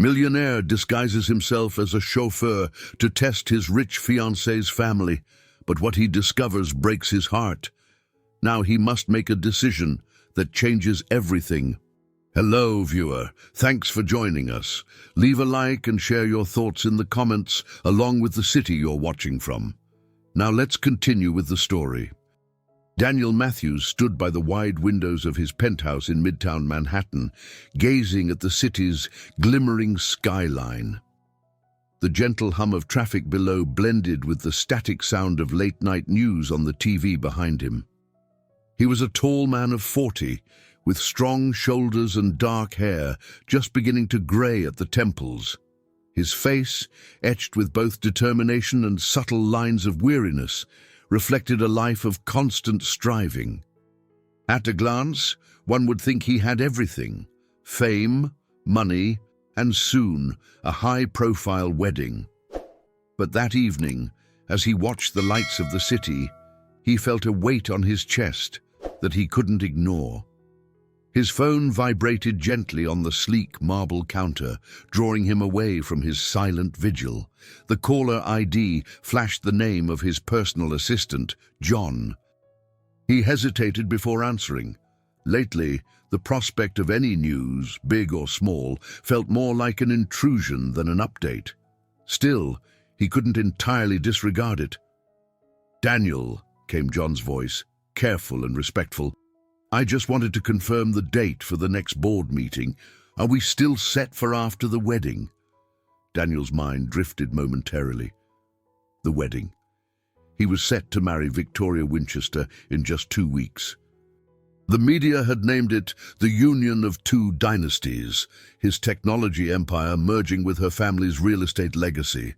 Millionaire disguises himself as a chauffeur to test his rich fiancée's family, but what he discovers breaks his heart. Now he must make a decision that changes everything. Hello, viewer. Thanks for joining us. Leave a like and share your thoughts in the comments, along with the city you're watching from. Now let's continue with the story. Daniel Matthews stood by the wide windows of his penthouse in Midtown Manhattan, gazing at the city's glimmering skyline. The gentle hum of traffic below blended with the static sound of late-night news on the TV behind him. He was a tall man of 40, with strong shoulders and dark hair just beginning to grey at the temples. His face, etched with both determination and subtle lines of weariness, reflected a life of constant striving. At a glance, one would think he had everything: fame, money, and soon a high-profile wedding. But that evening, as he watched the lights of the city, he felt a weight on his chest that he couldn't ignore. His phone vibrated gently on the sleek marble counter, drawing him away from his silent vigil. The caller ID flashed the name of his personal assistant, John. He hesitated before answering. Lately, the prospect of any news, big or small, felt more like an intrusion than an update. Still, he couldn't entirely disregard it. "Daniel," came John's voice, careful and respectful. "I just wanted to confirm the date for the next board meeting. Are we still set for after the wedding?" Daniel's mind drifted momentarily. The wedding. He was set to marry Victoria Winchester in just 2 weeks. The media had named it the union of two dynasties, his technology empire merging with her family's real estate legacy.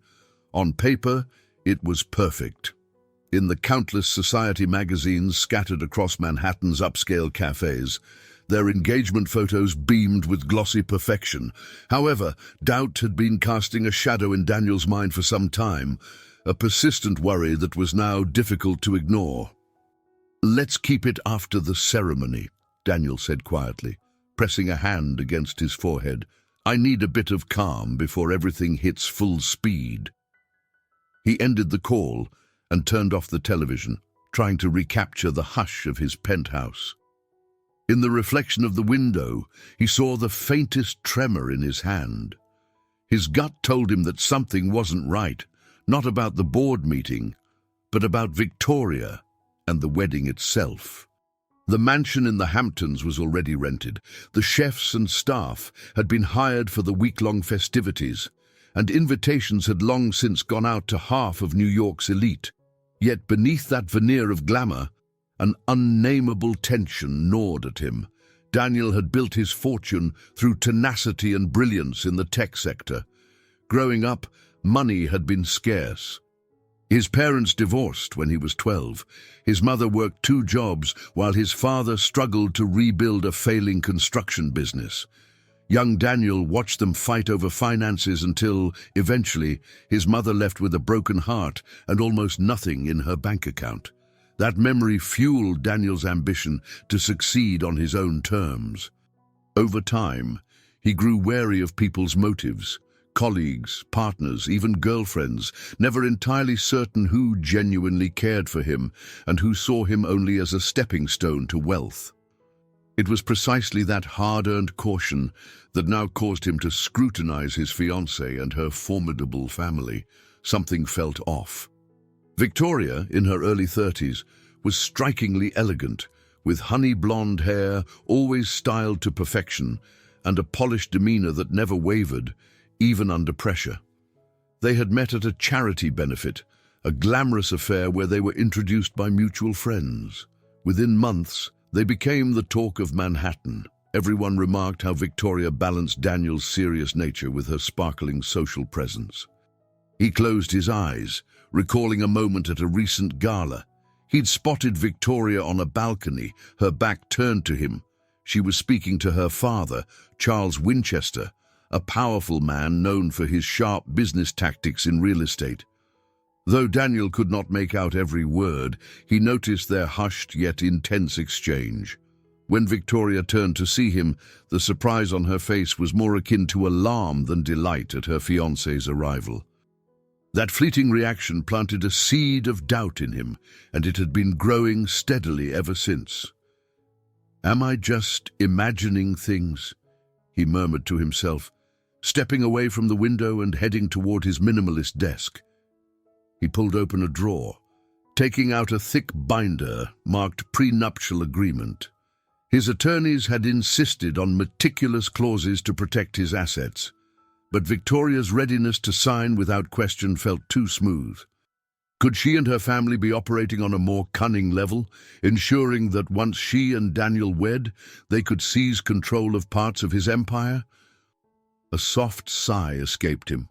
On paper, it was perfect. In the countless society magazines scattered across Manhattan's upscale cafes, their engagement photos beamed with glossy perfection. However, doubt had been casting a shadow in Daniel's mind for some time, a persistent worry that was now difficult to ignore. "Let's keep it after the ceremony," Daniel said quietly, pressing a hand against his forehead. "I need a bit of calm before everything hits full speed." He ended the call and turned off the television, trying to recapture the hush of his penthouse. In the reflection of the window, he saw the faintest tremor in his hand. His gut told him that something wasn't right, not about the board meeting, but about Victoria and the wedding itself. The mansion in the Hamptons was already rented. The chefs and staff had been hired for the week-long festivities, and invitations had long since gone out to half of New York's elite. Yet beneath that veneer of glamour, an unnameable tension gnawed at him. Daniel had built his fortune through tenacity and brilliance in the tech sector. Growing up, money had been scarce. His parents divorced when he was 12. His mother worked 2 jobs while his father struggled to rebuild a failing construction business. Young Daniel watched them fight over finances until, eventually, his mother left with a broken heart and almost nothing in her bank account. That memory fueled Daniel's ambition to succeed on his own terms. Over time, he grew wary of people's motives. Colleagues, partners, even girlfriends, never entirely certain who genuinely cared for him and who saw him only as a stepping stone to wealth. It was precisely that hard-earned caution that now caused him to scrutinize his fiancée and her formidable family. Something felt off. Victoria, in her early 30s, was strikingly elegant, with honey blonde hair always styled to perfection and a polished demeanor that never wavered, even under pressure. They had met at a charity benefit, a glamorous affair where they were introduced by mutual friends. Within months, they became the talk of Manhattan. Everyone remarked how Victoria balanced Daniel's serious nature with her sparkling social presence. He closed his eyes, recalling a moment at a recent gala. He'd spotted Victoria on a balcony, her back turned to him. She was speaking to her father, Charles Winchester, a powerful man known for his sharp business tactics in real estate. Though Daniel could not make out every word, he noticed their hushed yet intense exchange. When Victoria turned to see him, the surprise on her face was more akin to alarm than delight at her fiancé's arrival. That fleeting reaction planted a seed of doubt in him, and it had been growing steadily ever since. "Am I just imagining things?" he murmured to himself, stepping away from the window and heading toward his minimalist desk. He pulled open a drawer, taking out a thick binder marked prenuptial agreement. His attorneys had insisted on meticulous clauses to protect his assets, but Victoria's readiness to sign without question felt too smooth. Could she and her family be operating on a more cunning level, ensuring that once she and Daniel wed, they could seize control of parts of his empire? A soft sigh escaped him.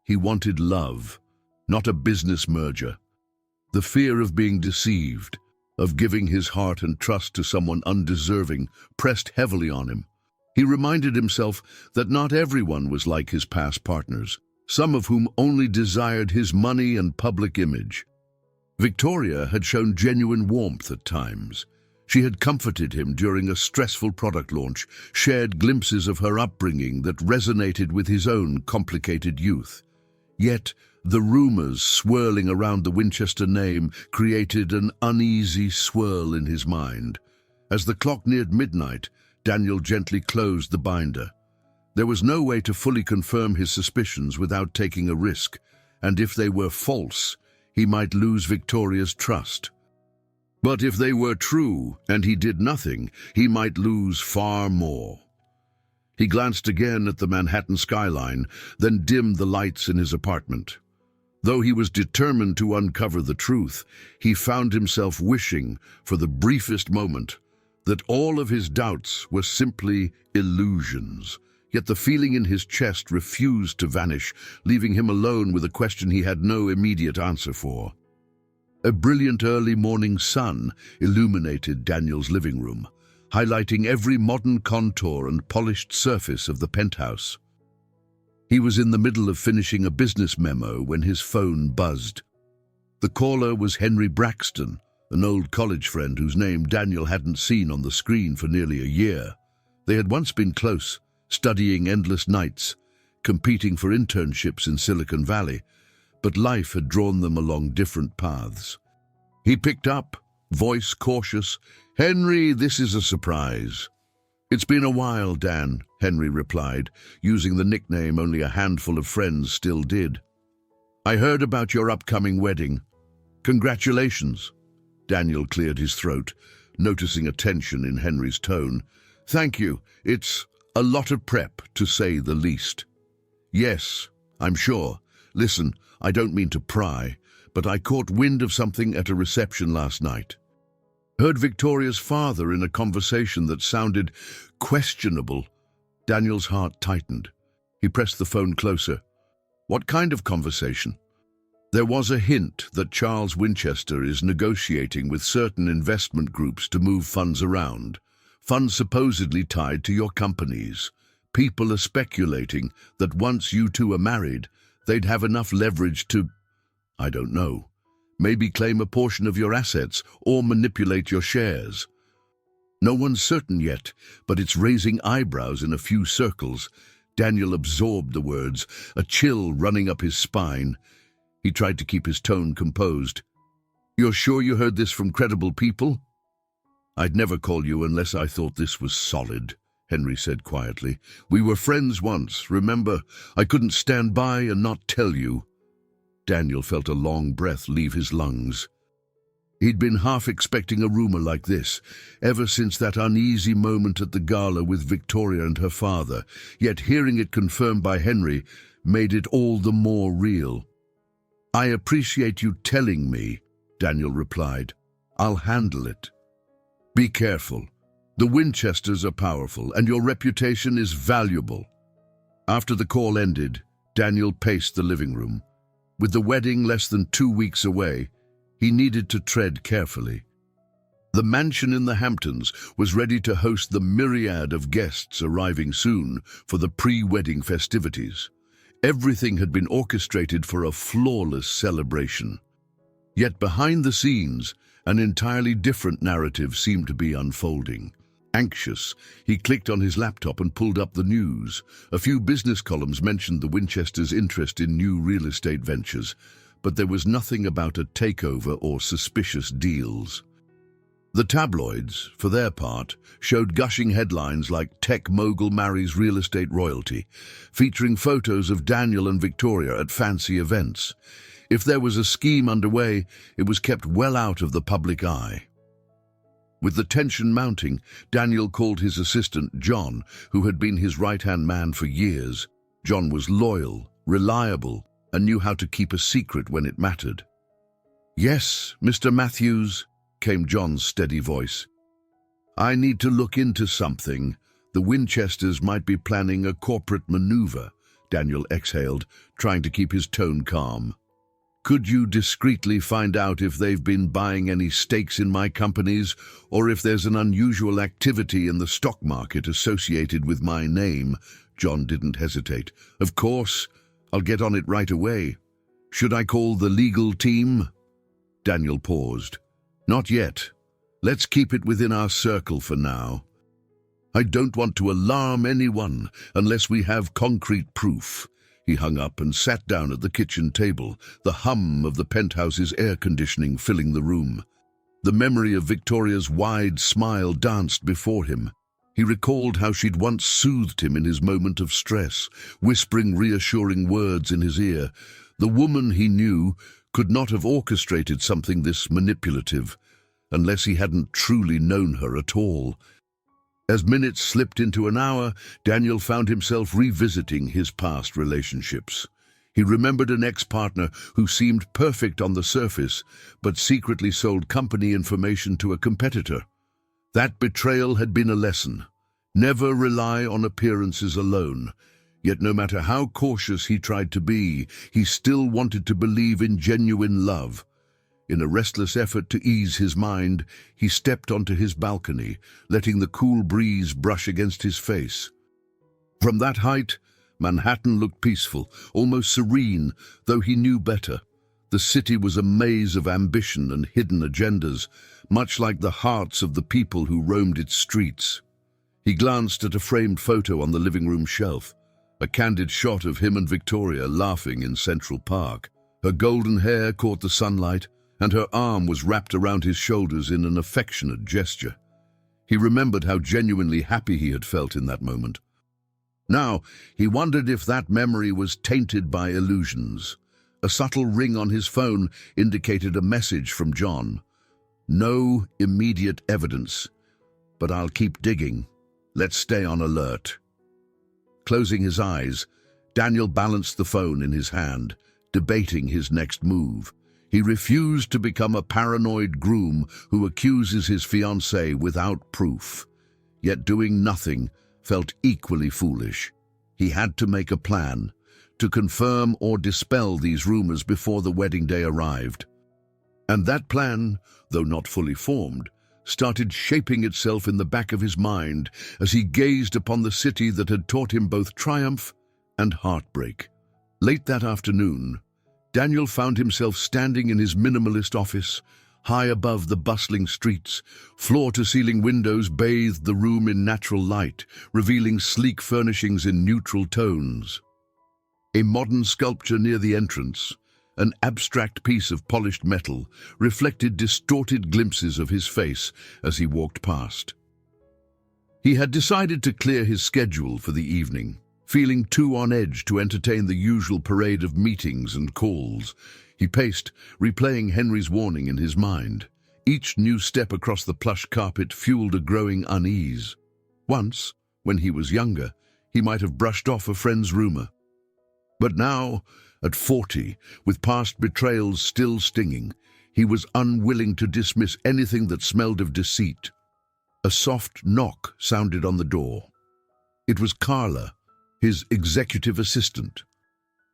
He wanted love, not a business merger. The fear of being deceived, of giving his heart and trust to someone undeserving, pressed heavily on him. He reminded himself that not everyone was like his past partners, some of whom only desired his money and public image. Victoria had shown genuine warmth at times. She had comforted him during a stressful product launch, shared glimpses of her upbringing that resonated with his own complicated youth. Yet, the rumors swirling around the Winchester name created an uneasy swirl in his mind. As the clock neared midnight, Daniel gently closed the binder. There was no way to fully confirm his suspicions without taking a risk, and if they were false, he might lose Victoria's trust. But if they were true, and he did nothing, he might lose far more. He glanced again at the Manhattan skyline, then dimmed the lights in his apartment. Though he was determined to uncover the truth, he found himself wishing, for the briefest moment, that all of his doubts were simply illusions. Yet the feeling in his chest refused to vanish, leaving him alone with a question he had no immediate answer for. A brilliant early morning sun illuminated Daniel's living room, highlighting every modern contour and polished surface of the penthouse. He was in the middle of finishing a business memo when his phone buzzed. The caller was Henry Braxton, an old college friend whose name Daniel hadn't seen on the screen for nearly a year. They had once been close, studying endless nights, competing for internships in Silicon Valley, but life had drawn them along different paths. He picked up, voice cautious. "Henry, this is a surprise." "It's been a while, Dan," Henry replied, using the nickname only a handful of friends still did. "I heard about your upcoming wedding. Congratulations." Daniel cleared his throat, noticing a tension in Henry's tone. "Thank you. It's a lot of prep, to say the least." "Yes, I'm sure. Listen, I don't mean to pry, but I caught wind of something at a reception last night. Heard Victoria's father in a conversation that sounded questionable." Daniel's heart tightened. He pressed the phone closer. "What kind of conversation?" "There was a hint that Charles Winchester is negotiating with certain investment groups to move funds around. Funds supposedly tied to your companies. People are speculating that once you two are married, they'd have enough leverage to, I don't know, maybe claim a portion of your assets or manipulate your shares. No one's certain yet, but it's raising eyebrows in a few circles." Daniel absorbed the words, a chill running up his spine. He tried to keep his tone composed. "You're sure you heard this from credible people?" "I'd never call you unless I thought this was solid," Henry said quietly. "We were friends once, remember? I couldn't stand by and not tell you." Daniel felt a long breath leave his lungs. He'd been half expecting a rumor like this, ever since that uneasy moment at the gala with Victoria and her father, yet hearing it confirmed by Henry made it all the more real. "I appreciate you telling me," Daniel replied. "I'll handle it. Be careful. The Winchesters are powerful, and your reputation is valuable." After the call ended, Daniel paced the living room. With the wedding less than 2 weeks away, he needed to tread carefully. The mansion in the Hamptons was ready to host the myriad of guests arriving soon for the pre-wedding festivities. Everything had been orchestrated for a flawless celebration. Yet behind the scenes, an entirely different narrative seemed to be unfolding. Anxious, he clicked on his laptop and pulled up the news. A few business columns mentioned the Winchesters' interest in new real estate ventures, but there was nothing about a takeover or suspicious deals. The tabloids, for their part, showed gushing headlines like "Tech Mogul Marries Real Estate Royalty," featuring photos of Daniel and Victoria at fancy events. If there was a scheme underway, it was kept well out of the public eye. With the tension mounting, Daniel called his assistant, John, who had been his right-hand man for years. John was loyal, reliable, and knew how to keep a secret when it mattered. "Yes, Mr. Matthews," came John's steady voice. "I need to look into something. The Winchesters might be planning a corporate maneuver," Daniel exhaled, trying to keep his tone calm. "Could you discreetly find out if they've been buying any stakes in my companies, or if there's an unusual activity in the stock market associated with my name?" John didn't hesitate. "Of course, I'll get on it right away. Should I call the legal team?" Daniel paused. "Not yet. Let's keep it within our circle for now. I don't want to alarm anyone unless we have concrete proof." He hung up and sat down at the kitchen table, the hum of the penthouse's air conditioning filling the room. The memory of Victoria's wide smile danced before him. He recalled how she'd once soothed him in his moment of stress, whispering reassuring words in his ear. The woman he knew could not have orchestrated something this manipulative, unless he hadn't truly known her at all. As minutes slipped into an hour, Daniel found himself revisiting his past relationships. He remembered an ex-partner who seemed perfect on the surface, but secretly sold company information to a competitor. That betrayal had been a lesson. Never rely on appearances alone. Yet no matter how cautious he tried to be, he still wanted to believe in genuine love. In a restless effort to ease his mind, he stepped onto his balcony, letting the cool breeze brush against his face. From that height, Manhattan looked peaceful, almost serene, though he knew better. The city was a maze of ambition and hidden agendas, much like the hearts of the people who roamed its streets. He glanced at a framed photo on the living room shelf, a candid shot of him and Victoria laughing in Central Park. Her golden hair caught the sunlight, and her arm was wrapped around his shoulders in an affectionate gesture. He remembered how genuinely happy he had felt in that moment. Now, he wondered if that memory was tainted by illusions. A subtle ring on his phone indicated a message from John. "No immediate evidence, but I'll keep digging. Let's stay on alert." Closing his eyes, Daniel balanced the phone in his hand, debating his next move. He refused to become a paranoid groom who accuses his fiancée without proof. Yet doing nothing felt equally foolish. He had to make a plan, to confirm or dispel these rumors before the wedding day arrived. And that plan, though not fully formed, started shaping itself in the back of his mind as he gazed upon the city that had taught him both triumph and heartbreak. Late that afternoon, Daniel found himself standing in his minimalist office, high above the bustling streets. Floor-to-ceiling windows bathed the room in natural light, revealing sleek furnishings in neutral tones. A modern sculpture near the entrance, an abstract piece of polished metal, reflected distorted glimpses of his face as he walked past. He had decided to clear his schedule for the evening. Feeling too on edge to entertain the usual parade of meetings and calls, he paced, replaying Henry's warning in his mind. Each new step across the plush carpet fueled a growing unease. Once, when he was younger, he might have brushed off a friend's rumor. But now, at 40, with past betrayals still stinging, he was unwilling to dismiss anything that smelled of deceit. A soft knock sounded on the door. It was Carla, his executive assistant,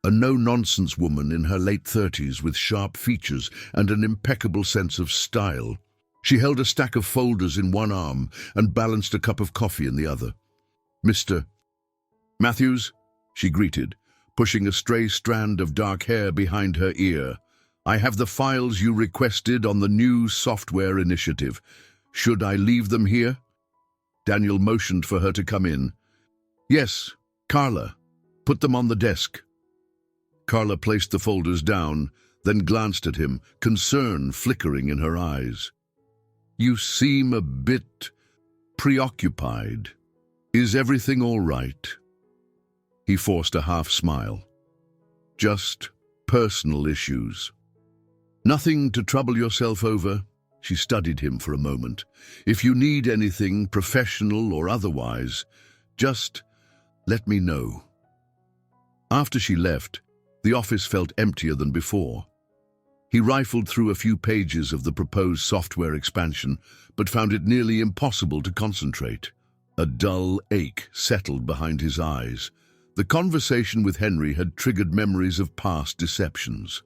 a no-nonsense woman in her late 30s with sharp features and an impeccable sense of style. She held a stack of folders in one arm and balanced a cup of coffee in the other. "Mr. Matthews," she greeted, pushing a stray strand of dark hair behind her ear. "I have the files you requested on the new software initiative. Should I leave them here?" Daniel motioned for her to come in. "Yes, Carla. Put them on the desk." Carla placed the folders down, then glanced at him, concern flickering in her eyes. "You seem a bit preoccupied. Is everything all right?" He forced a half smile. "Just personal issues. Nothing to trouble yourself over." She studied him for a moment. "If you need anything, professional or otherwise, just let me know." After she left, the office felt emptier than before. He rifled through a few pages of the proposed software expansion, but found it nearly impossible to concentrate. A dull ache settled behind his eyes. The conversation with Henry had triggered memories of past deceptions.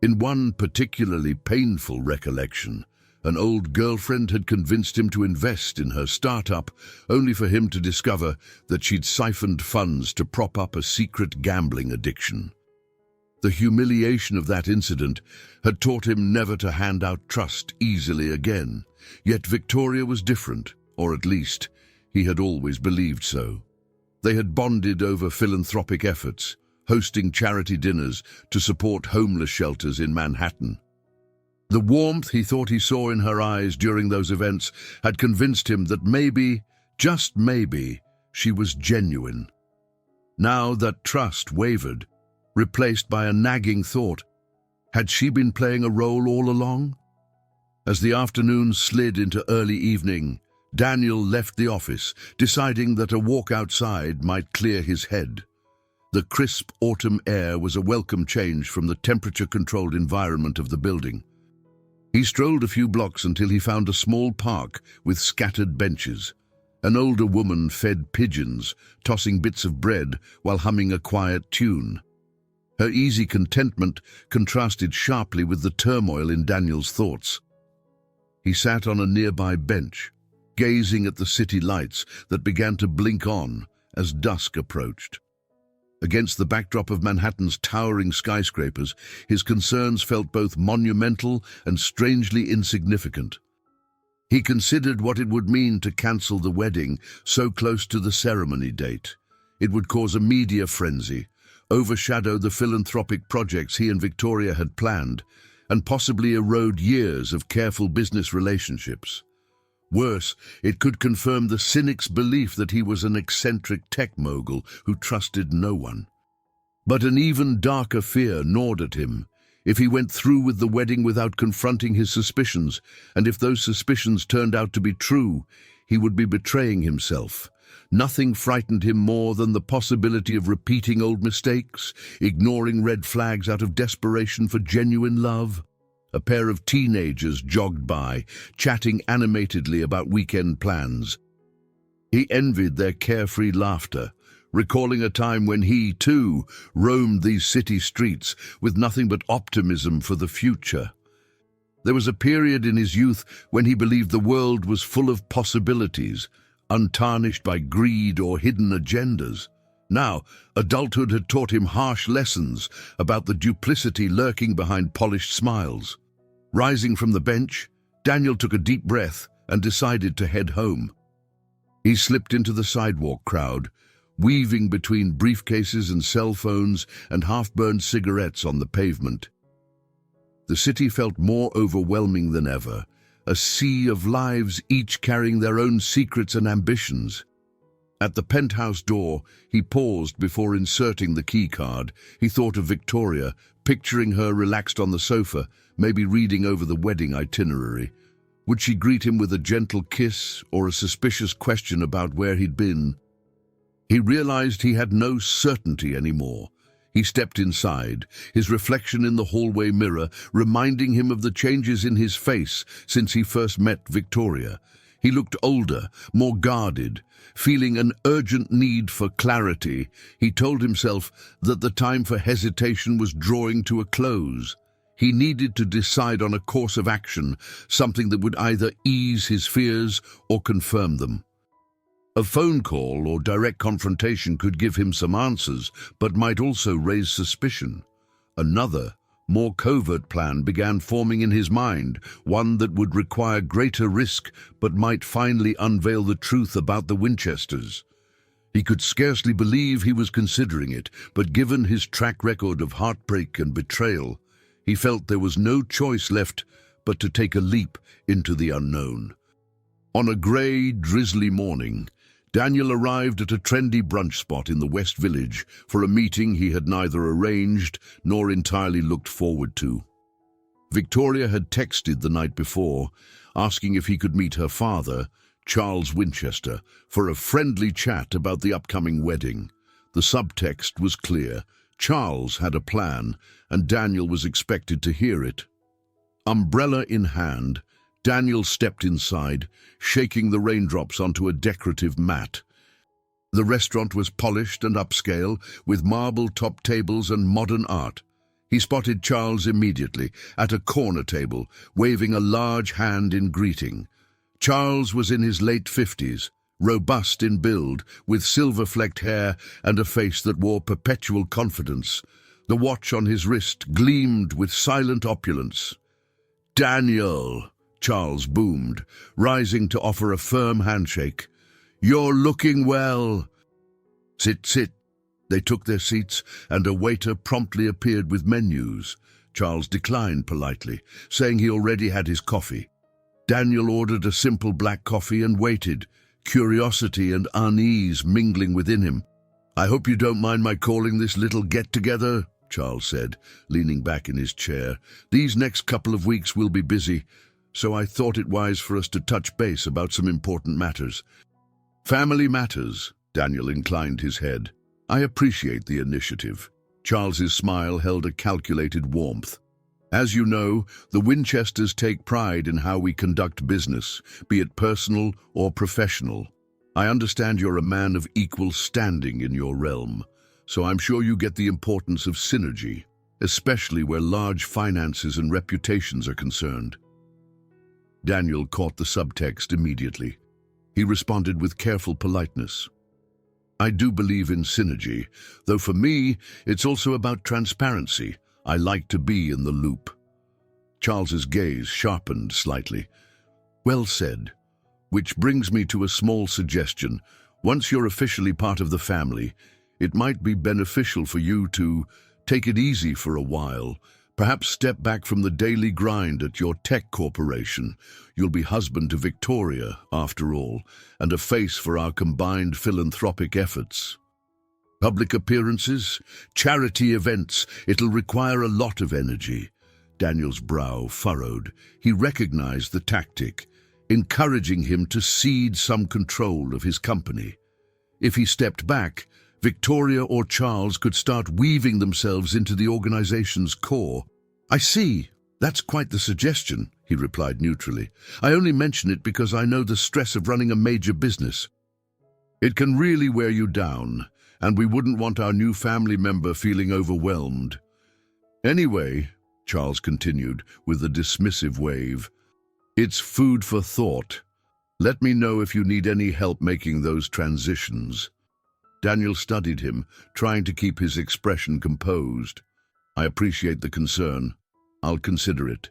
In one particularly painful recollection, an old girlfriend had convinced him to invest in her startup, only for him to discover that she'd siphoned funds to prop up a secret gambling addiction. The humiliation of that incident had taught him never to hand out trust easily again. Yet Victoria was different, or at least he had always believed so. They had bonded over philanthropic efforts, hosting charity dinners to support homeless shelters in Manhattan. The warmth he thought he saw in her eyes during those events had convinced him that maybe, just maybe, she was genuine. Now that trust wavered, replaced by a nagging thought. Had she been playing a role all along? As the afternoon slid into early evening, Daniel left the office, deciding that a walk outside might clear his head. The crisp autumn air was a welcome change from the temperature-controlled environment of the building. He strolled a few blocks until he found a small park with scattered benches. An older woman fed pigeons, tossing bits of bread while humming a quiet tune. Her easy contentment contrasted sharply with the turmoil in Daniel's thoughts. He sat on a nearby bench, gazing at the city lights that began to blink on as dusk approached. Against the backdrop of Manhattan's towering skyscrapers, his concerns felt both monumental and strangely insignificant. He considered what it would mean to cancel the wedding so close to the ceremony date. It would cause a media frenzy, overshadow the philanthropic projects he and Victoria had planned, and possibly erode years of careful business relationships. Worse, it could confirm the cynic's belief that he was an eccentric tech mogul who trusted no one. But an even darker fear gnawed at him. If he went through with the wedding without confronting his suspicions, and if those suspicions turned out to be true, he would be betraying himself. Nothing frightened him more than the possibility of repeating old mistakes, ignoring red flags out of desperation for genuine love. A pair of teenagers jogged by, chatting animatedly about weekend plans. He envied their carefree laughter, recalling a time when he, too, roamed these city streets with nothing but optimism for the future. There was a period in his youth when he believed the world was full of possibilities, untarnished by greed or hidden agendas. Now, adulthood had taught him harsh lessons about the duplicity lurking behind polished smiles. Rising from the bench, Daniel took a deep breath and decided to head home. He slipped into the sidewalk crowd, weaving between briefcases and cell phones and half-burned cigarettes on the pavement. The city felt more overwhelming than ever, a sea of lives each carrying their own secrets and ambitions. At the penthouse door, he paused before inserting the key card. He thought of Victoria, picturing her relaxed on the sofa, maybe reading over the wedding itinerary. Would she greet him with a gentle kiss or a suspicious question about where he'd been? He realized he had no certainty anymore. He stepped inside, his reflection in the hallway mirror reminding him of the changes in his face since he first met Victoria. He looked older, more guarded. Feeling an urgent need for clarity, he told himself that the time for hesitation was drawing to a close. He needed to decide on a course of action, something that would either ease his fears or confirm them. A phone call or direct confrontation could give him some answers, but might also raise suspicion. Another, more covert plan began forming in his mind, one that would require greater risk but might finally unveil the truth about the Winchesters. He could scarcely believe he was considering it, but given his track record of heartbreak and betrayal, he felt there was no choice left but to take a leap into the unknown. On a grey, drizzly morning, Daniel arrived at a trendy brunch spot in the West Village for a meeting he had neither arranged nor entirely looked forward to. Victoria had texted the night before, asking if he could meet her father, Charles Winchester, for a friendly chat about the upcoming wedding. The subtext was clear. Charles had a plan, and Daniel was expected to hear it. Umbrella in hand, Daniel stepped inside, shaking the raindrops onto a decorative mat. The restaurant was polished and upscale, with marble-top tables and modern art. He spotted Charles immediately, at a corner table, waving a large hand in greeting. Charles was in his late 50s, robust in build, with silver-flecked hair and a face that wore perpetual confidence. The watch on his wrist gleamed with silent opulence. "Daniel," Charles boomed, rising to offer a firm handshake. "You're looking well." "Sit, sit." They took their seats, and a waiter promptly appeared with menus. Charles declined politely, saying he already had his coffee. Daniel ordered a simple black coffee and waited, curiosity and unease mingling within him. "I hope you don't mind my calling this little get-together," Charles said, leaning back in his chair. "These next couple of weeks will be busy, so I thought it wise for us to touch base about some important matters." "Family matters," Daniel inclined his head. "I appreciate the initiative." Charles's smile held a calculated warmth. "As you know, the Winchesters take pride in how we conduct business, be it personal or professional. I understand you're a man of equal standing in your realm, so I'm sure you get the importance of synergy, especially where large finances and reputations are concerned." Daniel caught the subtext immediately. He responded with careful politeness. "I do believe in synergy, though for me, it's also about transparency. I like to be in the loop." Charles's gaze sharpened slightly. "Well said. Which brings me to a small suggestion. Once you're officially part of the family, it might be beneficial for you to take it easy for a while. Perhaps step back from the daily grind at your tech corporation. You'll be husband to Victoria, after all, and a face for our combined philanthropic efforts. Public appearances, charity events, it'll require a lot of energy." Daniel's brow furrowed. He recognized the tactic, encouraging him to cede some control of his company. If he stepped back, Victoria or Charles could start weaving themselves into the organization's core. "I see. That's quite the suggestion," he replied neutrally. "I only mention it because I know the stress of running a major business. It can really wear you down, and we wouldn't want our new family member feeling overwhelmed. Anyway," Charles continued with a dismissive wave, "it's food for thought. Let me know if you need any help making those transitions." Daniel studied him, trying to keep his expression composed. "I appreciate the concern. I'll consider it."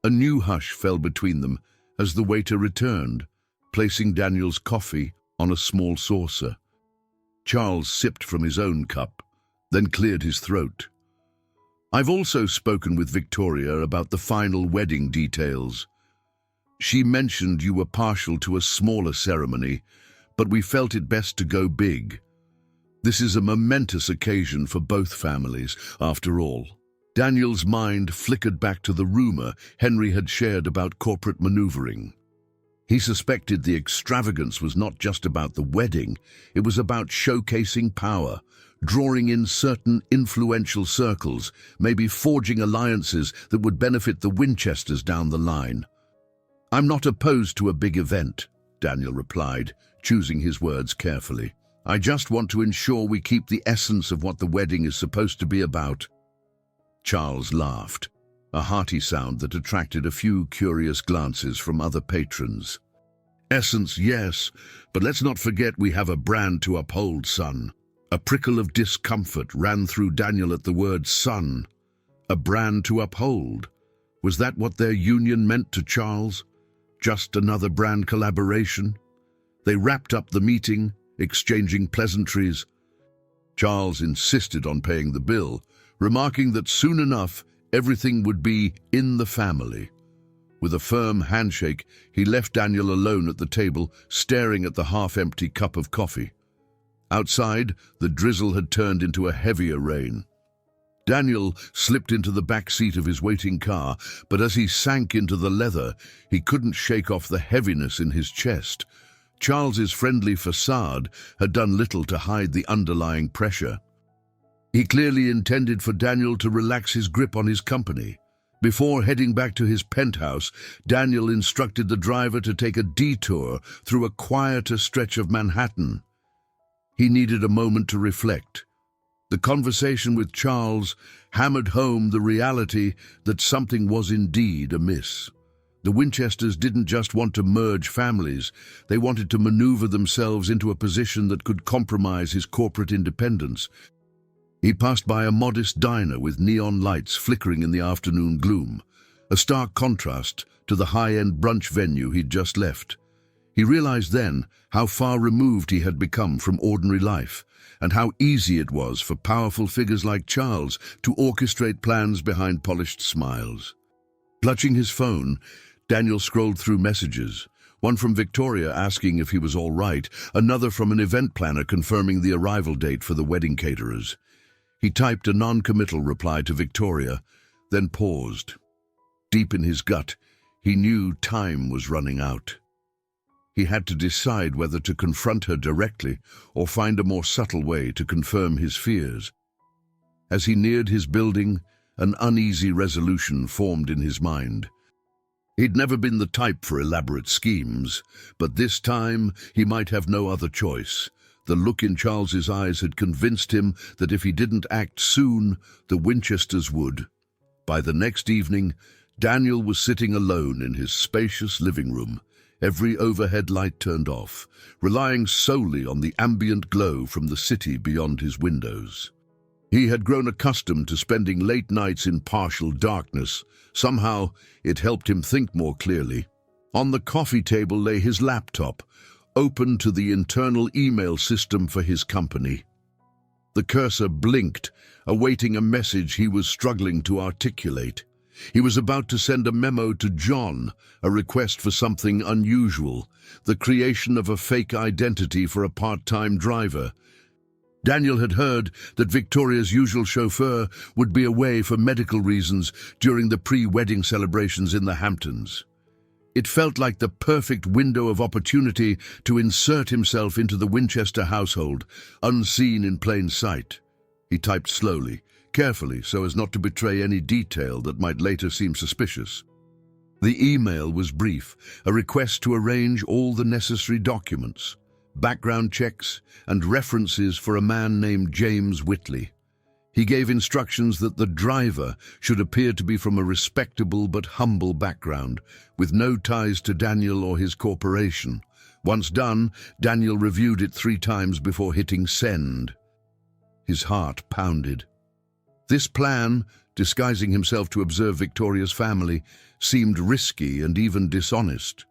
A new hush fell between them as the waiter returned, placing Daniel's coffee on a small saucer. Charles sipped from his own cup, then cleared his throat. "I've also spoken with Victoria about the final wedding details. She mentioned you were partial to a smaller ceremony, but we felt it best to go big. This is a momentous occasion for both families, after all." Daniel's mind flickered back to the rumor Henry had shared about corporate maneuvering. He suspected the extravagance was not just about the wedding, it was about showcasing power, drawing in certain influential circles, maybe forging alliances that would benefit the Winchesters down the line. "I'm not opposed to a big event," Daniel replied, choosing his words carefully. "I just want to ensure we keep the essence of what the wedding is supposed to be about." Charles laughed, a hearty sound that attracted a few curious glances from other patrons. "Essence, yes, but let's not forget we have a brand to uphold, son." A prickle of discomfort ran through Daniel at the word son. A brand to uphold. Was that what their union meant to Charles? Just another brand collaboration? They wrapped up the meeting, exchanging pleasantries. Charles insisted on paying the bill, remarking that soon enough everything would be in the family. With a firm handshake, he left Daniel alone at the table, staring at the half-empty cup of coffee. Outside, the drizzle had turned into a heavier rain. Daniel slipped into the back seat of his waiting car, but as he sank into the leather, he couldn't shake off the heaviness in his chest. Charles's friendly facade had done little to hide the underlying pressure. He clearly intended for Daniel to relax his grip on his company. Before heading back to his penthouse, Daniel instructed the driver to take a detour through a quieter stretch of Manhattan. He needed a moment to reflect. The conversation with Charles hammered home the reality that something was indeed amiss. The Winchesters didn't just want to merge families, they wanted to maneuver themselves into a position that could compromise his corporate independence. He passed by a modest diner with neon lights flickering in the afternoon gloom, a stark contrast to the high-end brunch venue he'd just left. He realized then how far removed he had become from ordinary life, and how easy it was for powerful figures like Charles to orchestrate plans behind polished smiles. Clutching his phone, Daniel scrolled through messages, one from Victoria asking if he was all right, another from an event planner confirming the arrival date for the wedding caterers. He typed a non-committal reply to Victoria, then paused. Deep in his gut, he knew time was running out. He had to decide whether to confront her directly or find a more subtle way to confirm his fears. As he neared his building, an uneasy resolution formed in his mind. He'd never been the type for elaborate schemes, but this time he might have no other choice. The look in Charles's eyes had convinced him that if he didn't act soon, the Winchesters would. By the next evening, Daniel was sitting alone in his spacious living room, every overhead light turned off, relying solely on the ambient glow from the city beyond his windows. He had grown accustomed to spending late nights in partial darkness. Somehow, it helped him think more clearly. On the coffee table lay his laptop, open to the internal email system for his company. The cursor blinked, awaiting a message he was struggling to articulate. He was about to send a memo to John, a request for something unusual, the creation of a fake identity for a part-time driver. Daniel had heard that Victoria's usual chauffeur would be away for medical reasons during the pre-wedding celebrations in the Hamptons. It felt like the perfect window of opportunity to insert himself into the Winchester household, unseen in plain sight. He typed slowly, carefully so as not to betray any detail that might later seem suspicious. The email was brief, a request to arrange all the necessary documents, background checks, and references for a man named James Whitley. He gave instructions that the driver should appear to be from a respectable but humble background, with no ties to Daniel or his corporation. Once done, Daniel reviewed it 3 times before hitting send. His heart pounded. This plan, disguising himself to observe Victoria's family, seemed risky and even dishonest.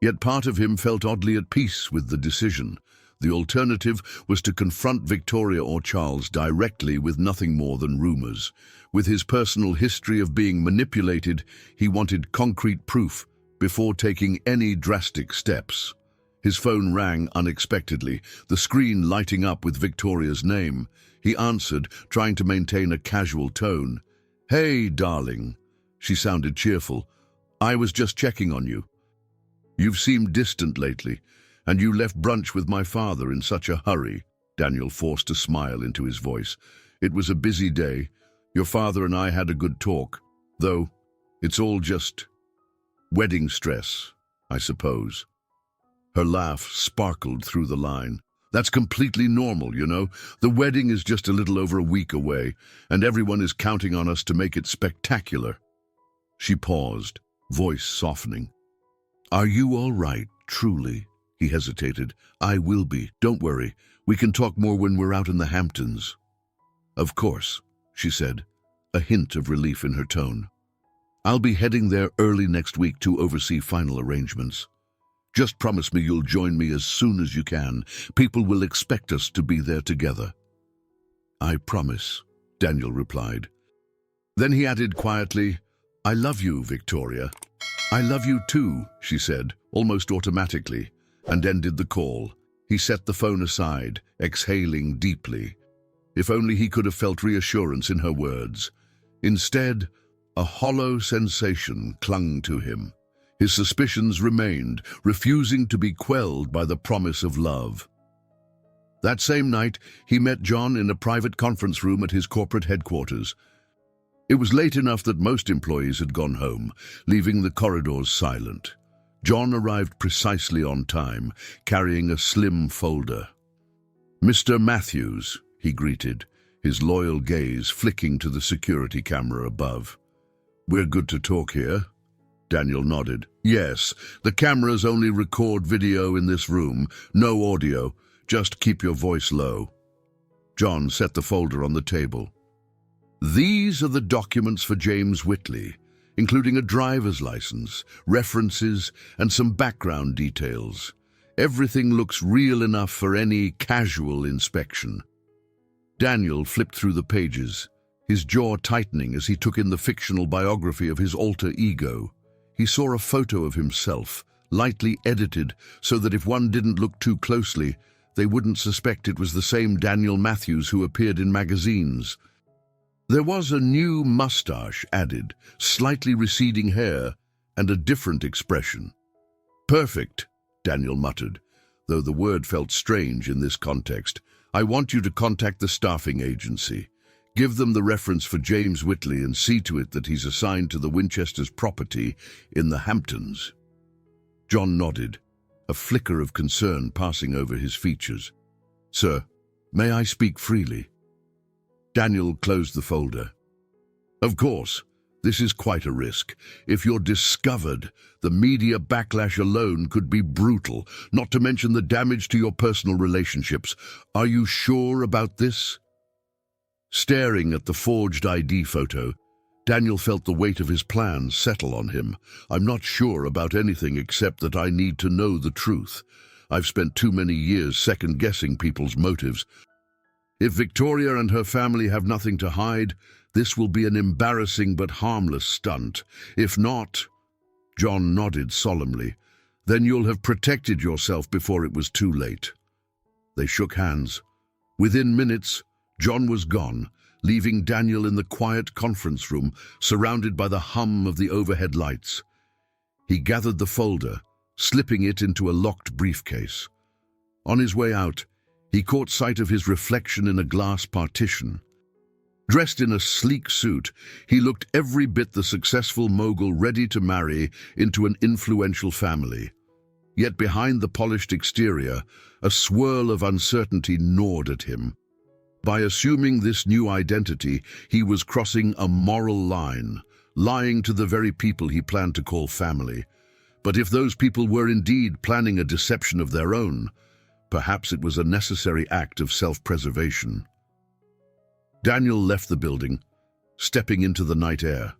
Yet part of him felt oddly at peace with the decision. The alternative was to confront Victoria or Charles directly with nothing more than rumors. With his personal history of being manipulated, he wanted concrete proof before taking any drastic steps. His phone rang unexpectedly, the screen lighting up with Victoria's name. He answered, trying to maintain a casual tone. "Hey, darling." She sounded cheerful. "I was just checking on you. You've seemed distant lately, and you left brunch with my father in such a hurry." Daniel forced a smile into his voice. "It was a busy day. Your father and I had a good talk, though it's all just wedding stress, I suppose." Her laugh sparkled through the line. "That's completely normal, you know. The wedding is just a little over a week away, and everyone is counting on us to make it spectacular." She paused, voice softening. "Are you all right, truly?" He hesitated. "I will be. Don't worry. We can talk more when we're out in the Hamptons." "Of course," she said. a hint of relief in her tone. "I'll be heading there early next week to oversee final arrangements. Just promise me you'll join me as soon as you can. People will expect us to be there together." "I promise," Daniel replied. Then he added quietly, "I love you, Victoria." "I love you too," she said, almost automatically, and ended the call. He set the phone aside, exhaling deeply. If only he could have felt reassurance in her words. Instead, a hollow sensation clung to him. His suspicions remained, refusing to be quelled by the promise of love. That same night, he met John in a private conference room at his corporate headquarters. It was late enough that most employees had gone home, leaving the corridors silent. John arrived precisely on time, carrying a slim folder. "Mr. Matthews," he greeted, his loyal gaze flicking to the security camera above. "We're good to talk here?" Daniel nodded. "Yes, the cameras only record video in this room, no audio. Just keep your voice low." John set the folder on the table. "These are the documents for James Whitley, including a driver's license, references, and some background details. Everything looks real enough for any casual inspection." Daniel flipped through the pages, his jaw tightening as he took in the fictional biography of his alter ego. He saw a photo of himself, lightly edited so that if one didn't look too closely, they wouldn't suspect it was the same Daniel Matthews who appeared in magazines. There was a new mustache added, slightly receding hair, and a different expression. "Perfect," Daniel muttered, though the word felt strange in this context. "I want you to contact the staffing agency. Give them the reference for James Whitley and see to it that he's assigned to the Winchester's property in the Hamptons." John nodded, a flicker of concern passing over his features. "Sir, may I speak freely?" Daniel closed the folder. "Of course, this is quite a risk. If you're discovered, the media backlash alone could be brutal, not to mention the damage to your personal relationships. Are you sure about this?" Staring at the forged ID photo, Daniel felt the weight of his plans settle on him. "I'm not sure about anything except that I need to know the truth. I've spent too many years second-guessing people's motives. If Victoria and her family have nothing to hide, this will be an embarrassing but harmless stunt. If not," John nodded solemnly, "then you'll have protected yourself before it was too late." They shook hands. Within minutes, John was gone, leaving Daniel in the quiet conference room, surrounded by the hum of the overhead lights. He gathered the folder, slipping it into a locked briefcase. On his way out, he caught sight of his reflection in a glass partition. Dressed in a sleek suit, he looked every bit the successful mogul ready to marry into an influential family. Yet behind the polished exterior, a swirl of uncertainty gnawed at him. By assuming this new identity, he was crossing a moral line, lying to the very people he planned to call family. But if those people were indeed planning a deception of their own, perhaps it was a necessary act of self-preservation. Daniel left the building, stepping into the night air.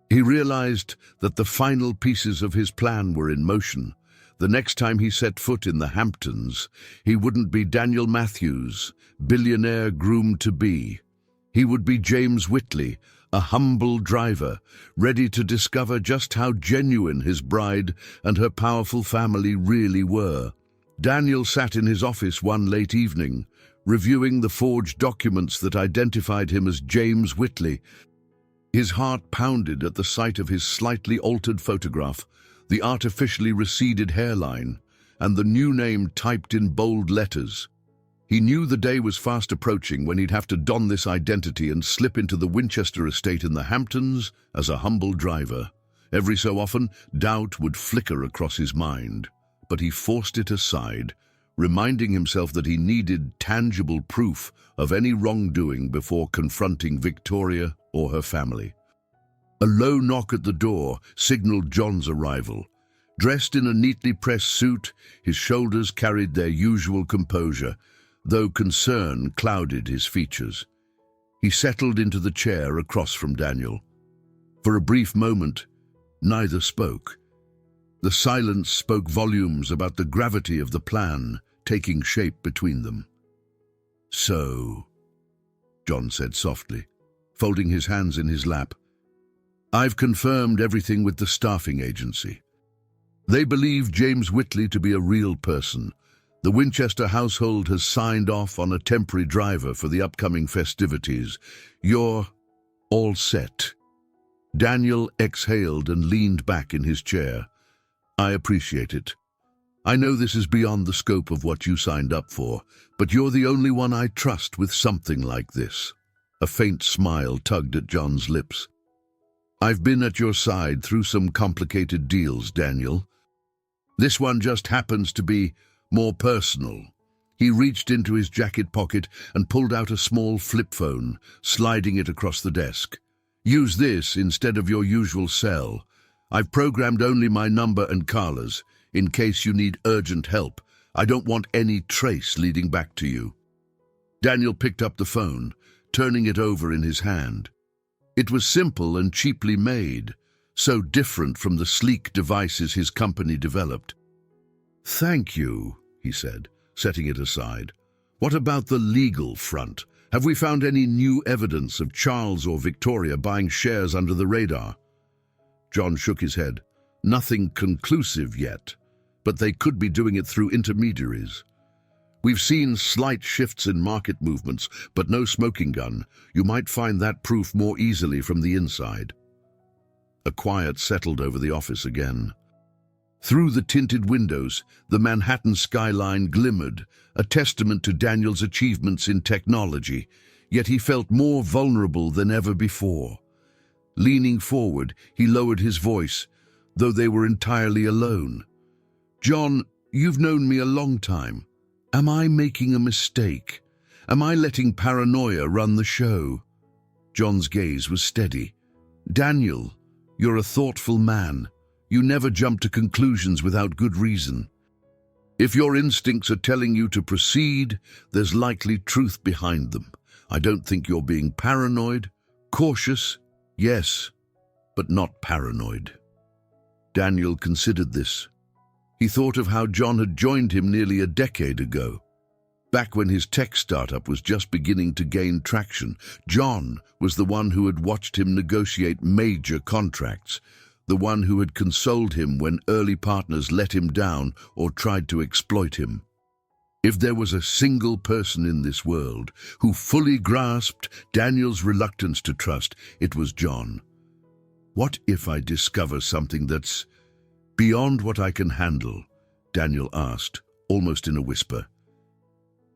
He realized that the final pieces of his plan were in motion. The next time he set foot in the Hamptons, he wouldn't be Daniel Matthews, billionaire groom-to-be. He would be James Whitley, a humble driver, ready to discover just how genuine his bride and her powerful family really were. Daniel sat in his office one late evening, reviewing the forged documents that identified him as James Whitley. His heart pounded at the sight of his slightly altered photograph, the artificially receded hairline, and the new name typed in bold letters. He knew the day was fast approaching when he'd have to don this identity and slip into the Winchester estate in the Hamptons as a humble driver. Every so often, doubt would flicker across his mind, but he forced it aside, reminding himself that he needed tangible proof of any wrongdoing before confronting Victoria or her family. A low knock at the door signaled John's arrival. Dressed in a neatly pressed suit, his shoulders carried their usual composure, though concern clouded his features. He settled into the chair across from Daniel. For a brief moment, neither spoke. The silence spoke volumes about the gravity of the plan taking shape between them. "So," John said softly, folding his hands in his lap, "I've confirmed everything with the staffing agency. They believe James Whitley to be a real person. The Winchester household has signed off on a temporary driver for the upcoming festivities. You're all set." Daniel exhaled and leaned back in his chair. "I appreciate it. I know this is beyond the scope of what you signed up for, but you're the only one I trust with something like this." A faint smile tugged at John's lips. "I've been at your side through some complicated deals, Daniel. This one just happens to be more personal." He reached into his jacket pocket and pulled out a small flip phone, sliding it across the desk. "Use this instead of your usual cell. I've programmed only my number and Carla's, in case you need urgent help. I don't want any trace leading back to you." Daniel picked up the phone, turning it over in his hand. It was simple and cheaply made, so different from the sleek devices his company developed. "Thank you," he said, setting it aside. "What about the legal front? Have we found any new evidence of Charles or Victoria buying shares under the radar?" John shook his head. "Nothing conclusive yet, but they could be doing it through intermediaries. We've seen slight shifts in market movements, but no smoking gun. You might find that proof more easily from the inside." A quiet settled over the office again. Through the tinted windows, the Manhattan skyline glimmered, a testament to Daniel's achievements in technology, yet he felt more vulnerable than ever before. Leaning forward, he lowered his voice, though they were entirely alone. "John, you've known me a long time. Am I making a mistake? Am I letting paranoia run the show?" John's gaze was steady. "Daniel, you're a thoughtful man. You never jump to conclusions without good reason. If your instincts are telling you to proceed, there's likely truth behind them. I don't think you're being paranoid. Cautious, yes, but not paranoid." Daniel considered this. He thought of how John had joined him nearly a decade ago. Back when his tech startup was just beginning to gain traction, John was the one who had watched him negotiate major contracts, the one who had consoled him when early partners let him down or tried to exploit him. If there was a single person in this world who fully grasped Daniel's reluctance to trust, it was John. "What if I discover something that's beyond what I can handle?" Daniel asked, almost in a whisper.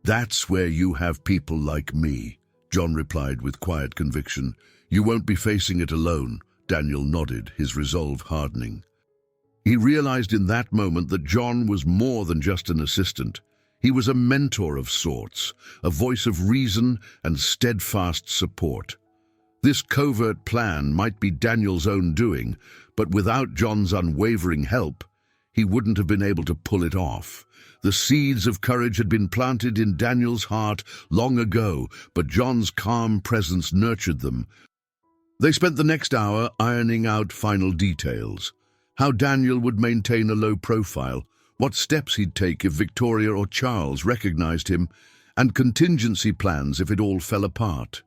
"That's where you have people like me," John replied with quiet conviction. "You won't be facing it alone." Daniel nodded, his resolve hardening. He realized in that moment that John was more than just an assistant. He was a mentor of sorts, a voice of reason and steadfast support. This covert plan might be Daniel's own doing, but without John's unwavering help, he wouldn't have been able to pull it off. The seeds of courage had been planted in Daniel's heart long ago, but John's calm presence nurtured them. They spent the next hour ironing out final details. How Daniel would maintain a low profile, what steps he'd take if Victoria or Charles recognized him, and contingency plans if it all fell apart.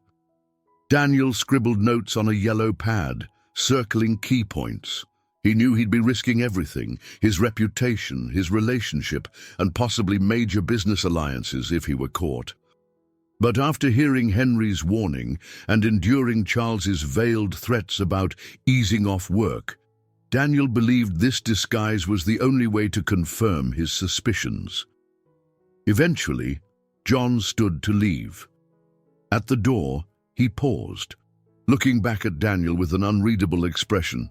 Daniel scribbled notes on a yellow pad, circling key points. He knew he'd be risking everything, his reputation, his relationship, and possibly major business alliances if he were caught. But after hearing Henry's warning and enduring Charles's veiled threats about easing off work, Daniel believed this disguise was the only way to confirm his suspicions. Eventually, John stood to leave. At the door, he paused, looking back at Daniel with an unreadable expression.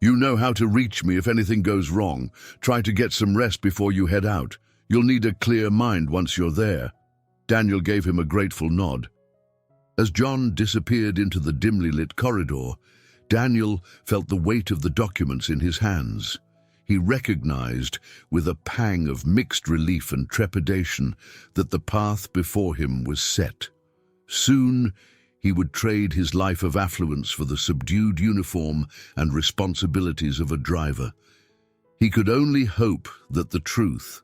"You know how to reach me if anything goes wrong. Try to get some rest before you head out. You'll need a clear mind once you're there." Daniel gave him a grateful nod. As John disappeared into the dimly lit corridor, Daniel felt the weight of the documents in his hands. He recognized, with a pang of mixed relief and trepidation, that the path before him was set. Soon, he would trade his life of affluence for the subdued uniform and responsibilities of a driver. He could only hope that the truth,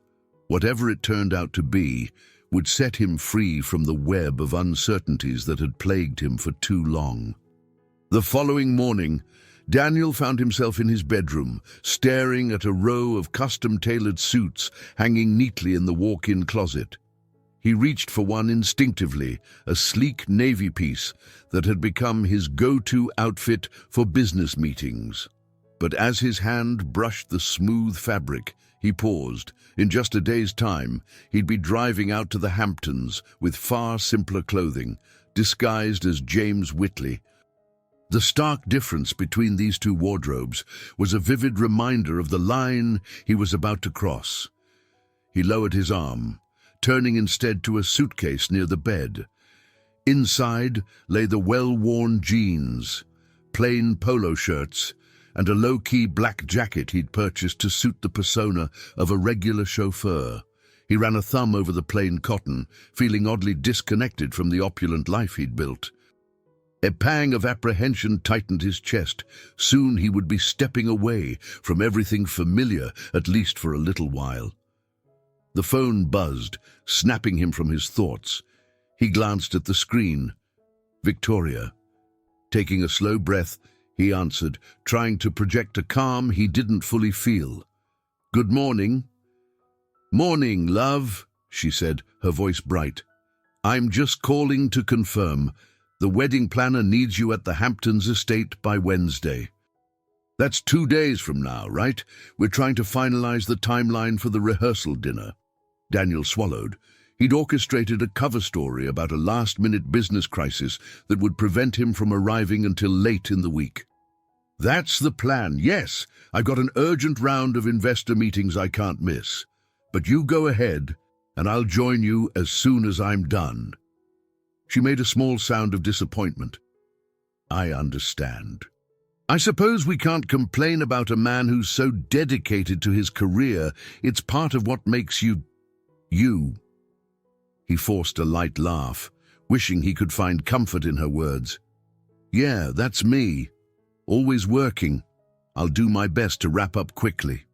whatever it turned out to be, would set him free from the web of uncertainties that had plagued him for too long. The following morning, Daniel found himself in his bedroom, staring at a row of custom-tailored suits hanging neatly in the walk-in closet. He reached for one instinctively, a sleek navy piece that had become his go-to outfit for business meetings. But as his hand brushed the smooth fabric, he paused. In just a day's time, he'd be driving out to the Hamptons with far simpler clothing, disguised as James Whitley. The stark difference between these two wardrobes was a vivid reminder of the line he was about to cross. He lowered his arm, turning instead to a suitcase near the bed. Inside lay the well-worn jeans, plain polo shirts, and a low-key black jacket he'd purchased to suit the persona of a regular chauffeur. He ran a thumb over the plain cotton, feeling oddly disconnected from the opulent life he'd built. A pang of apprehension tightened his chest. Soon he would be stepping away from everything familiar, at least for a little while. The phone buzzed, snapping him from his thoughts. He glanced at the screen. Victoria. Taking a slow breath, he answered, trying to project a calm he didn't fully feel. "Good morning." "Morning, love," she said, her voice bright. "I'm just calling to confirm. The wedding planner needs you at the Hamptons estate by Wednesday." "That's 2 days from now, right? We're trying to finalize the timeline for the rehearsal dinner." Daniel swallowed. He'd orchestrated a cover story about a last-minute business crisis that would prevent him from arriving until late in the week. "That's the plan, yes. I've got an urgent round of investor meetings I can't miss. But you go ahead, and I'll join you as soon as I'm done." She made a small sound of disappointment. "I understand. I suppose we can't complain about a man who's so dedicated to his career. It's part of what makes you. He forced a light laugh, wishing he could find comfort in her words. "Yeah, that's me. Always working. I'll do my best to wrap up quickly."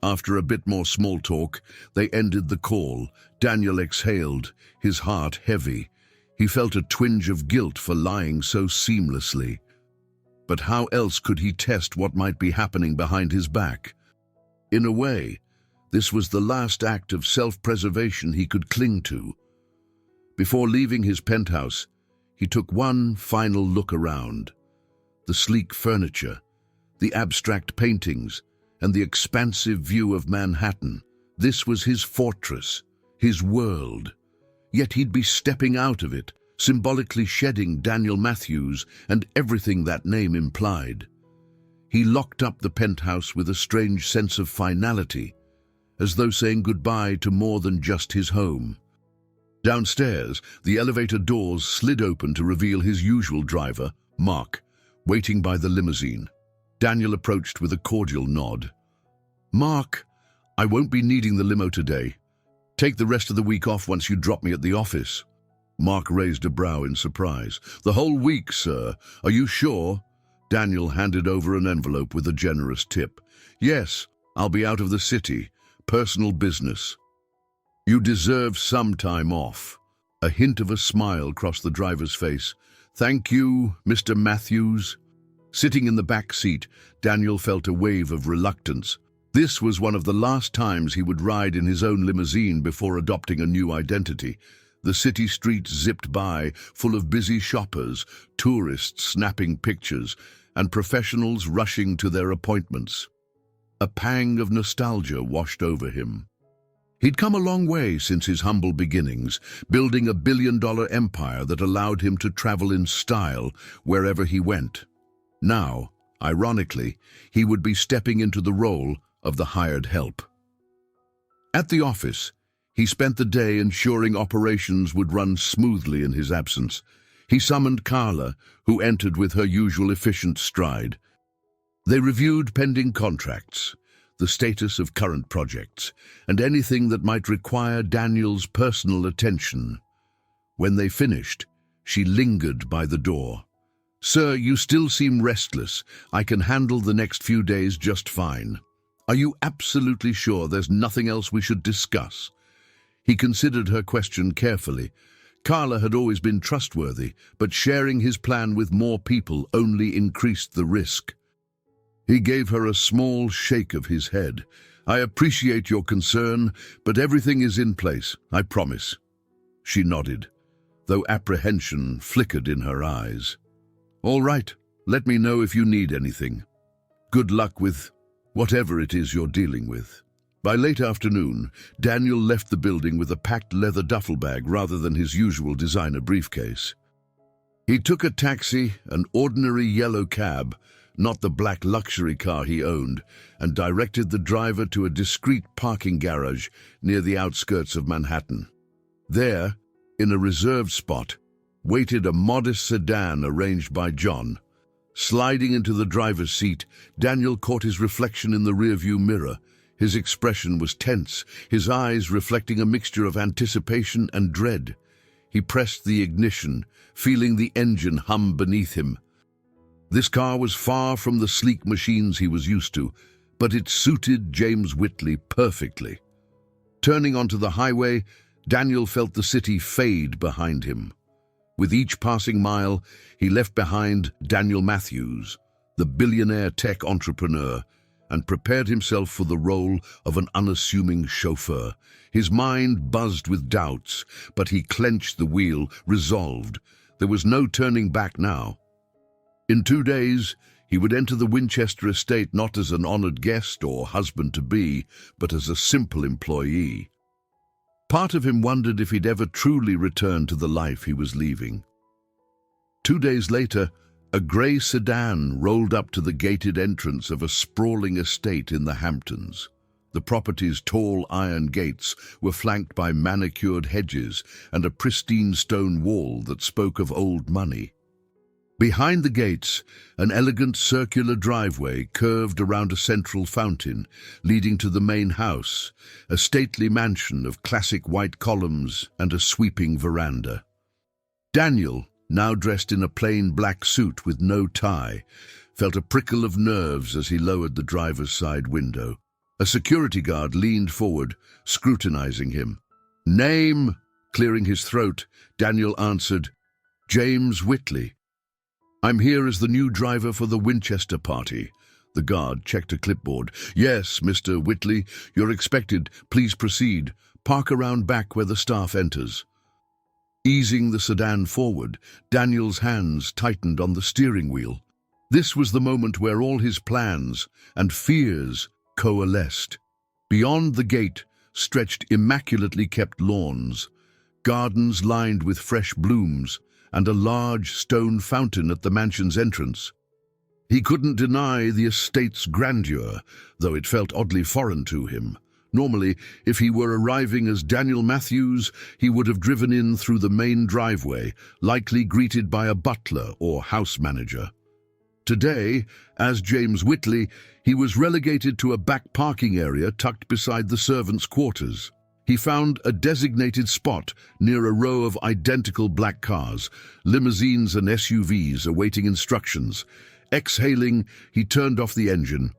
After a bit more small talk, they ended the call. Daniel exhaled, his heart heavy. He felt a twinge of guilt for lying so seamlessly. But how else could he test what might be happening behind his back? In a way, this was the last act of self-preservation he could cling to. Before leaving his penthouse, he took one final look around. The sleek furniture, the abstract paintings, and the expansive view of Manhattan. This was his fortress, his world. Yet he'd be stepping out of it, symbolically shedding Daniel Matthews and everything that name implied. He locked up the penthouse with a strange sense of finality, as though saying goodbye to more than just his home. Downstairs, the elevator doors slid open to reveal his usual driver, Mark, waiting by the limousine. Daniel approached with a cordial nod. "Mark, I won't be needing the limo today. Take the rest of the week off once you drop me at the office." Mark raised a brow in surprise. "The whole week, sir. Are you sure?" Daniel handed over an envelope with a generous tip. "Yes, I'll be out of the city. Personal business." "You deserve some time off." A hint of a smile crossed the driver's face. "Thank you, Mr. Matthews." Sitting in the back seat, Daniel felt a wave of reluctance. This was one of the last times he would ride in his own limousine before adopting a new identity. The city streets zipped by, full of busy shoppers, tourists snapping pictures, and professionals rushing to their appointments. A pang of nostalgia washed over him. He'd come a long way since his humble beginnings, building a billion-dollar empire that allowed him to travel in style wherever he went. Now, ironically, he would be stepping into the role of the hired help. At the office, he spent the day ensuring operations would run smoothly in his absence. He summoned Carla, who entered with her usual efficient stride. They reviewed pending contracts, the status of current projects, and anything that might require Daniel's personal attention. When they finished, She lingered by the door. "Sir, you still seem restless. I can handle the next few days just fine. Are you absolutely sure there's nothing else we should discuss?" He considered her question carefully. Carla had always been trustworthy, but sharing his plan with more people only increased the risk. He gave her a small shake of his head. "I appreciate your concern, but everything is in place, I promise." She nodded, though apprehension flickered in her eyes. "All right, let me know if you need anything. Good luck with whatever it is you're dealing with." By late afternoon, Daniel left the building with a packed leather duffel bag rather than his usual designer briefcase. He took a taxi, an ordinary yellow cab, not the black luxury car he owned, and directed the driver to a discreet parking garage near the outskirts of Manhattan. There, in a reserved spot, waited a modest sedan arranged by John. Sliding into the driver's seat, Daniel caught his reflection in the rearview mirror. His expression was tense, his eyes reflecting a mixture of anticipation and dread. He pressed the ignition, feeling the engine hum beneath him. This car was far from the sleek machines he was used to, but it suited James Whitley perfectly. Turning onto the highway, Daniel felt the city fade behind him. With each passing mile, he left behind Daniel Matthews, the billionaire tech entrepreneur, and prepared himself for the role of an unassuming chauffeur. His mind buzzed with doubts, but he clenched the wheel, resolved. There was no turning back now. In 2 days, he would enter the Winchester estate not as an honored guest or husband-to-be, but as a simple employee. Part of him wondered if he'd ever truly return to the life he was leaving. 2 days later, a grey sedan rolled up to the gated entrance of a sprawling estate in the Hamptons. The property's tall iron gates were flanked by manicured hedges and a pristine stone wall that spoke of old money. Behind the gates, an elegant circular driveway curved around a central fountain, leading to the main house, a stately mansion of classic white columns and a sweeping veranda. Daniel, now dressed in a plain black suit with no tie, felt a prickle of nerves as he lowered the driver's side window. A security guard leaned forward, scrutinizing him. "Name?" Clearing his throat, Daniel answered, "James Whitley. I'm here as the new driver for the Winchester party." The guard checked a clipboard. "Yes, Mr. Whitley, you're expected. Please proceed. Park around back where the staff enters." Easing the sedan forward, Daniel's hands tightened on the steering wheel. This was the moment where all his plans and fears coalesced. Beyond the gate stretched immaculately kept lawns, gardens lined with fresh blooms, and a large stone fountain at the mansion's entrance. He couldn't deny the estate's grandeur, though it felt oddly foreign to him. Normally, if he were arriving as Daniel Matthews, he would have driven in through the main driveway, likely greeted by a butler or house manager. Today, as James Whitley, he was relegated to a back parking area tucked beside the servants' quarters. He found a designated spot near a row of identical black cars, limousines and SUVs awaiting instructions. Exhaling, he turned off the engine.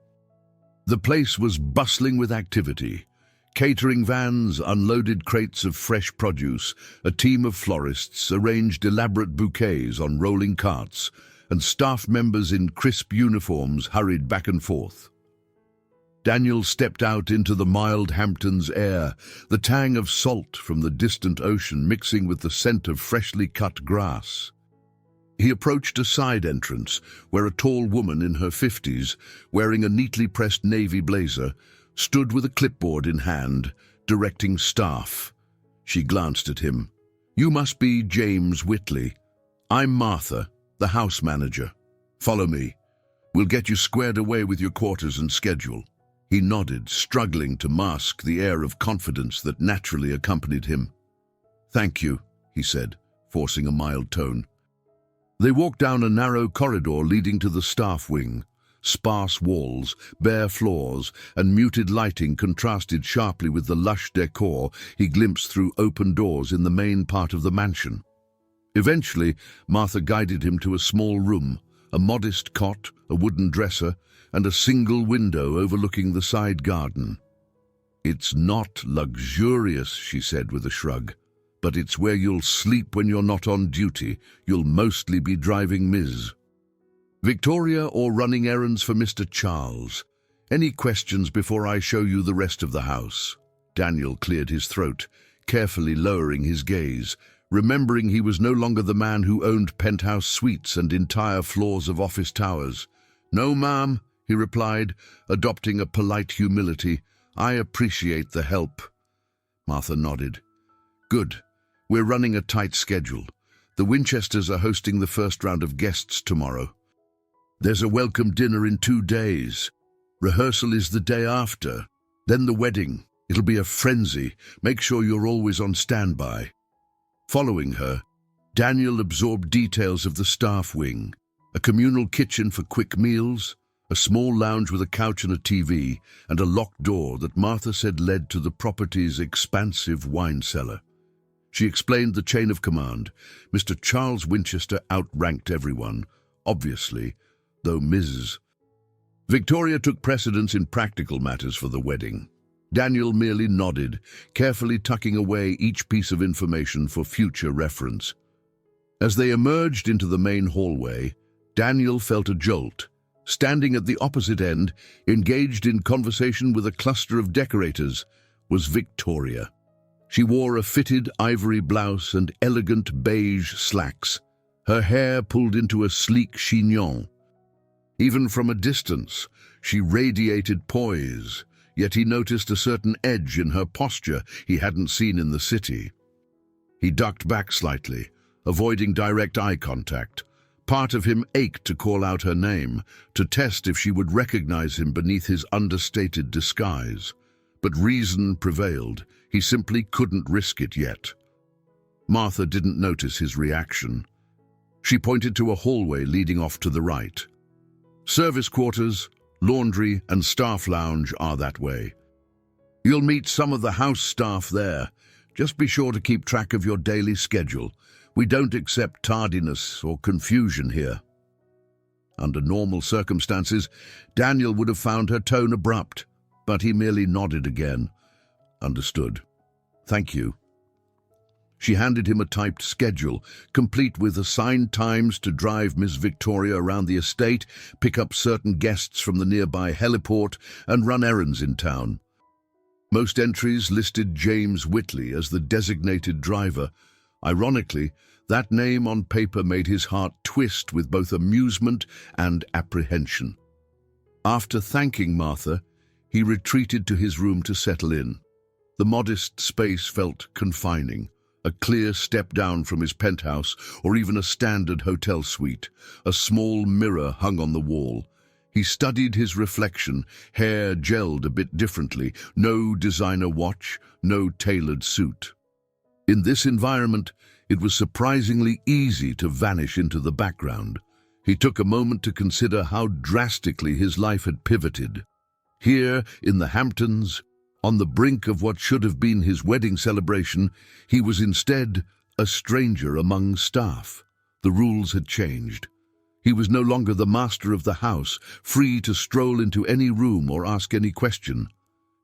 The place was bustling with activity. Catering vans unloaded crates of fresh produce, a team of florists arranged elaborate bouquets on rolling carts, and staff members in crisp uniforms hurried back and forth. Daniel stepped out into the mild Hamptons air, the tang of salt from the distant ocean mixing with the scent of freshly cut grass. He approached a side entrance where a tall woman in her 50s, wearing a neatly pressed navy blazer, stood with a clipboard in hand, directing staff. She glanced at him. "You must be James Whitley. I'm Martha, the house manager. Follow me. We'll get you squared away with your quarters and schedule." He nodded, struggling to mask the air of confidence that naturally accompanied him. "Thank you," he said, forcing a mild tone. They walked down a narrow corridor leading to the staff wing. Sparse walls, bare floors, and muted lighting contrasted sharply with the lush decor he glimpsed through open doors in the main part of the mansion. Eventually, Martha guided him to a small room, a modest cot, a wooden dresser, and a single window overlooking the side garden. "It's not luxurious," she said with a shrug, "but it's where you'll sleep when you're not on duty. You'll mostly be driving Ms. Victoria or running errands for Mr. Charles. Any questions before I show you the rest of the house?" Daniel cleared his throat, carefully lowering his gaze, remembering he was no longer the man who owned penthouse suites and entire floors of office towers. "No, ma'am," he replied, adopting a polite humility. "I appreciate the help." Martha nodded. "Good. We're running a tight schedule. The Winchesters are hosting the first round of guests tomorrow. There's a welcome dinner in 2 days. Rehearsal is the day after. Then the wedding. It'll be a frenzy. Make sure you're always on standby." Following her, Daniel absorbed details of the staff wing, a communal kitchen for quick meals, a small lounge with a couch and a TV, and a locked door that Martha said led to the property's expansive wine cellar. She explained the chain of command. Mr. Charles Winchester outranked everyone, obviously, though Mrs. Victoria took precedence in practical matters for the wedding. Daniel merely nodded, carefully tucking away each piece of information for future reference. As they emerged into the main hallway, Daniel felt a jolt. Standing at the opposite end, engaged in conversation with a cluster of decorators, was Victoria. She wore a fitted ivory blouse and elegant beige slacks, her hair pulled into a sleek chignon. Even from a distance, she radiated poise, yet he noticed a certain edge in her posture he hadn't seen in the city. He ducked back slightly, avoiding direct eye contact. Part of him ached to call out her name, to test if she would recognize him beneath his understated disguise. But reason prevailed. He simply couldn't risk it yet. Martha didn't notice his reaction. She pointed to a hallway leading off to the right. "Service quarters, laundry, and staff lounge are that way. You'll meet some of the house staff there. Just be sure to keep track of your daily schedule. We don't accept tardiness or confusion here." Under normal circumstances, Daniel would have found her tone abrupt, but he merely nodded again. "Understood. Thank you." She handed him a typed schedule, complete with assigned times to drive Miss Victoria around the estate, pick up certain guests from the nearby heliport, and run errands in town. Most entries listed James Whitley as the designated driver. Ironically, that name on paper made his heart twist with both amusement and apprehension. After thanking Martha, he retreated to his room to settle in. The modest space felt confining, a clear step down from his penthouse or even a standard hotel suite. A small mirror hung on the wall. He studied his reflection, hair gelled a bit differently, no designer watch, no tailored suit. In this environment, it was surprisingly easy to vanish into the background. He took a moment to consider how drastically his life had pivoted. Here, in the Hamptons, on the brink of what should have been his wedding celebration, he was instead a stranger among staff. The rules had changed. He was no longer the master of the house, free to stroll into any room or ask any question.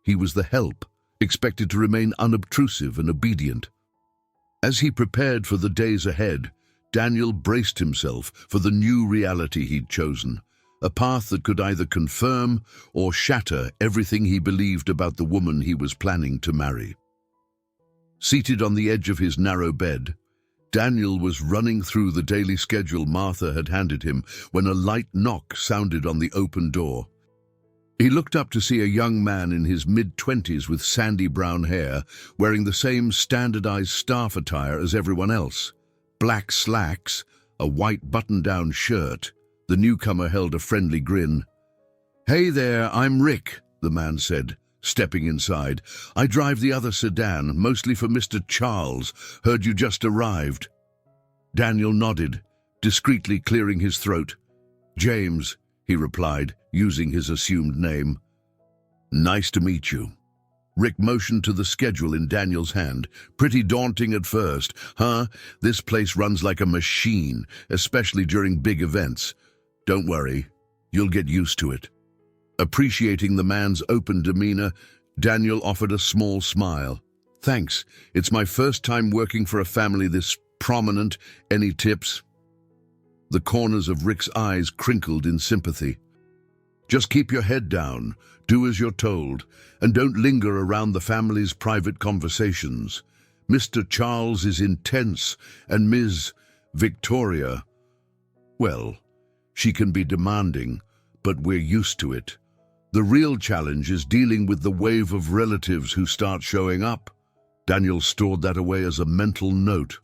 He was the help, expected to remain unobtrusive and obedient. As he prepared for the days ahead, Daniel braced himself for the new reality he'd chosen, a path that could either confirm or shatter everything he believed about the woman he was planning to marry. Seated on the edge of his narrow bed, Daniel was running through the daily schedule Martha had handed him when a light knock sounded on the open door. He looked up to see a young man in his mid-20s with sandy brown hair, wearing the same standardized staff attire as everyone else. Black slacks, a white button-down shirt. The newcomer held a friendly grin. "Hey there, I'm Rick," the man said, stepping inside. "I drive the other sedan, mostly for Mr. Charles. Heard you just arrived." Daniel nodded, discreetly clearing his throat. "James," he replied, using his assumed name. "Nice to meet you." Rick motioned to the schedule in Daniel's hand. Pretty daunting at first, huh? This place runs like a machine, especially during big events. Don't worry, you'll get used to it. Appreciating the man's open demeanor, Daniel offered a small smile. Thanks, it's my first time working for a family this prominent. Any tips? The corners of Rick's eyes crinkled in sympathy. Just keep your head down, do as you're told, and don't linger around the family's private conversations. Mr. Charles is intense, and Ms. Victoria, well, she can be demanding, but we're used to it. The real challenge is dealing with the wave of relatives who start showing up. Daniel stored that away as a mental note.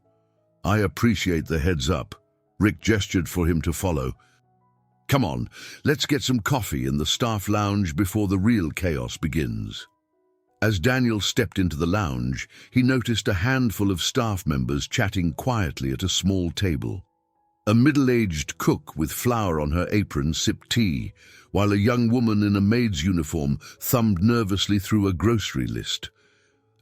I appreciate the heads up. Rick gestured for him to follow. Come on, let's get some coffee in the staff lounge before the real chaos begins. As Daniel stepped into the lounge, he noticed a handful of staff members chatting quietly at a small table. A middle-aged cook with flour on her apron sipped tea, while a young woman in a maid's uniform thumbed nervously through a grocery list.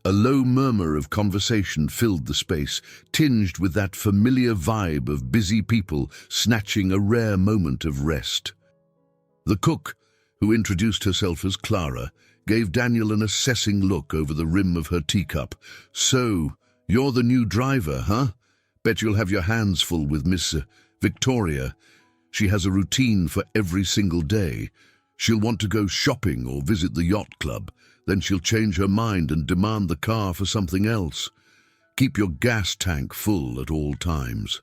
A low murmur of conversation filled the space, tinged with that familiar vibe of busy people snatching a rare moment of rest. The cook, who introduced herself as Clara, gave Daniel an assessing look over the rim of her teacup. So, you're the new driver, huh? Bet you'll have your hands full with Miss Victoria. She has a routine for every single day. She'll want to go shopping or visit the yacht club. Then she'll change her mind and demand the car for something else. Keep your gas tank full at all times.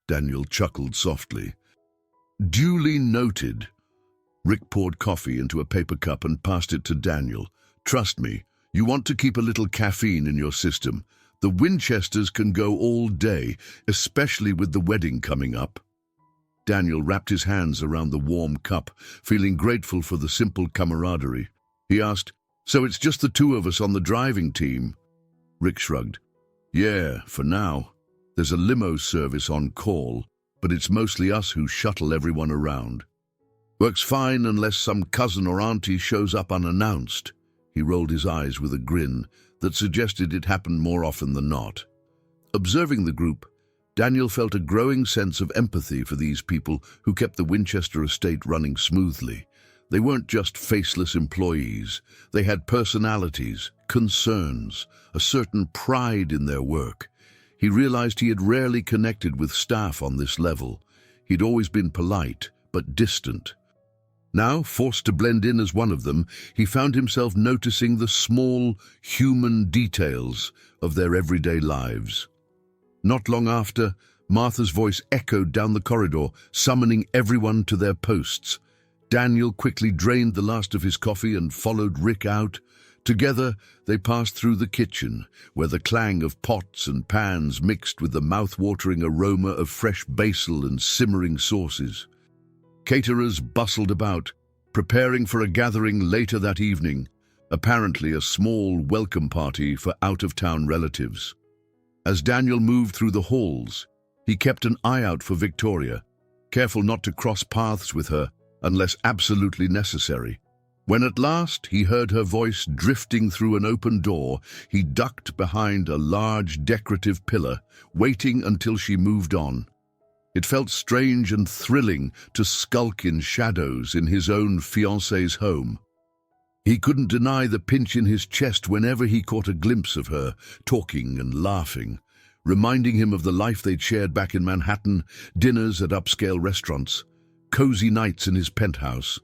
Daniel chuckled softly. Duly noted. Rick poured coffee into a paper cup and passed it to Daniel. Trust me, you want to keep a little caffeine in your system. The Winchesters can go all day, especially with the wedding coming up. Daniel wrapped his hands around the warm cup, feeling grateful for the simple camaraderie. He asked, so it's just the two of us on the driving team? Rick shrugged. Yeah, for now. There's a limo service on call, but it's mostly us who shuttle everyone around. Works fine unless some cousin or auntie shows up unannounced. He rolled his eyes with a grin that suggested it happened more often than not. Observing the group, Daniel felt a growing sense of empathy for these people who kept the Winchester estate running smoothly. They weren't just faceless employees. They had personalities, concerns, a certain pride in their work. He realized he had rarely connected with staff on this level. He'd always been polite, but distant. Now, forced to blend in as one of them, he found himself noticing the small, human details of their everyday lives. Not long after, Martha's voice echoed down the corridor, summoning everyone to their posts. Daniel quickly drained the last of his coffee and followed Rick out. Together, they passed through the kitchen, where the clang of pots and pans mixed with the mouth-watering aroma of fresh basil and simmering sauces. Caterers bustled about, preparing for a gathering later that evening, apparently a small welcome party for out-of-town relatives. As Daniel moved through the halls, he kept an eye out for Victoria, careful not to cross paths with her unless absolutely necessary. When at last he heard her voice drifting through an open door, he ducked behind a large decorative pillar, waiting until she moved on. It felt strange and thrilling to skulk in shadows in his own fiancée's home. He couldn't deny the pinch in his chest whenever he caught a glimpse of her, talking and laughing, reminding him of the life they'd shared back in Manhattan, dinners at upscale restaurants, cozy nights in his penthouse.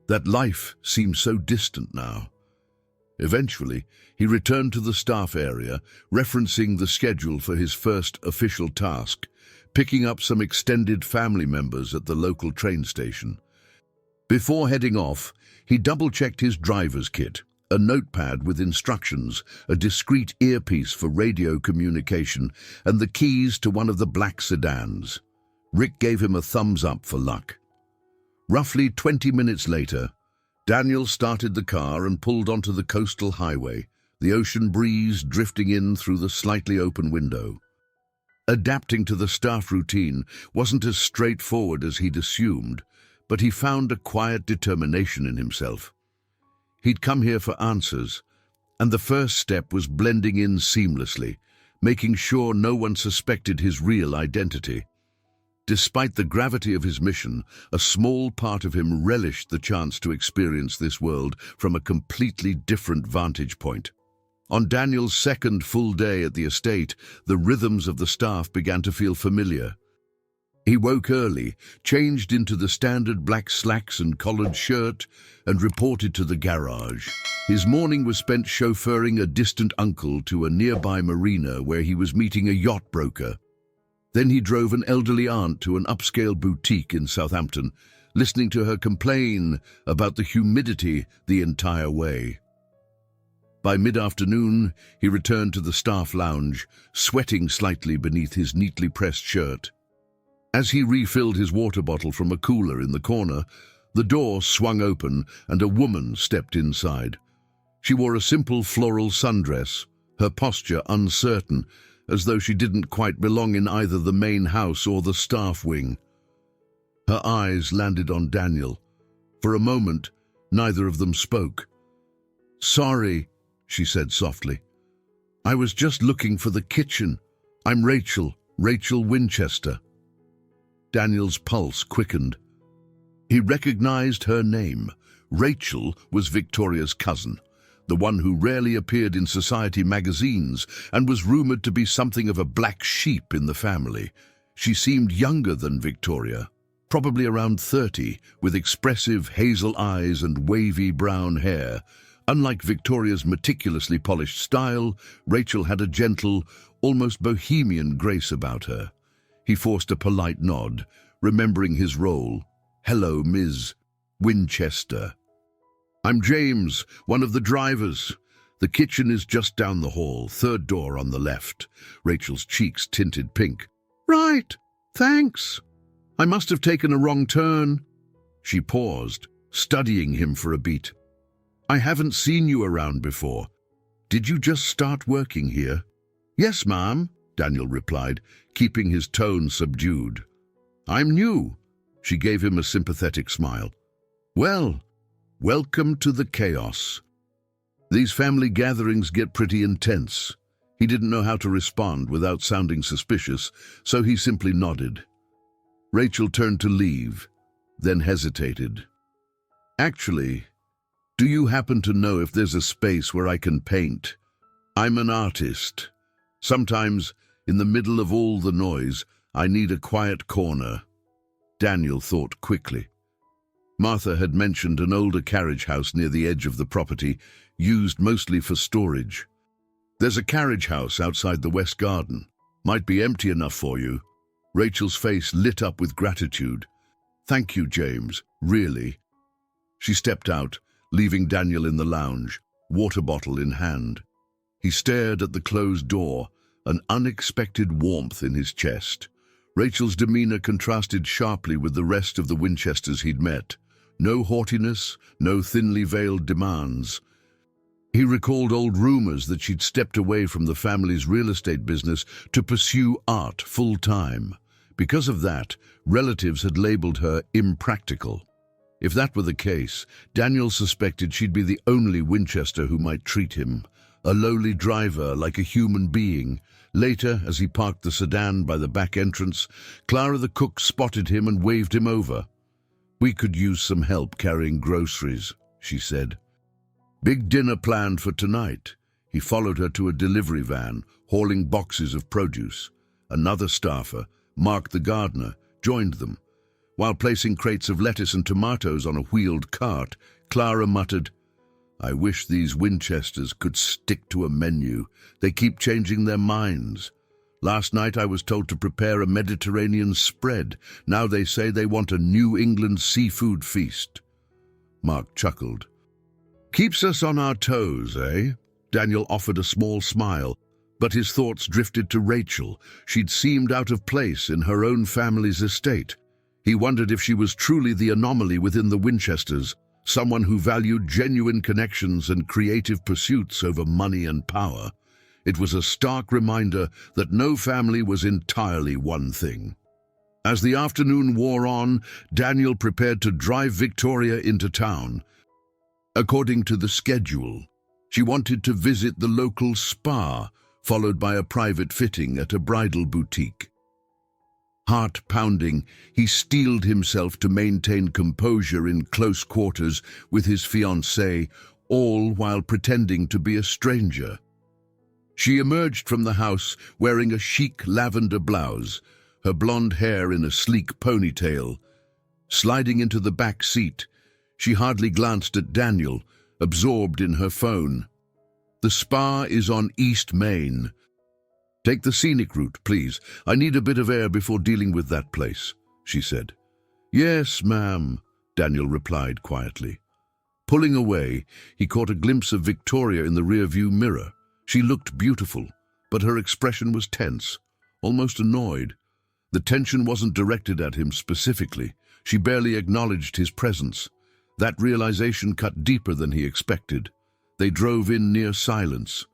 That life seemed so distant now. Eventually, he returned to the staff area, referencing the schedule for his first official task, picking up some extended family members at the local train station. Before heading off, he double-checked his driver's kit, a notepad with instructions, a discreet earpiece for radio communication, and the keys to one of the black sedans. Rick gave him a thumbs up for luck. Roughly 20 minutes later, Daniel started the car and pulled onto the coastal highway, the ocean breeze drifting in through the slightly open window. Adapting to the staff routine wasn't as straightforward as he'd assumed, but he found a quiet determination in himself. He'd come here for answers, and the first step was blending in seamlessly, making sure no one suspected his real identity. Despite the gravity of his mission, a small part of him relished the chance to experience this world from a completely different vantage point. On Daniel's second full day at the estate, the rhythms of the staff began to feel familiar. He woke early, changed into the standard black slacks and collared shirt, and reported to the garage. His morning was spent chauffeuring a distant uncle to a nearby marina where he was meeting a yacht broker. Then he drove an elderly aunt to an upscale boutique in Southampton, listening to her complain about the humidity the entire way. By mid-afternoon, he returned to the staff lounge, sweating slightly beneath his neatly pressed shirt. As he refilled his water bottle from a cooler in the corner, the door swung open and a woman stepped inside. She wore a simple floral sundress, her posture uncertain, as though she didn't quite belong in either the main house or the staff wing. Her eyes landed on Daniel. For a moment, neither of them spoke. "Sorry," she said softly. "I was just looking for the kitchen. I'm Rachel Winchester." Daniel's pulse quickened. He recognized her name. Rachel was Victoria's cousin, the one who rarely appeared in society magazines and was rumored to be something of a black sheep in the family. She seemed younger than Victoria, probably around 30, with expressive hazel eyes and wavy brown hair. Unlike Victoria's meticulously polished style, Rachel had a gentle, almost bohemian grace about her. He forced a polite nod, remembering his role. "Hello, Ms. Winchester." "I'm James, one of the drivers. The kitchen is just down the hall, third door on the left." Rachel's cheeks tinted pink. "Right, thanks. I must have taken a wrong turn." She paused, studying him for a beat. "I haven't seen you around before. Did you just start working here?" "Yes, ma'am," Daniel replied, keeping his tone subdued. "I'm new." She gave him a sympathetic smile. "Well, welcome to the chaos. These family gatherings get pretty intense." He didn't know how to respond without sounding suspicious, so he simply nodded. Rachel turned to leave, then hesitated. "Actually, do you happen to know if there's a space where I can paint? I'm an artist. Sometimes, in the middle of all the noise, I need a quiet corner." Daniel thought quickly. Martha had mentioned an older carriage house near the edge of the property, used mostly for storage. "There's a carriage house outside the west garden. Might be empty enough for you." Rachel's face lit up with gratitude. "Thank you, James, really." She stepped out, leaving Daniel in the lounge, water bottle in hand. He stared at the closed door, an unexpected warmth in his chest. Rachel's demeanor contrasted sharply with the rest of the Winchesters he'd met. No haughtiness, no thinly veiled demands. He recalled old rumors that she'd stepped away from the family's real estate business to pursue art full-time. Because of that, relatives had labeled her impractical. If that were the case, Daniel suspected she'd be the only Winchester who might treat him, a lowly driver like a human being. Later, as he parked the sedan by the back entrance, Clara the cook spotted him and waved him over. "We could use some help carrying groceries," she said. "Big dinner planned for tonight." He followed her to a delivery van, hauling boxes of produce. Another staffer, Mark the gardener, joined them. While placing crates of lettuce and tomatoes on a wheeled cart, Clara muttered, "I wish these Winchesters could stick to a menu. They keep changing their minds. Last night I was told to prepare a Mediterranean spread. Now they say they want a New England seafood feast." Mark chuckled. "Keeps us on our toes, eh?" Daniel offered a small smile, but his thoughts drifted to Rachel. She'd seemed out of place in her own family's estate. He wondered if she was truly the anomaly within the Winchesters, someone who valued genuine connections and creative pursuits over money and power. It was a stark reminder that no family was entirely one thing. As the afternoon wore on, Daniel prepared to drive Victoria into town. According to the schedule, She wanted to visit the local spa, followed by a private fitting at a bridal boutique. Heart pounding, he steeled himself to maintain composure in close quarters with his fiancée, all while pretending to be a stranger. She emerged from the house wearing a chic lavender blouse, her blonde hair in a sleek ponytail. Sliding into the back seat, she hardly glanced at Daniel, absorbed in her phone. The spa is on East Main. Take the scenic route, please. I need a bit of air before dealing with that place, she said. Yes, ma'am, Daniel replied quietly. Pulling away, he caught a glimpse of Victoria in the rearview mirror. She looked beautiful, but her expression was tense, almost annoyed. The tension wasn't directed at him specifically. She barely acknowledged his presence. That realization cut deeper than he expected. They drove in near silence.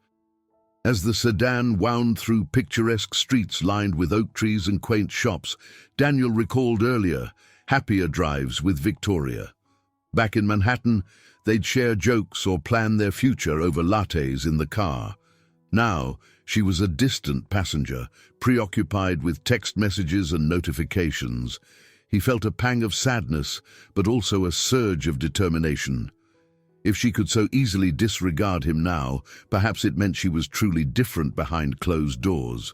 As the sedan wound through picturesque streets lined with oak trees and quaint shops, Daniel recalled earlier, happier drives with Victoria. Back in Manhattan, they'd share jokes or plan their future over lattes in the car. Now, she was a distant passenger, preoccupied with text messages and notifications. He felt a pang of sadness, but also a surge of determination. If she could so easily disregard him now, perhaps it meant she was truly different behind closed doors.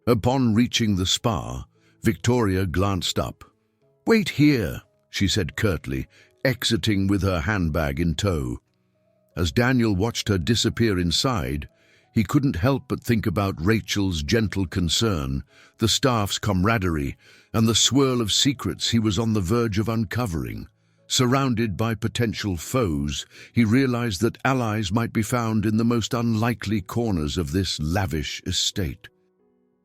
Upon reaching the spa, Victoria glanced up. "Wait here," she said curtly, exiting with her handbag in tow. As Daniel watched her disappear inside, he couldn't help but think about Rachel's gentle concern, the staff's camaraderie, and the swirl of secrets he was on the verge of uncovering. Surrounded by potential foes, he realized that allies might be found in the most unlikely corners of this lavish estate.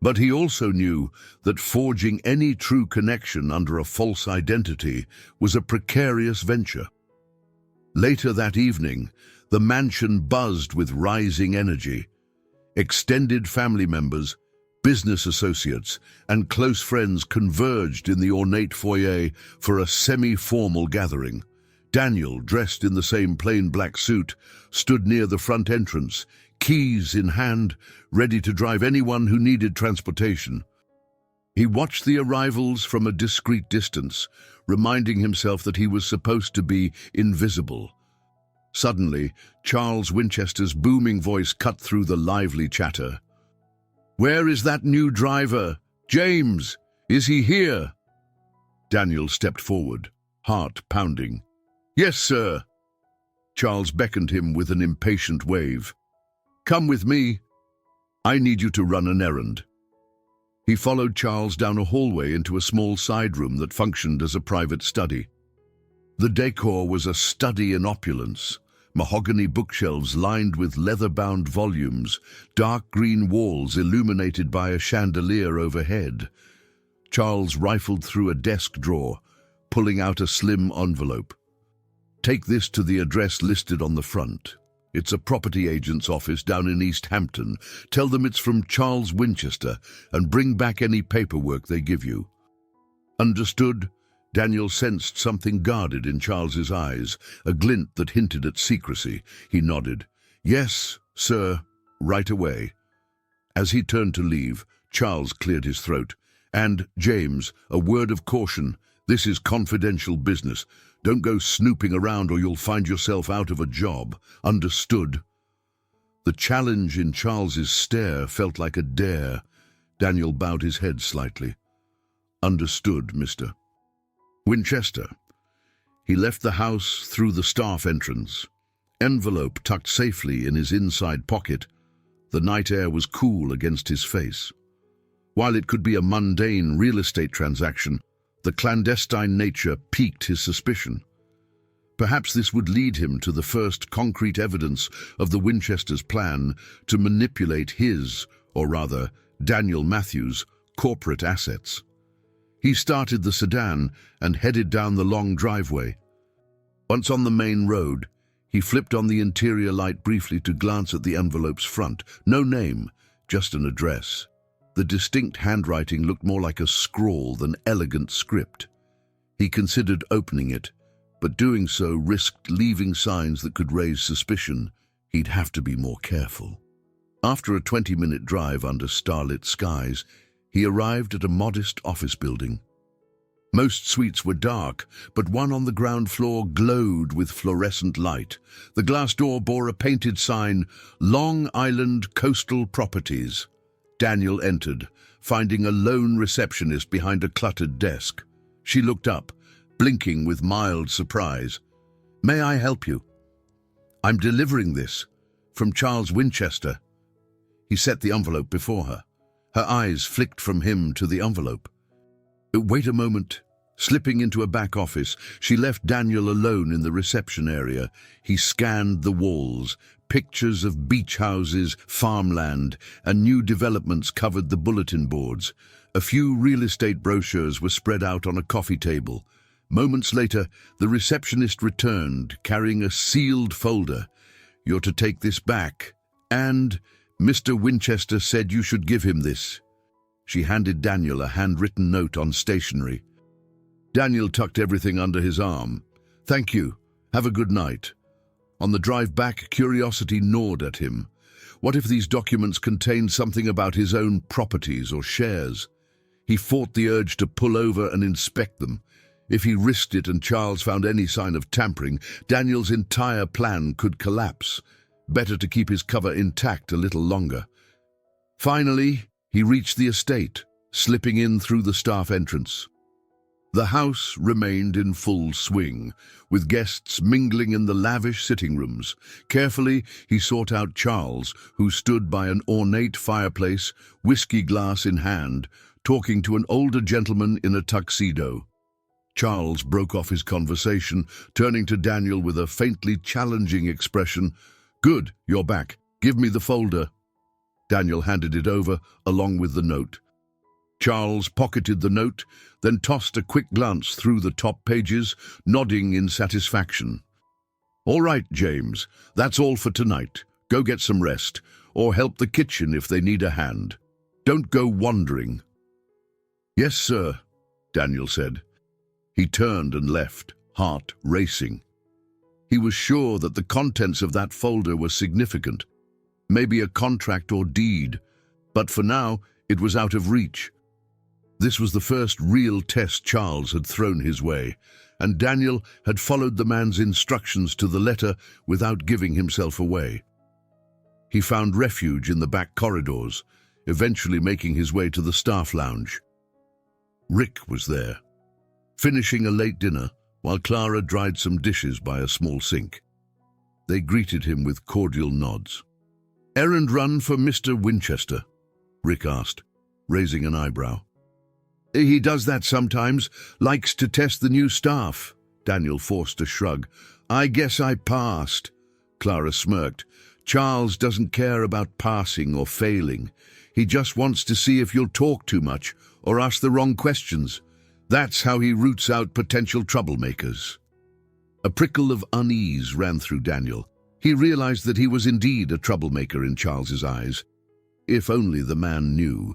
But he also knew that forging any true connection under a false identity was a precarious venture. Later that evening, the mansion buzzed with rising energy. Extended family members, business associates, and close friends converged in the ornate foyer for a semi-formal gathering. Daniel, dressed in the same plain black suit, stood near the front entrance, keys in hand, ready to drive anyone who needed transportation. He watched the arrivals from a discreet distance, reminding himself that he was supposed to be invisible. Suddenly, Charles Winchester's booming voice cut through the lively chatter. "Where is that new driver? James, is he here?" Daniel stepped forward, heart pounding. "Yes, sir." Charles beckoned him with an impatient wave. "Come with me. I need you to run an errand." He followed Charles down a hallway into a small side room that functioned as a private study. The decor was a study in opulence. Mahogany bookshelves lined with leather-bound volumes, dark green walls illuminated by a chandelier overhead. Charles rifled through a desk drawer, pulling out a slim envelope. "Take this to the address listed on the front. It's a property agent's office down in East Hampton. Tell them it's from Charles Winchester and bring back any paperwork they give you." "Understood." Daniel sensed something guarded in Charles's eyes, a glint that hinted at secrecy. He nodded. "Yes, sir, right away." As he turned to leave, Charles cleared his throat. "And, James, a word of caution. This is confidential business. Don't go snooping around or you'll find yourself out of a job. Understood?" The challenge in Charles's stare felt like a dare. Daniel bowed his head slightly. "Understood, Mr. Winchester." He left the house through the staff entrance, envelope tucked safely in his inside pocket. The night air was cool against his face. While it could be a mundane real estate transaction, the clandestine nature piqued his suspicion. Perhaps this would lead him to the first concrete evidence of the Winchesters' plan to manipulate his, or rather, Daniel Matthews' corporate assets. He started the sedan and headed down the long driveway. Once on the main road, he flipped on the interior light briefly to glance at the envelope's front. No name, just an address. The distinct handwriting looked more like a scrawl than elegant script. He considered opening it, but doing so risked leaving signs that could raise suspicion. He'd have to be more careful. After a 20-minute drive under starlit skies, he arrived at a modest office building. Most suites were dark, but one on the ground floor glowed with fluorescent light. The glass door bore a painted sign, Long Island Coastal Properties. Daniel entered, finding a lone receptionist behind a cluttered desk. She looked up, blinking with mild surprise. "May I help you?" "I'm delivering this, from Charles Winchester." He set the envelope before her. Her eyes flicked from him to the envelope. "Wait a moment." Slipping into a back office, she left Daniel alone in the reception area. He scanned the walls. Pictures of beach houses, farmland, and new developments covered the bulletin boards. A few real estate brochures were spread out on a coffee table. Moments later, the receptionist returned, carrying a sealed folder. "You're to take this back. And Mr. Winchester said you should give him this." She handed Daniel a handwritten note on stationery. Daniel tucked everything under his arm. "Thank you. Have a good night." On the drive back, curiosity gnawed at him. What if these documents contained something about his own properties or shares? He fought the urge to pull over and inspect them. If he risked it and Charles found any sign of tampering, Daniel's entire plan could collapse. Better to keep his cover intact a little longer. Finally, he reached the estate, slipping in through the staff entrance. The house remained in full swing, with guests mingling in the lavish sitting rooms. Carefully, he sought out Charles, who stood by an ornate fireplace, whiskey glass in hand, talking to an older gentleman in a tuxedo. Charles broke off his conversation, turning to Daniel with a faintly challenging expression. "Good, you're back. Give me the folder." Daniel handed it over, along with the note. Charles pocketed the note, then tossed a quick glance through the top pages, nodding in satisfaction. "All right, James, that's all for tonight. Go get some rest, or help the kitchen if they need a hand. Don't go wandering." "Yes, sir," Daniel said. He turned and left, heart racing. He was sure that the contents of that folder were significant, maybe a contract or deed, but for now it was out of reach. This was the first real test Charles had thrown his way, and Daniel had followed the man's instructions to the letter without giving himself away. He found refuge in the back corridors, eventually making his way to the staff lounge. Rick was there, finishing a late dinner while Clara dried some dishes by a small sink. They greeted him with cordial nods. "Errand run for Mr. Winchester?" Rick asked, raising an eyebrow. "He does that sometimes, likes to test the new staff." Daniel forced a shrug. "I guess I passed." Clara smirked. "Charles doesn't care about passing or failing. He just wants to see if you'll talk too much or ask the wrong questions. That's how he roots out potential troublemakers." A prickle of unease ran through Daniel. He realized that he was indeed a troublemaker in Charles's eyes. If only the man knew.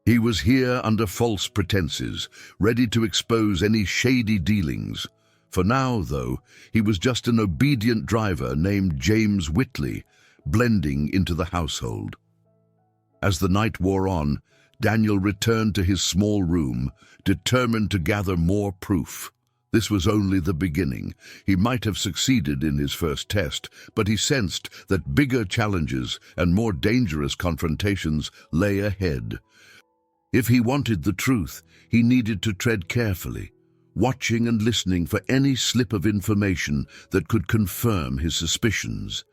He was here under false pretenses, ready to expose any shady dealings. For now, though, he was just an obedient driver named James Whitley, blending into the household. As the night wore on, Daniel returned to his small room, determined to gather more proof. This was only the beginning. He might have succeeded in his first test, but he sensed that bigger challenges and more dangerous confrontations lay ahead. If he wanted the truth, he needed to tread carefully, watching and listening for any slip of information that could confirm his suspicions.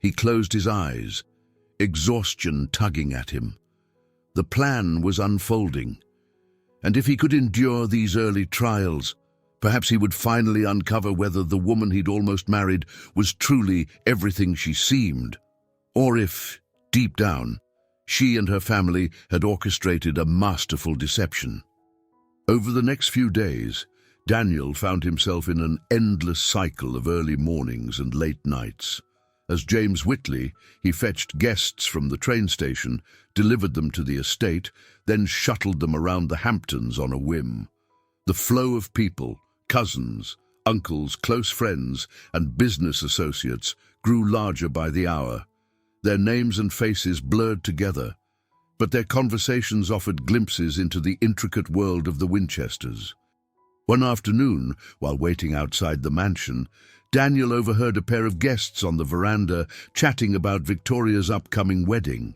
He closed his eyes, exhaustion tugging at him. The plan was unfolding, and if he could endure these early trials, perhaps he would finally uncover whether the woman he'd almost married was truly everything she seemed, or if, deep down, she and her family had orchestrated a masterful deception. Over the next few days, Daniel found himself in an endless cycle of early mornings and late nights. As James Whitley, he fetched guests from the train station, delivered them to the estate, then shuttled them around the Hamptons on a whim. The flow of people, cousins, uncles, close friends, and business associates grew larger by the hour. Their names and faces blurred together, but their conversations offered glimpses into the intricate world of the Winchesters. One afternoon, while waiting outside the mansion, Daniel overheard a pair of guests on the veranda chatting about Victoria's upcoming wedding.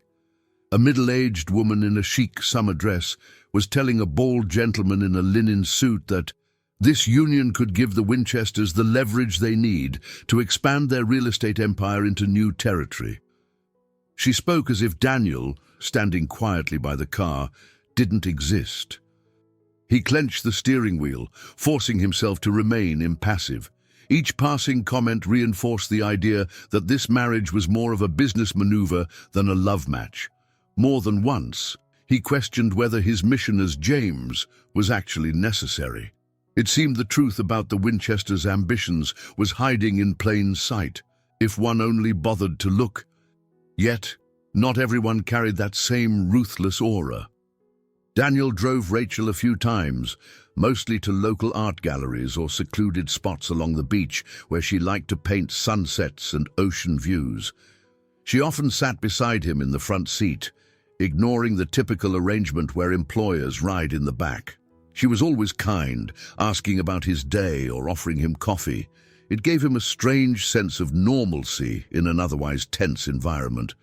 A middle-aged woman in a chic summer dress was telling a bald gentleman in a linen suit that this union could give the Winchesters the leverage they need to expand their real estate empire into new territory. She spoke as if Daniel, standing quietly by the car, didn't exist. He clenched the steering wheel, forcing himself to remain impassive. Each passing comment reinforced the idea that this marriage was more of a business maneuver than a love match. More than once, he questioned whether his mission as James was actually necessary. It seemed the truth about the Winchesters' ambitions was hiding in plain sight, if one only bothered to look. Yet, not everyone carried that same ruthless aura. Daniel drove Rachel a few times, mostly to local art galleries or secluded spots along the beach where she liked to paint sunsets and ocean views. She often sat beside him in the front seat, ignoring the typical arrangement where employers ride in the back. She was always kind, asking about his day or offering him coffee. It gave him a strange sense of normalcy in an otherwise tense environment.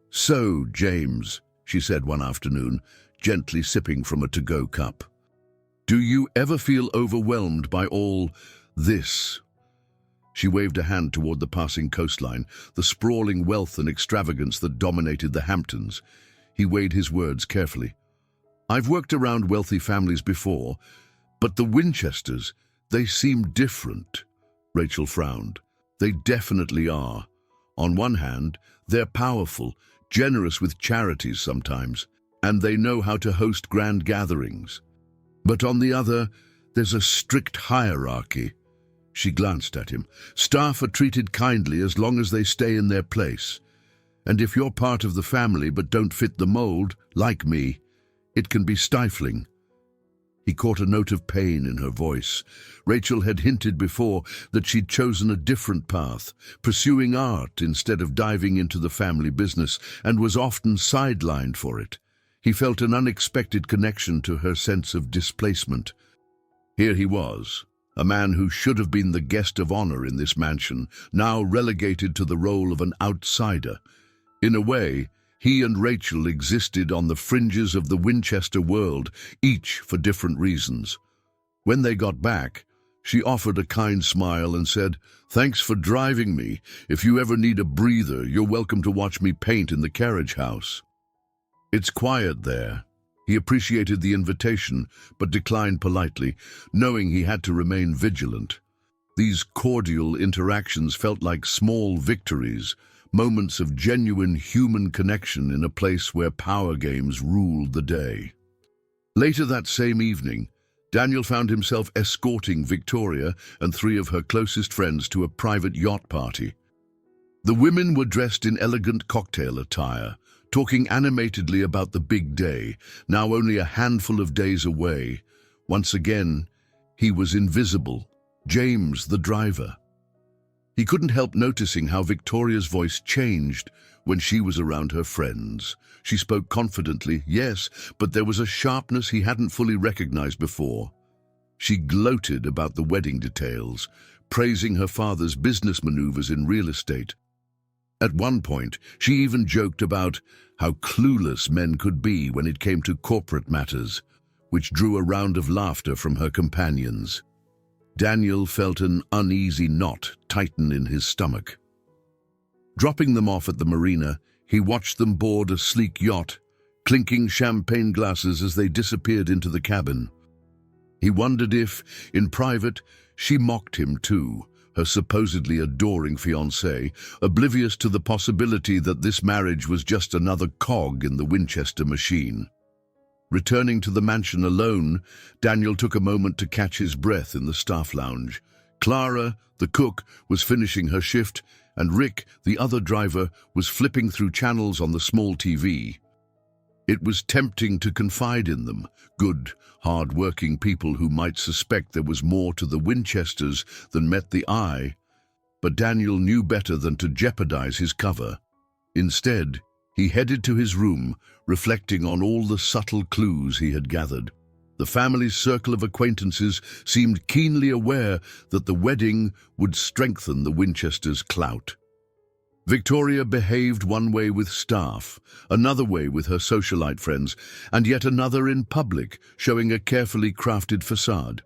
"So, James," she said one afternoon, gently sipping from a to-go cup, "do you ever feel overwhelmed by all this?" She waved a hand toward the passing coastline, the sprawling wealth and extravagance that dominated the Hamptons. He weighed his words carefully. "I've worked around wealthy families before, but the Winchesters, they seem different." Rachel frowned. "They definitely are. On one hand, they're powerful, generous with charities sometimes, and they know how to host grand gatherings. But on the other, there's a strict hierarchy." She glanced at him. "Staff are treated kindly as long as they stay in their place. And if you're part of the family but don't fit the mold, like me, it can be stifling." He caught a note of pain in her voice. Rachel had hinted before that she'd chosen a different path, pursuing art instead of diving into the family business, and was often sidelined for it. He felt an unexpected connection to her sense of displacement. Here he was, a man who should have been the guest of honor in this mansion, now relegated to the role of an outsider. In a way, he and Rachel existed on the fringes of the Winchester world, each for different reasons. When they got back, she offered a kind smile and said, "Thanks for driving me. If you ever need a breather, you're welcome to watch me paint in the carriage house." "It's quiet there." He appreciated the invitation, but declined politely, knowing he had to remain vigilant. These cordial interactions felt like small victories, moments of genuine human connection in a place where power games ruled the day. Later that same evening, Daniel found himself escorting Victoria and 3 of her closest friends to a private yacht party. The women were dressed in elegant cocktail attire, talking animatedly about the big day, now only a handful of days away. Once again, he was invisible, James the driver. He couldn't help noticing how Victoria's voice changed when she was around her friends. She spoke confidently, yes, but there was a sharpness he hadn't fully recognized before. She gloated about the wedding details, praising her father's business maneuvers in real estate. At one point, she even joked about how clueless men could be when it came to corporate matters, which drew a round of laughter from her companions. Daniel felt an uneasy knot tighten in his stomach. Dropping them off at the marina, he watched them board a sleek yacht, clinking champagne glasses as they disappeared into the cabin. He wondered if, in private, she mocked him too, her supposedly adoring fiancé, oblivious to the possibility that this marriage was just another cog in the Winchester machine. Returning to the mansion alone, Daniel took a moment to catch his breath in the staff lounge. Clara, the cook, was finishing her shift, and Rick, the other driver, was flipping through channels on the small TV. It was tempting to confide in them, good, hard-working people who might suspect there was more to the Winchesters than met the eye, but Daniel knew better than to jeopardize his cover. Instead, he headed to his room, reflecting on all the subtle clues he had gathered. The family's circle of acquaintances seemed keenly aware that the wedding would strengthen the Winchesters' clout. Victoria behaved one way with staff, another way with her socialite friends, and yet another in public, showing a carefully crafted facade.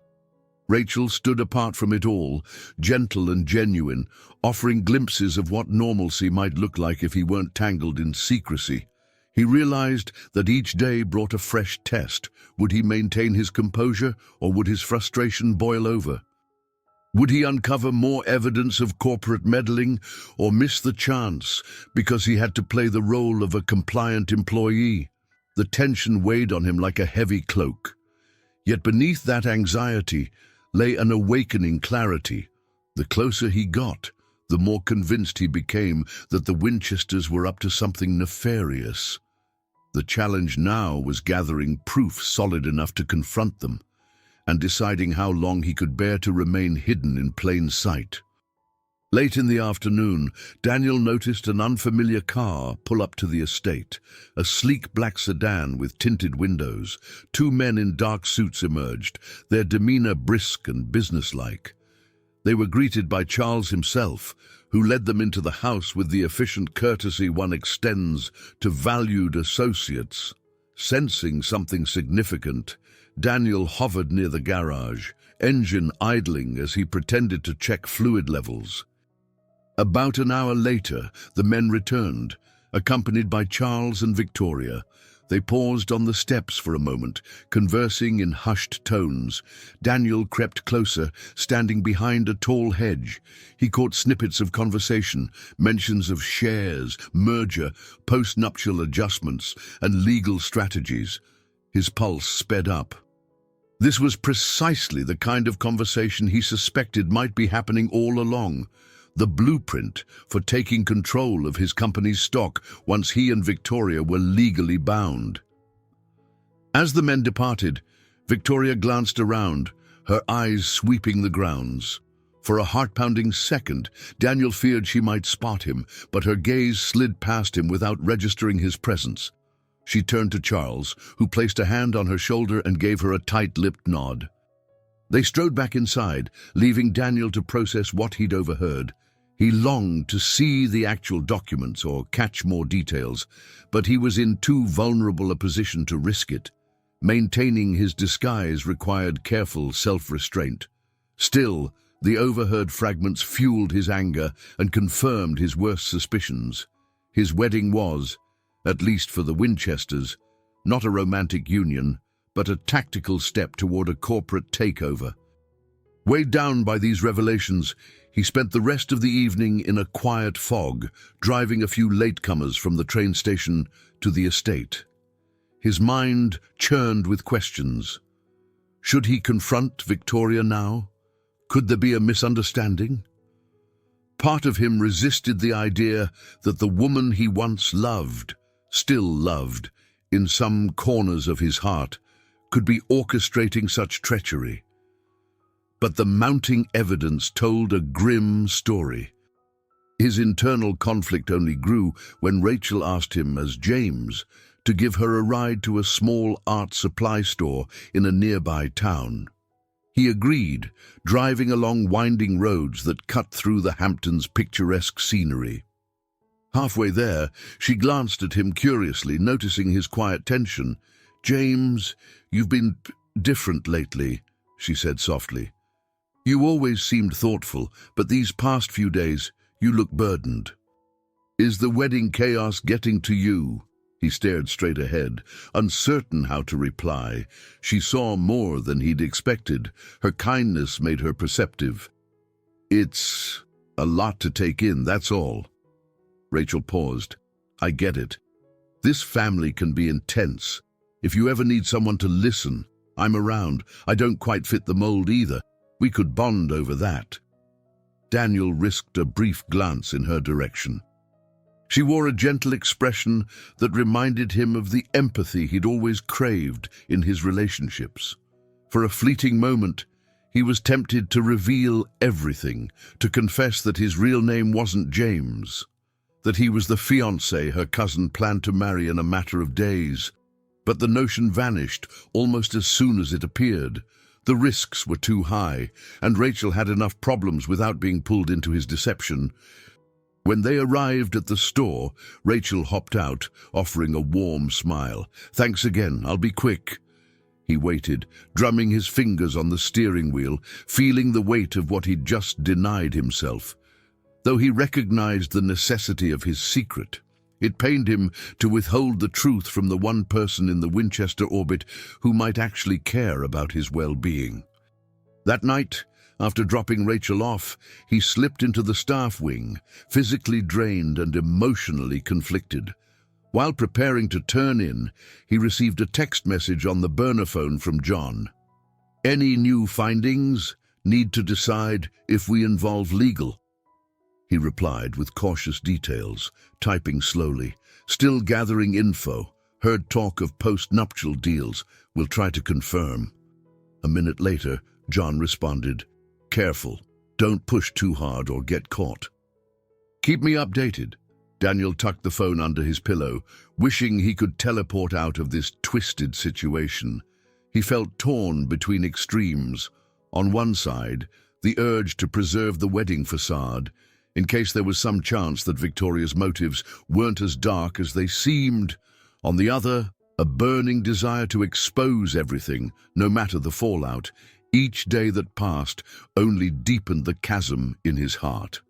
Rachel stood apart from it all, gentle and genuine, offering glimpses of what normalcy might look like if he weren't tangled in secrecy. He realized that each day brought a fresh test. Would he maintain his composure, or would his frustration boil over? Would he uncover more evidence of corporate meddling, or miss the chance because he had to play the role of a compliant employee? The tension weighed on him like a heavy cloak. Yet beneath that anxiety lay an awakening clarity. The closer he got, the more convinced he became that the Winchesters were up to something nefarious. The challenge now was gathering proof solid enough to confront them, and deciding how long he could bear to remain hidden in plain sight. Late in the afternoon, Daniel noticed an unfamiliar car pull up to the estate, a sleek black sedan with tinted windows. Two men in dark suits emerged, their demeanor brisk and businesslike. They were greeted by Charles himself, who led them into the house with the efficient courtesy one extends to valued associates. Sensing something significant, Daniel hovered near the garage, engine idling as he pretended to check fluid levels. About an hour later, the men returned, accompanied by Charles and Victoria. They paused on the steps for a moment, conversing in hushed tones. Daniel crept closer, standing behind a tall hedge. He caught snippets of conversation, mentions of shares, merger, post-nuptial adjustments, and legal strategies. His pulse sped up. This was precisely the kind of conversation he suspected might be happening all along. The blueprint for taking control of his company's stock once he and Victoria were legally bound. As the men departed, Victoria glanced around, her eyes sweeping the grounds. For a heart-pounding second, Daniel feared she might spot him, but her gaze slid past him without registering his presence. She turned to Charles, who placed a hand on her shoulder and gave her a tight-lipped nod. They strode back inside, leaving Daniel to process what he'd overheard. He longed to see the actual documents or catch more details, but he was in too vulnerable a position to risk it. Maintaining his disguise required careful self-restraint. Still, the overheard fragments fueled his anger and confirmed his worst suspicions. His wedding was, at least for the Winchesters, not a romantic union, but a tactical step toward a corporate takeover. Weighed down by these revelations, he spent the rest of the evening in a quiet fog, driving a few latecomers from the train station to the estate. His mind churned with questions. Should he confront Victoria now? Could there be a misunderstanding? Part of him resisted the idea that the woman he once loved, still loved, in some corners of his heart, could be orchestrating such treachery. But the mounting evidence told a grim story. His internal conflict only grew when Rachel asked him, as James, to give her a ride to a small art supply store in a nearby town. He agreed, driving along winding roads that cut through the Hamptons' picturesque scenery. Halfway there, she glanced at him curiously, noticing his quiet tension. "James, you've been different lately," she said softly. "You always seemed thoughtful, but these past few days, you look burdened. Is the wedding chaos getting to you?" He stared straight ahead, uncertain how to reply. She saw more than he'd expected. Her kindness made her perceptive. "It's a lot to take in, that's all." Rachel paused. "I get it. This family can be intense. If you ever need someone to listen, I'm around. I don't quite fit the mold either. We could bond over that." Daniel risked a brief glance in her direction. She wore a gentle expression that reminded him of the empathy he'd always craved in his relationships. For a fleeting moment, he was tempted to reveal everything, to confess that his real name wasn't James, that he was the fiancé her cousin planned to marry in a matter of days. But the notion vanished almost as soon as it appeared. The risks were too high, and Rachel had enough problems without being pulled into his deception. When they arrived at the store, Rachel hopped out, offering a warm smile. "Thanks again, I'll be quick." He waited, drumming his fingers on the steering wheel, feeling the weight of what he'd just denied himself. Though he recognized the necessity of his secret, it pained him to withhold the truth from the one person in the Winchester orbit who might actually care about his well-being. That night, after dropping Rachel off, he slipped into the staff wing, physically drained and emotionally conflicted. While preparing to turn in, he received a text message on the burner phone from John. "Any new findings? Need to decide if we involve legal." He replied with cautious details, typing slowly. "Still gathering info. Heard talk of post-nuptial deals. Will try to confirm." A minute later, John responded, "Careful. Don't push too hard or get caught." "Keep me updated." Daniel tucked the phone under his pillow, wishing he could teleport out of this twisted situation. He felt torn between extremes. On one side, the urge to preserve the wedding facade, in case there was some chance that Victoria's motives weren't as dark as they seemed. On the other, a burning desire to expose everything, no matter the fallout. Each day that passed only deepened the chasm in his heart.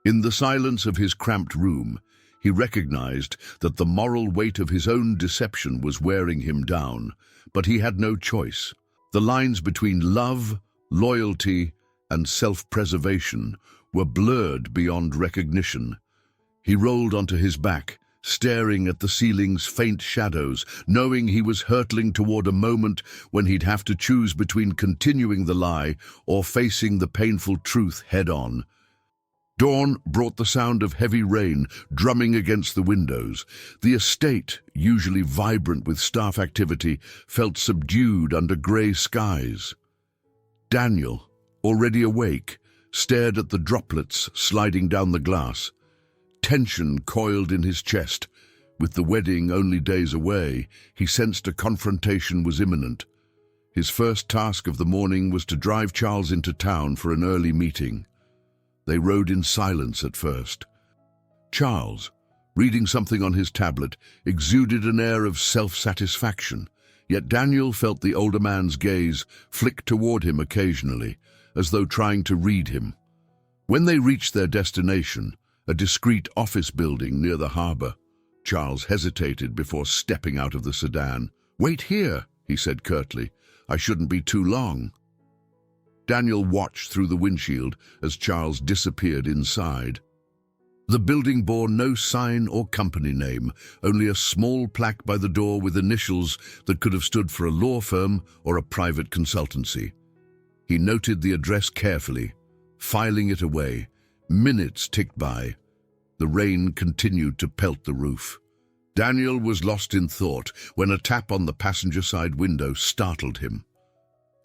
In the silence of his cramped room, he recognized that the moral weight of his own deception was wearing him down, but he had no choice. The lines between love, loyalty, and self-preservation were blurred beyond recognition. He rolled onto his back, staring at the ceiling's faint shadows, knowing he was hurtling toward a moment when he'd have to choose between continuing the lie or facing the painful truth head-on. Dawn brought the sound of heavy rain drumming against the windows. The estate, usually vibrant with staff activity, felt subdued under grey skies. Daniel, already awake, stared at the droplets sliding down the glass. Tension coiled in his chest. With the wedding only days away, he sensed a confrontation was imminent. His first task of the morning was to drive Charles into town for an early meeting. They rode in silence at first. Charles, reading something on his tablet, exuded an air of self-satisfaction, yet Daniel felt the older man's gaze flick toward him occasionally, as though trying to read him. When they reached their destination, a discreet office building near the harbor, Charles hesitated before stepping out of the sedan. "Wait here," he said curtly. "I shouldn't be too long." Daniel watched through the windshield as Charles disappeared inside. The building bore no sign or company name, only a small plaque by the door with initials that could have stood for a law firm or a private consultancy. He noted the address carefully, filing it away. Minutes ticked by. The rain continued to pelt the roof. Daniel was lost in thought when a tap on the passenger side window startled him.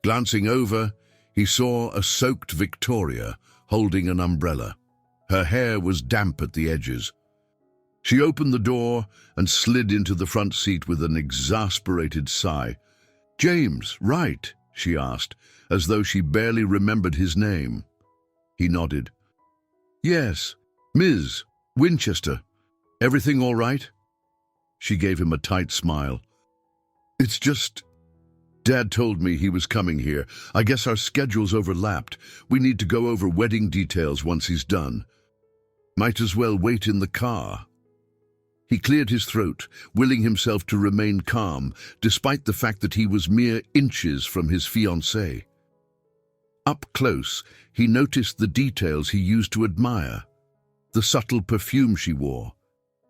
Glancing over, he saw a soaked Victoria holding an umbrella. Her hair was damp at the edges. She opened the door and slid into the front seat with an exasperated sigh. "James, right?" she asked, as though she barely remembered his name. He nodded. "Yes, Ms. Winchester. Everything all right?" She gave him a tight smile. "It's just... Dad told me he was coming here. I guess our schedules overlapped. We need to go over wedding details once he's done. Might as well wait in the car." He cleared his throat, willing himself to remain calm, despite the fact that he was mere inches from his fiancée. Up close, he noticed the details he used to admire. The subtle perfume she wore,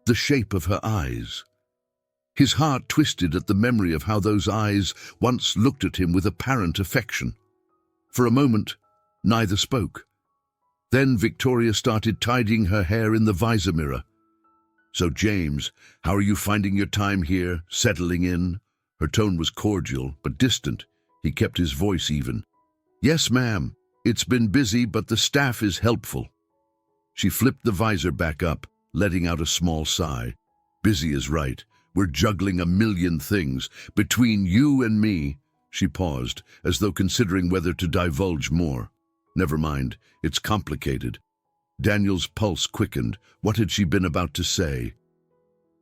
the shape of her eyes. His heart twisted at the memory of how those eyes once looked at him with apparent affection. For a moment, neither spoke. Then Victoria started tidying her hair in the visor mirror. "So, James, how are you finding your time here, settling in?" Her tone was cordial, but distant. He kept his voice even. "Yes, ma'am. It's been busy, but the staff is helpful." She flipped the visor back up, letting out a small sigh. "Busy is right. We're juggling a million things. Between you and me—" She paused, as though considering whether to divulge more. "Never mind. It's complicated." Daniel's pulse quickened. What had she been about to say?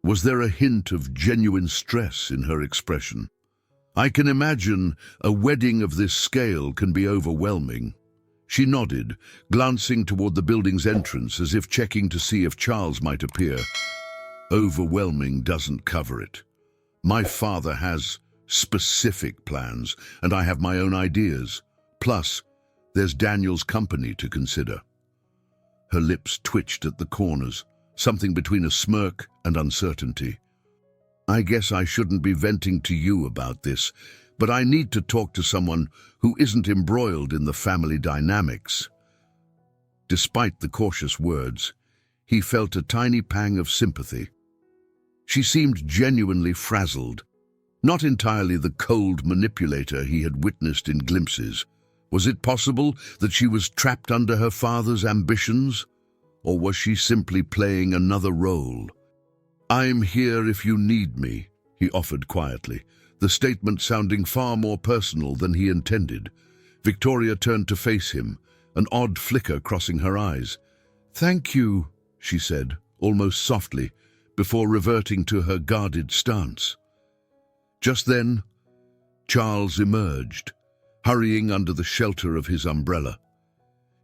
Was there a hint of genuine stress in her expression? "I can imagine a wedding of this scale can be overwhelming." She nodded, glancing toward the building's entrance as if checking to see if Charles might appear. "Overwhelming doesn't cover it. My father has specific plans, and I have my own ideas. Plus, there's Daniel's company to consider." Her lips twitched at the corners, something between a smirk and uncertainty. "I guess I shouldn't be venting to you about this, but I need to talk to someone who isn't embroiled in the family dynamics." Despite the cautious words, he felt a tiny pang of sympathy. She seemed genuinely frazzled, not entirely the cold manipulator he had witnessed in glimpses. Was it possible that she was trapped under her father's ambitions? Or was she simply playing another role? "I'm here if you need me," he offered quietly, the statement sounding far more personal than he intended. Victoria turned to face him, an odd flicker crossing her eyes. "Thank you," she said, almost softly, before reverting to her guarded stance. Just then, Charles emerged, hurrying under the shelter of his umbrella.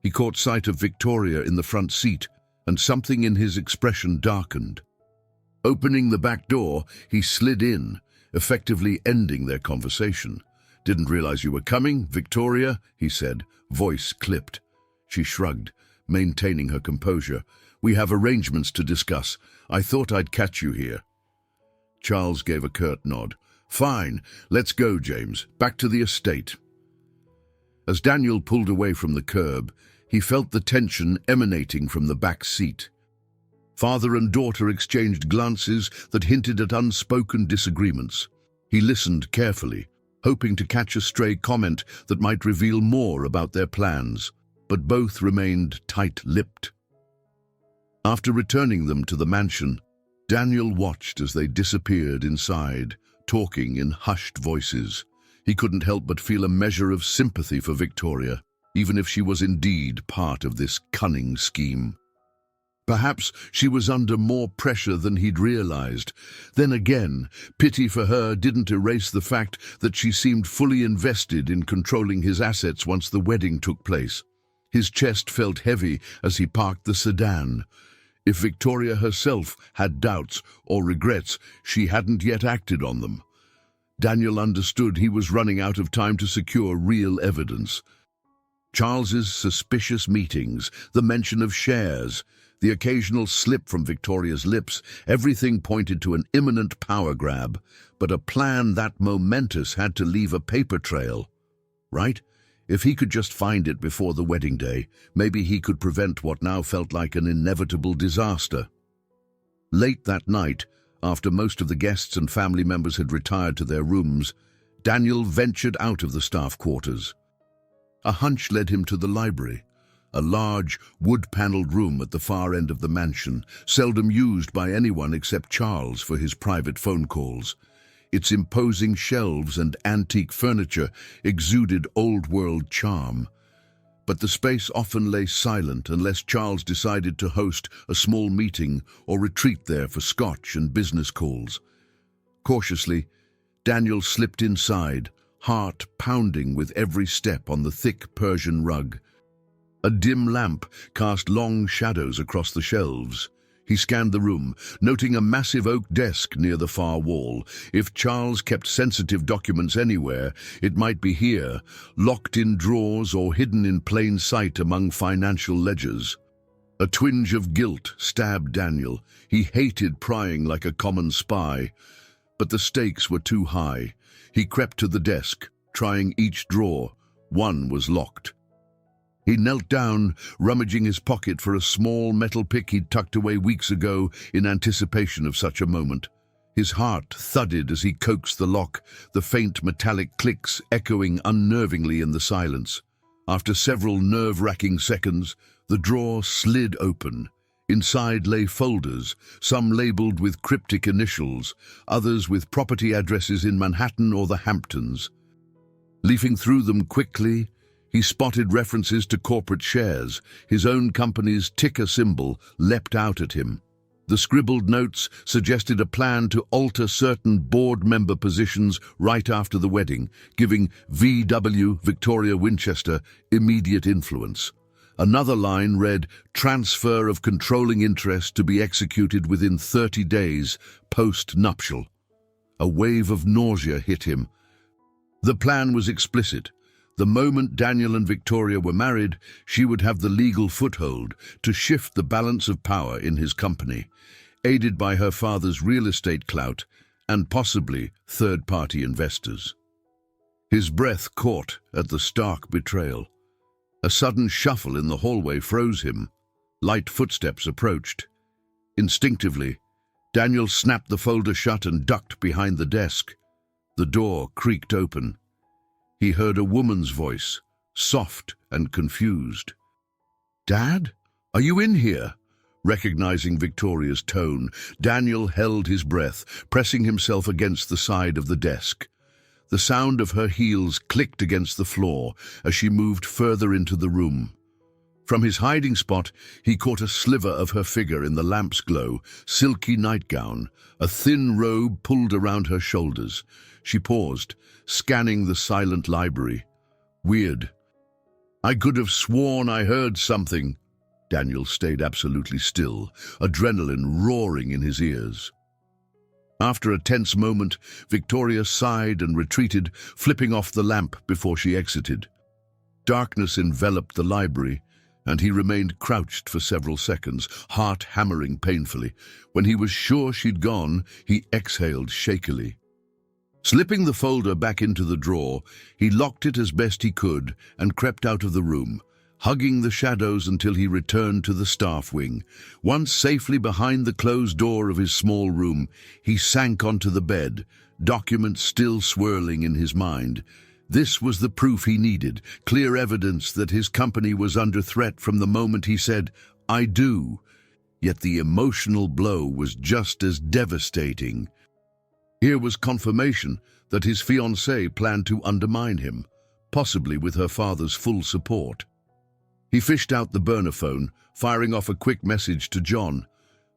He caught sight of Victoria in the front seat, and something in his expression darkened. Opening the back door, he slid in, effectively ending their conversation. "Didn't realize you were coming, Victoria," he said, voice clipped. She shrugged, maintaining her composure. "We have arrangements to discuss. I thought I'd catch you here." Charles gave a curt nod. "Fine, let's go, James. Back to the estate." As Daniel pulled away from the curb, he felt the tension emanating from the back seat. Father and daughter exchanged glances that hinted at unspoken disagreements. He listened carefully, hoping to catch a stray comment that might reveal more about their plans, but both remained tight-lipped. After returning them to the mansion, Daniel watched as they disappeared inside, talking in hushed voices. He couldn't help but feel a measure of sympathy for Victoria, even if she was indeed part of this cunning scheme. Perhaps she was under more pressure than he'd realized. Then again, pity for her didn't erase the fact that she seemed fully invested in controlling his assets once the wedding took place. His chest felt heavy as he parked the sedan. If Victoria herself had doubts or regrets, she hadn't yet acted on them. Daniel understood he was running out of time to secure real evidence. Charles's suspicious meetings, the mention of shares, the occasional slip from Victoria's lips, everything pointed to an imminent power grab, but a plan that momentous had to leave a paper trail. Right? If he could just find it before the wedding day, maybe he could prevent what now felt like an inevitable disaster. Late that night, after most of the guests and family members had retired to their rooms, Daniel ventured out of the staff quarters. A hunch led him to the library, a large, wood-paneled room at the far end of the mansion, seldom used by anyone except Charles for his private phone calls. Its imposing shelves and antique furniture exuded old-world charm. But the space often lay silent unless Charles decided to host a small meeting or retreat there for scotch and business calls. Cautiously, Daniel slipped inside, heart pounding with every step on the thick Persian rug. A dim lamp cast long shadows across the shelves. He scanned the room, noting a massive oak desk near the far wall. If Charles kept sensitive documents anywhere, it might be here, locked in drawers or hidden in plain sight among financial ledgers. A twinge of guilt stabbed Daniel. He hated prying like a common spy. But the stakes were too high. He crept to the desk, trying each drawer. One was locked. He knelt down, rummaging his pocket for a small metal pick he'd tucked away weeks ago in anticipation of such a moment. His heart thudded as he coaxed the lock, the faint metallic clicks echoing unnervingly in the silence. After several nerve-wracking seconds, the drawer slid open. Inside lay folders, some labeled with cryptic initials, others with property addresses in Manhattan or the Hamptons. Leafing through them quickly, he spotted references to corporate shares. His own company's ticker symbol leapt out at him. The scribbled notes suggested a plan to alter certain board member positions right after the wedding, giving VW Victoria Winchester immediate influence. Another line read, "Transfer of controlling interest to be executed within 30 days, post-nuptial." A wave of nausea hit him. The plan was explicit. The moment Daniel and Victoria were married, she would have the legal foothold to shift the balance of power in his company, aided by her father's real estate clout and possibly third-party investors. His breath caught at the stark betrayal. A sudden shuffle in the hallway froze him. Light footsteps approached. Instinctively, Daniel snapped the folder shut and ducked behind the desk. The door creaked open. He heard a woman's voice, soft and confused. "Dad? Are you in here?" Recognizing Victoria's tone, Daniel held his breath, pressing himself against the side of the desk. The sound of her heels clicked against the floor as she moved further into the room. From his hiding spot, he caught a sliver of her figure in the lamp's glow, silky nightgown, a thin robe pulled around her shoulders. She paused, scanning the silent library. Weird. "I could have sworn I heard something." Daniel stayed absolutely still, adrenaline roaring in his ears. After a tense moment, Victoria sighed and retreated, flipping off the lamp before she exited. Darkness enveloped the library, and he remained crouched for several seconds, heart hammering painfully. When he was sure she'd gone, he exhaled shakily. Slipping the folder back into the drawer, he locked it as best he could and crept out of the room, hugging the shadows until he returned to the staff wing. Once safely behind the closed door of his small room, he sank onto the bed, documents still swirling in his mind. This was the proof he needed, clear evidence that his company was under threat from the moment he said, "I do." Yet the emotional blow was just as devastating. Here was confirmation that his fiancée planned to undermine him, possibly with her father's full support. He fished out the burner phone, firing off a quick message to John.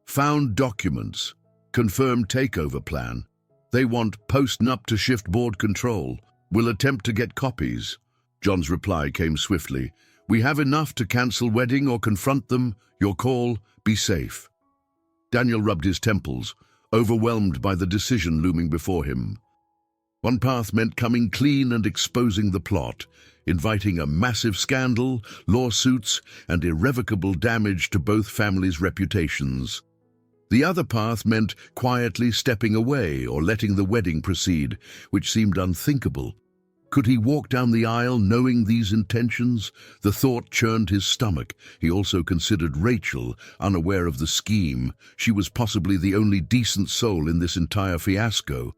"Found documents. Confirmed takeover plan. They want post-nup to shift board control. Will attempt to get copies." John's reply came swiftly. "We have enough to cancel wedding or confront them. Your call. Be safe." Daniel rubbed his temples, overwhelmed by the decision looming before him. One path meant coming clean and exposing the plot, inviting a massive scandal, lawsuits, and irrevocable damage to both families' reputations. The other path meant quietly stepping away or letting the wedding proceed, which seemed unthinkable. Could he walk down the aisle knowing these intentions? The thought churned his stomach. He also considered Rachel, unaware of the scheme. She was possibly the only decent soul in this entire fiasco.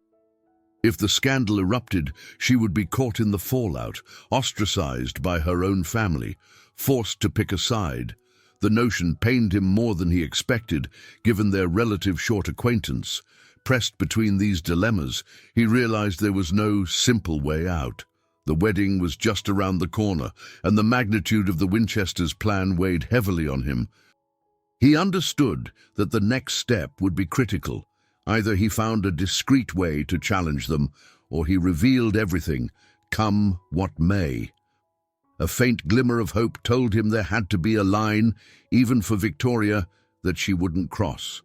If the scandal erupted, she would be caught in the fallout, ostracized by her own family, forced to pick a side. The notion pained him more than he expected, given their relative short acquaintance. Pressed between these dilemmas, he realized there was no simple way out. The wedding was just around the corner, and the magnitude of the Winchesters' plan weighed heavily on him. He understood that the next step would be critical. Either he found a discreet way to challenge them, or he revealed everything, come what may. A faint glimmer of hope told him there had to be a line, even for Victoria, that she wouldn't cross.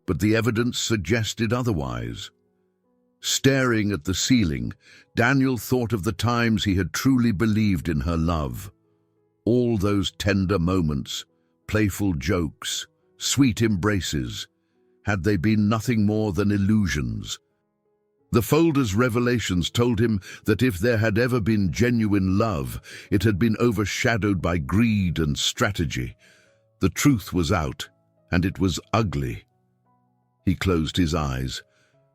But the evidence suggested otherwise. Staring at the ceiling, Daniel thought of the times he had truly believed in her love. All those tender moments, playful jokes, sweet embraces, had they been nothing more than illusions? The folder's revelations told him that if there had ever been genuine love, it had been overshadowed by greed and strategy. The truth was out, and it was ugly. He closed his eyes,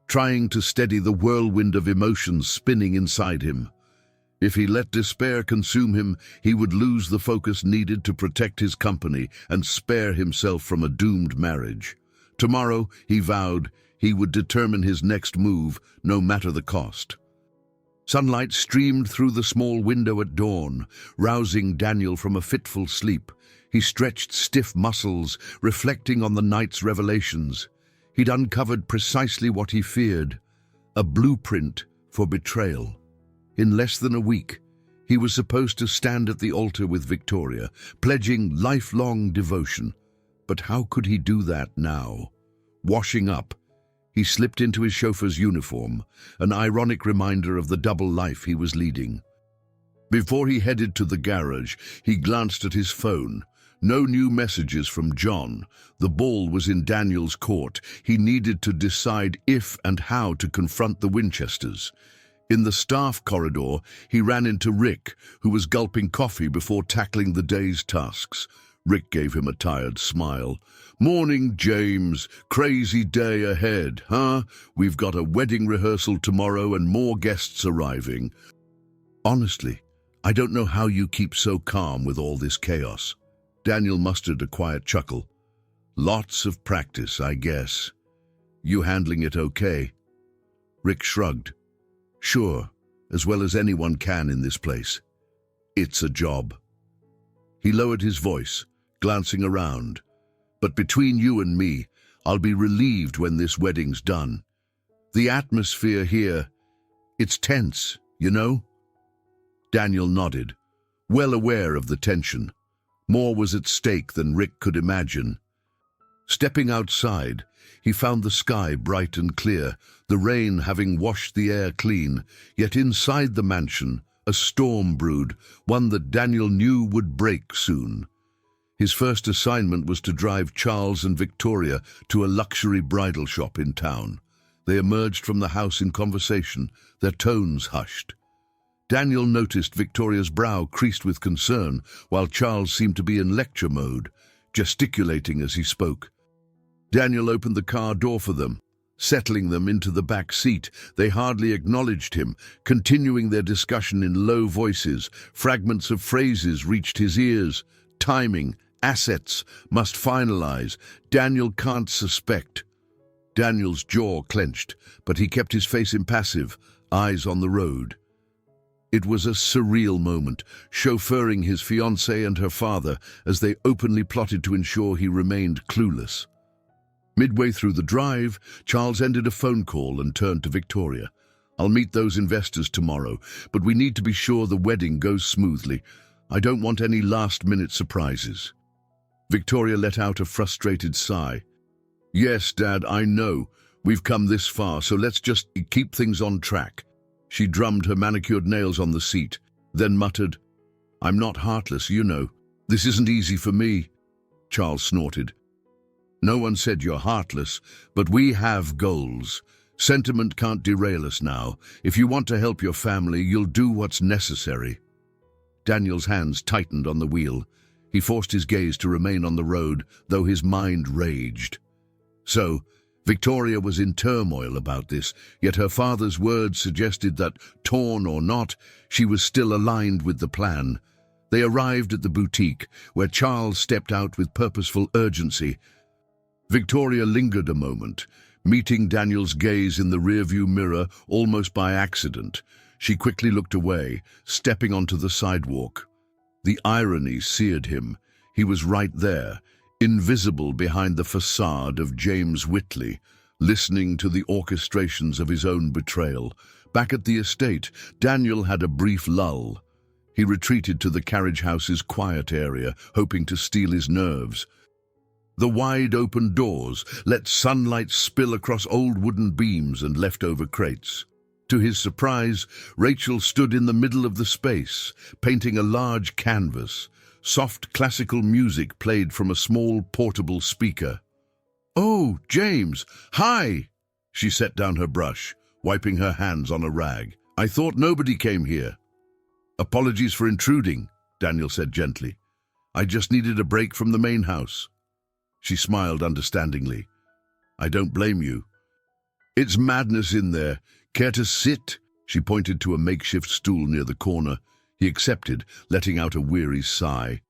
trying to steady the whirlwind of emotions spinning inside him. If he let despair consume him, he would lose the focus needed to protect his company and spare himself from a doomed marriage. Tomorrow, he vowed, he would determine his next move, no matter the cost. Sunlight streamed through the small window at dawn, rousing Daniel from a fitful sleep. He stretched stiff muscles, reflecting on the night's revelations. He'd uncovered precisely what he feared, a blueprint for betrayal. In less than a week, he was supposed to stand at the altar with Victoria, pledging lifelong devotion. But how could he do that now? Washing up, he slipped into his chauffeur's uniform, an ironic reminder of the double life he was leading. Before he headed to the garage, he glanced at his phone. No new messages from John. The ball was in Daniel's court. He needed to decide if and how to confront the Winchesters. In the staff corridor, he ran into Rick, who was gulping coffee before tackling the day's tasks. Rick gave him a tired smile. "Morning, James. Crazy day ahead, huh? We've got a wedding rehearsal tomorrow and more guests arriving." "Honestly, I don't know how you keep so calm with all this chaos." Daniel mustered a quiet chuckle. "Lots of practice, I guess. You handling it okay?" Rick shrugged. "Sure, as well as anyone can in this place. It's a job." He lowered his voice, glancing around. "But between you and me, I'll be relieved when this wedding's done. The atmosphere here, it's tense, you know?" Daniel nodded, well aware of the tension. More was at stake than Rick could imagine. Stepping outside, he found the sky bright and clear, the rain having washed the air clean. Yet inside the mansion, a storm brewed, one that Daniel knew would break soon. His first assignment was to drive Charles and Victoria to a luxury bridal shop in town. They emerged from the house in conversation, their tones hushed. Daniel noticed Victoria's brow creased with concern, while Charles seemed to be in lecture mode, gesticulating as he spoke. Daniel opened the car door for them, settling them into the back seat. They hardly acknowledged him, continuing their discussion in low voices. Fragments of phrases reached his ears. Timing, assets, must finalize. Daniel can't suspect. Daniel's jaw clenched, but he kept his face impassive, eyes on the road. It was a surreal moment, chauffeuring his fiancée and her father as they openly plotted to ensure he remained clueless. Midway through the drive, Charles ended a phone call and turned to Victoria. "I'll meet those investors tomorrow, but we need to be sure the wedding goes smoothly. I don't want any last-minute surprises." Victoria let out a frustrated sigh. "Yes, Dad, I know. We've come this far, so let's just keep things on track." She drummed her manicured nails on the seat, then muttered, "I'm not heartless, you know. This isn't easy for me." Charles snorted. "No one said you're heartless, but we have goals. Sentiment can't derail us now. If you want to help your family, you'll do what's necessary." Daniel's hands tightened on the wheel. He forced his gaze to remain on the road, though his mind raged. So, Victoria was in turmoil about this, yet her father's words suggested that, torn or not, she was still aligned with the plan. They arrived at the boutique, where Charles stepped out with purposeful urgency. Victoria lingered a moment, meeting Daniel's gaze in the rearview mirror almost by accident. She quickly looked away, stepping onto the sidewalk. The irony seared him. He was right there, invisible behind the facade of James Whitley, listening to the orchestrations of his own betrayal. Back at the estate, Daniel had a brief lull. He retreated to the carriage house's quiet area, hoping to steel his nerves. The wide-open doors let sunlight spill across old wooden beams and leftover crates. To his surprise, Rachel stood in the middle of the space, painting a large canvas. Soft classical music played from a small portable speaker. "Oh, James, hi!" She set down her brush. wiping her hands on a rag. "I thought nobody came here." "Apologies for intruding," Daniel said gently. "I just needed a break from the main house." She smiled understandingly. "I don't blame you. It's madness in there. Care to sit?" She pointed to a makeshift stool near the corner. He accepted, letting out a weary sigh.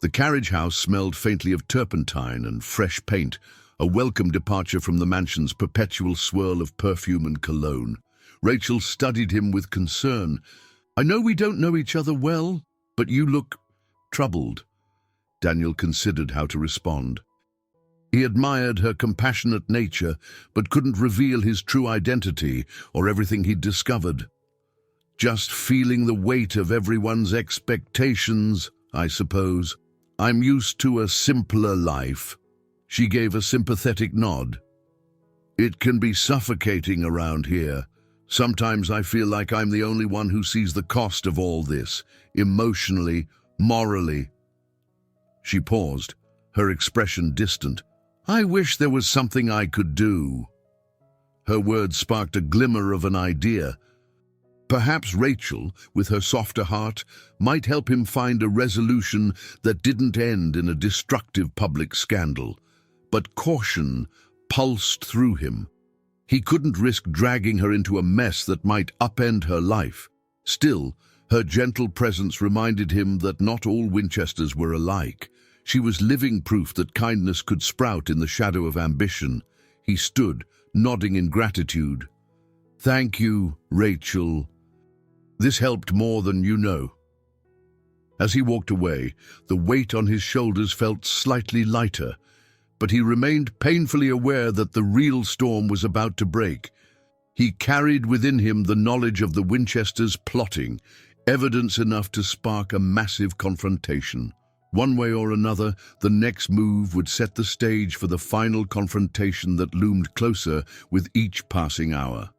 The carriage house smelled faintly of turpentine and fresh paint, a welcome departure from the mansion's perpetual swirl of perfume and cologne. Rachel studied him with concern. "I know we don't know each other well, but you look troubled." Daniel considered how to respond. He admired her compassionate nature, but couldn't reveal his true identity or everything he'd discovered. "Just feeling the weight of everyone's expectations, I suppose. I'm used to a simpler life." She gave a sympathetic nod. "It can be suffocating around here. Sometimes I feel like I'm the only one who sees the cost of all this, emotionally, morally." She paused, her expression distant. "I wish there was something I could do." Her words sparked a glimmer of an idea. Perhaps Rachel, with her softer heart, might help him find a resolution that didn't end in a destructive public scandal. But caution pulsed through him. He couldn't risk dragging her into a mess that might upend her life. Still, her gentle presence reminded him that not all Winchesters were alike. She was living proof that kindness could sprout in the shadow of ambition. He stood, nodding in gratitude. "Thank you, Rachel. This helped more than you know." As he walked away, the weight on his shoulders felt slightly lighter, but he remained painfully aware that the real storm was about to break. He carried within him the knowledge of the Winchesters' plotting, evidence enough to spark a massive confrontation. One way or another, the next move would set the stage for the final confrontation that loomed closer with each passing hour.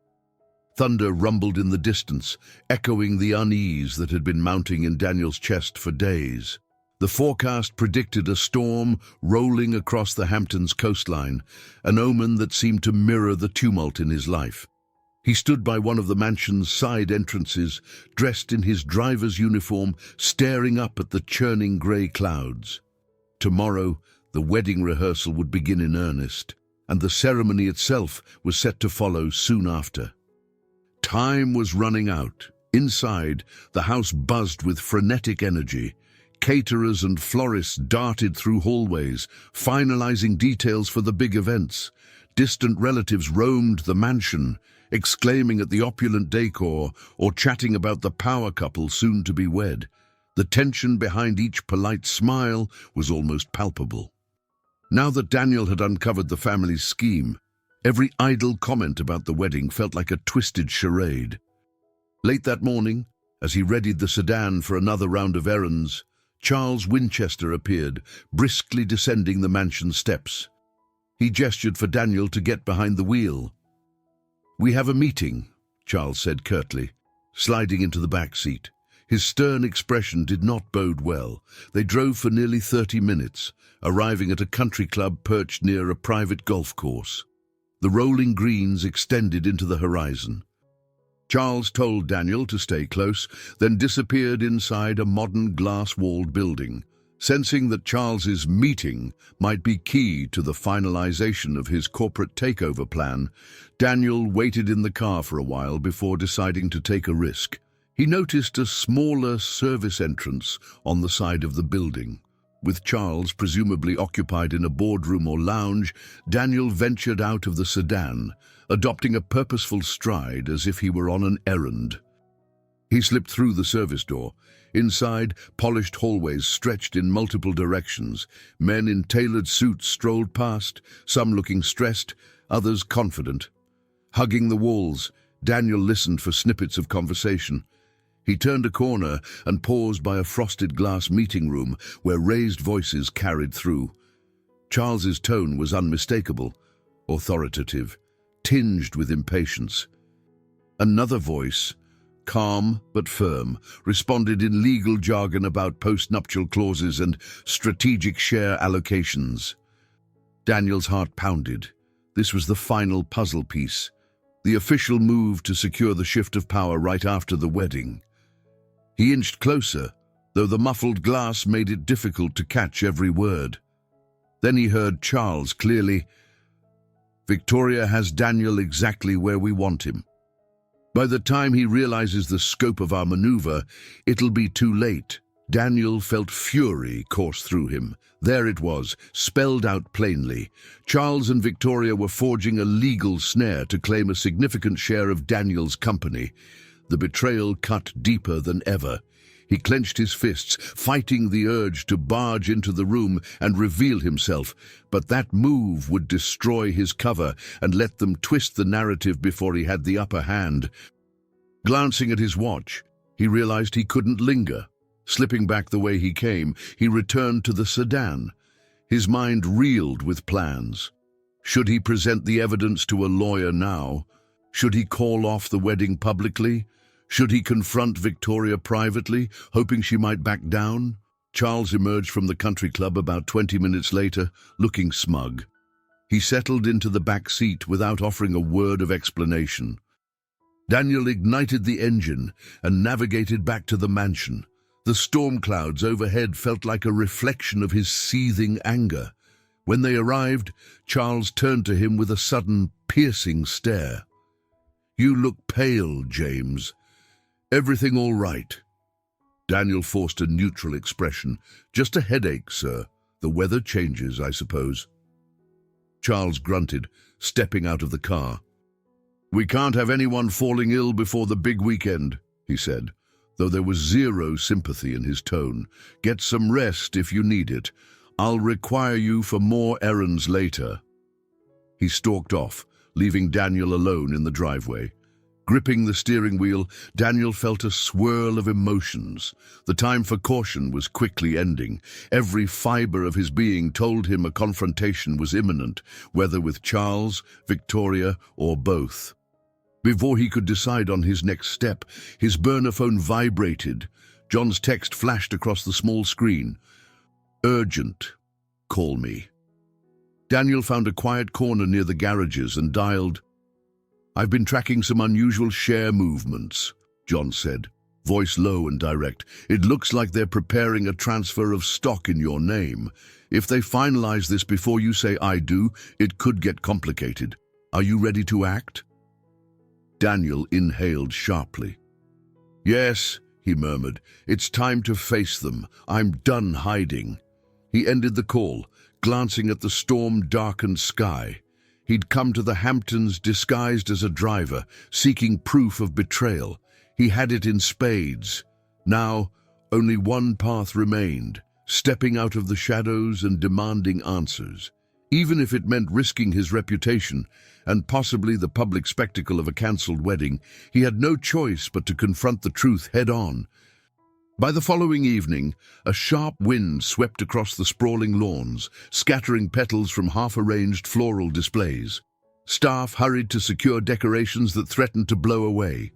Thunder rumbled in the distance, echoing the unease that had been mounting in Daniel's chest for days. The forecast predicted a storm rolling across the Hamptons coastline, an omen that seemed to mirror the tumult in his life. He stood by one of the mansion's side entrances, dressed in his driver's uniform, staring up at the churning grey clouds. Tomorrow, the wedding rehearsal would begin in earnest, and the ceremony itself was set to follow soon after. Time was running out. Inside, the house buzzed with frenetic energy. Caterers and florists darted through hallways, finalizing details for the big events. Distant relatives roamed the mansion, exclaiming at the opulent decor or chatting about the power couple soon to be wed. The tension behind each polite smile was almost palpable. Now that Daniel had uncovered the family's scheme, every idle comment about the wedding felt like a twisted charade. Late that morning, as he readied the sedan for another round of errands, Charles Winchester appeared, briskly descending the mansion steps. He gestured for Daniel to get behind the wheel. "We have a meeting," Charles said curtly, sliding into the back seat. His stern expression did not bode well. They drove for nearly 30 minutes, arriving at a country club perched near a private golf course. The rolling greens extended into the horizon. Charles told Daniel to stay close, then disappeared inside a modern glass-walled building. Sensing that Charles's meeting might be key to the finalization of his corporate takeover plan, Daniel waited in the car for a while before deciding to take a risk. He noticed a smaller service entrance on the side of the building. With Charles presumably occupied in a boardroom or lounge, Daniel ventured out of the sedan, adopting a purposeful stride as if he were on an errand. He slipped through the service door. Inside, polished hallways stretched in multiple directions. Men in tailored suits strolled past, some looking stressed, others confident. Hugging the walls, Daniel listened for snippets of conversation. He turned a corner and paused by a frosted glass meeting room where raised voices carried through. Charles's tone was unmistakable, authoritative, tinged with impatience. Another voice, calm but firm, responded in legal jargon about post-nuptial clauses and strategic share allocations. Daniel's heart pounded. This was the final puzzle piece. the official move to secure the shift of power right after the wedding. He inched closer, though the muffled glass made it difficult to catch every word. Then he heard Charles clearly. "Victoria has Daniel exactly where we want him. By the time he realizes the scope of our maneuver, it'll be too late." Daniel felt fury course through him. There it was, spelled out plainly. Charles and Victoria were forging a legal snare to claim a significant share of Daniel's company. The betrayal cut deeper than ever. He clenched his fists, fighting the urge to barge into the room and reveal himself, but that move would destroy his cover and let them twist the narrative before he had the upper hand. Glancing at his watch, he realized he couldn't linger. Slipping back the way he came, he returned to the sedan. His mind reeled with plans. Should he present the evidence to a lawyer now? Should he call off the wedding publicly? Should he confront Victoria privately, hoping she might back down? Charles emerged from the country club about 20 minutes later, looking smug. He settled into the back seat without offering a word of explanation. Daniel ignited the engine and navigated back to the mansion. The storm clouds overhead felt like a reflection of his seething anger. When they arrived, Charles turned to him with a sudden, piercing stare. "You look pale, James. Everything all right?" Daniel forced a neutral expression. "Just a headache, sir. The weather changes, I suppose." Charles grunted, stepping out of the car. "We can't have anyone falling ill before the big weekend," he said, though there was zero sympathy in his tone. "Get some rest if you need it. I'll require you for more errands later." He stalked off, leaving Daniel alone in the driveway. Gripping the steering wheel, Daniel felt a swirl of emotions. The time for caution was quickly ending. Every fiber of his being told him a confrontation was imminent, whether with Charles, Victoria, or both. Before he could decide on his next step, his burner phone vibrated. John's text flashed across the small screen. "Urgent. Call me." Daniel found a quiet corner near the garages and dialed. "I've been tracking some unusual share movements," John said, voice low and direct. "It looks like they're preparing a transfer of stock in your name. If they finalize this before you say I do, it could get complicated. Are you ready to act?" Daniel inhaled sharply. "Yes," he murmured. "It's time to face them. I'm done hiding." He ended the call, glancing at the storm-darkened sky. He'd come to the Hamptons disguised as a driver, seeking proof of betrayal. He had it in spades. Now, only one path remained, stepping out of the shadows and demanding answers. Even if it meant risking his reputation, and possibly the public spectacle of a cancelled wedding, he had no choice but to confront the truth head-on. By the following evening, a sharp wind swept across the sprawling lawns, scattering petals from half-arranged floral displays. Staff hurried to secure decorations that threatened to blow away.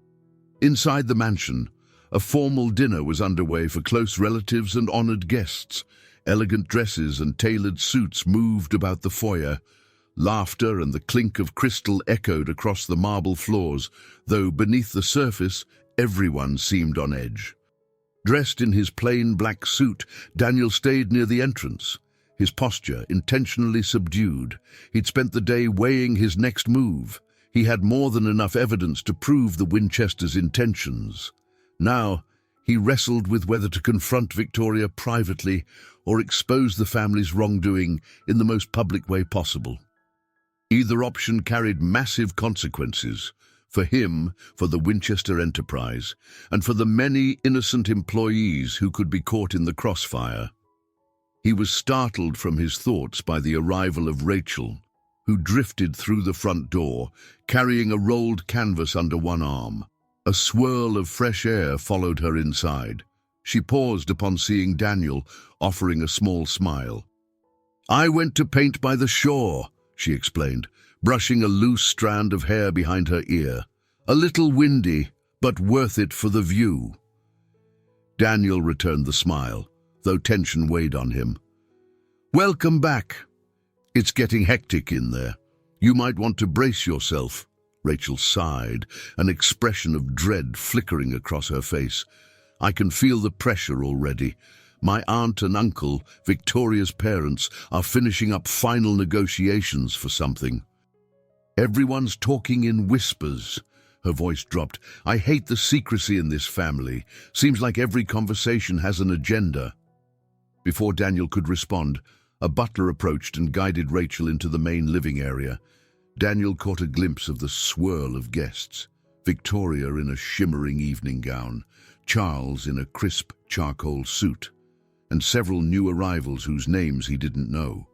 Inside the mansion, a formal dinner was underway for close relatives and honored guests. Elegant dresses and tailored suits moved about the foyer. Laughter and the clink of crystal echoed across the marble floors, though beneath the surface, everyone seemed on edge. Dressed in his plain black suit, Daniel stayed near the entrance, his posture intentionally subdued. He'd spent the day weighing his next move. He had more than enough evidence to prove the Winchesters' intentions. Now, he wrestled with whether to confront Victoria privately or expose the family's wrongdoing in the most public way possible. Either option carried massive consequences. For him, for the Winchester enterprise, and for the many innocent employees who could be caught in the crossfire. He was startled from his thoughts by the arrival of Rachel, who drifted through the front door, carrying a rolled canvas under one arm. A swirl of fresh air followed her inside. She paused upon seeing Daniel, offering a small smile. "I went to paint by the shore," she explained, brushing a loose strand of hair behind her ear. "A little windy, but worth it for the view." Daniel returned the smile, though tension weighed on him. "Welcome back. It's getting hectic in there. You might want to brace yourself," Rachel sighed, an expression of dread flickering across her face. "I can feel the pressure already. My aunt and uncle, Victoria's parents, are finishing up final negotiations for something." "Everyone's talking in whispers." Her voice dropped. "I hate the secrecy in this family. Seems like every conversation has an agenda." Before Daniel could respond, a butler approached and guided Rachel into the main living area. Daniel caught a glimpse of the swirl of guests. Victoria in a shimmering evening gown, Charles in a crisp charcoal suit, and several new arrivals whose names he didn't know.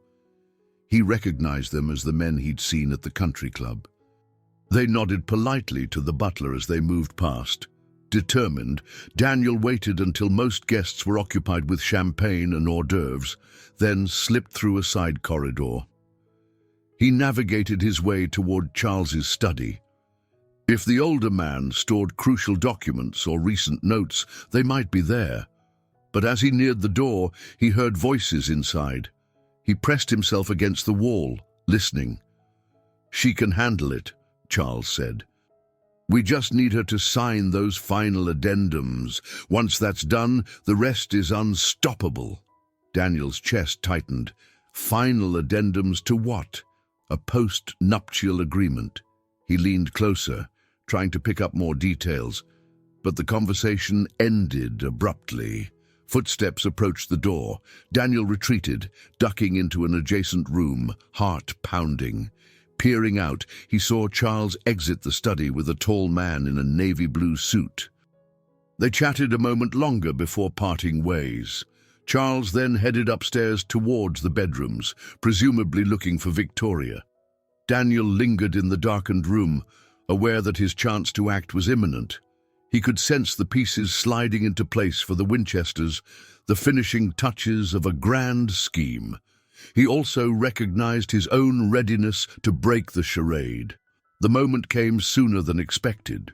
He recognized them as the men he'd seen at the country club. They nodded politely to the butler as they moved past. Determined, Daniel waited until most guests were occupied with champagne and hors d'oeuvres, then slipped through a side corridor. He navigated his way toward Charles's study. If the older man stored crucial documents or recent notes, they might be there. But as he neared the door, he heard voices inside. He pressed himself against the wall, listening. "She can handle it," Charles said. "We just need her to sign those final addendums. Once that's done, the rest is unstoppable." Daniel's chest tightened. Final addendums to what? A post-nuptial agreement. He leaned closer, trying to pick up more details, but the conversation ended abruptly. Footsteps approached the door. Daniel retreated, ducking into an adjacent room, heart pounding. Peering out, he saw Charles exit the study with a tall man in a navy blue suit. They chatted a moment longer before parting ways. Charles then headed upstairs towards the bedrooms, presumably looking for Victoria. Daniel lingered in the darkened room, aware that his chance to act was imminent. He could sense the pieces sliding into place for the Winchesters, the finishing touches of a grand scheme. He also recognized his own readiness to break the charade. The moment came sooner than expected.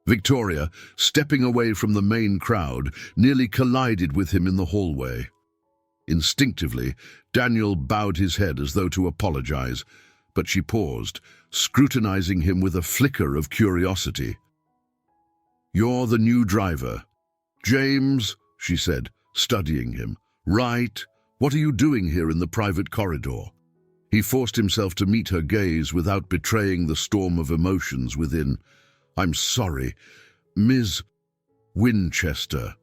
Victoria, stepping away from the main crowd, nearly collided with him in the hallway. Instinctively, Daniel bowed his head as though to apologize, but she paused, scrutinizing him with a flicker of curiosity. "You're the new driver." "James," she said, studying him. "Right. What are you doing here in the private corridor?" He forced himself to meet her gaze without betraying the storm of emotions within. "I'm sorry, Ms. Winchester.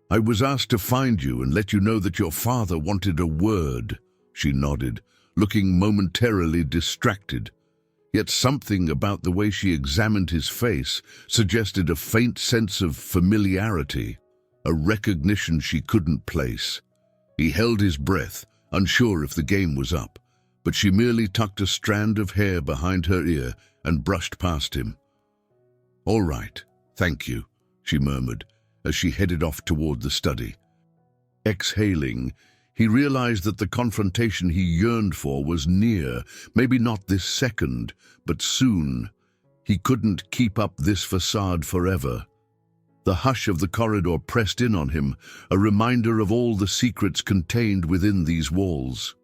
I was asked to find you and let you know that your father wanted a word." She nodded, looking momentarily distracted. Yet something about the way she examined his face suggested a faint sense of familiarity, a recognition she couldn't place. He held his breath, unsure if the game was up, but she merely tucked a strand of hair behind her ear and brushed past him. "All right, thank you," she murmured as she headed off toward the study. Exhaling, he realized that the confrontation he yearned for was near, maybe not this second, but soon. He couldn't keep up this facade forever. The hush of the corridor pressed in on him, a reminder of all the secrets contained within these walls.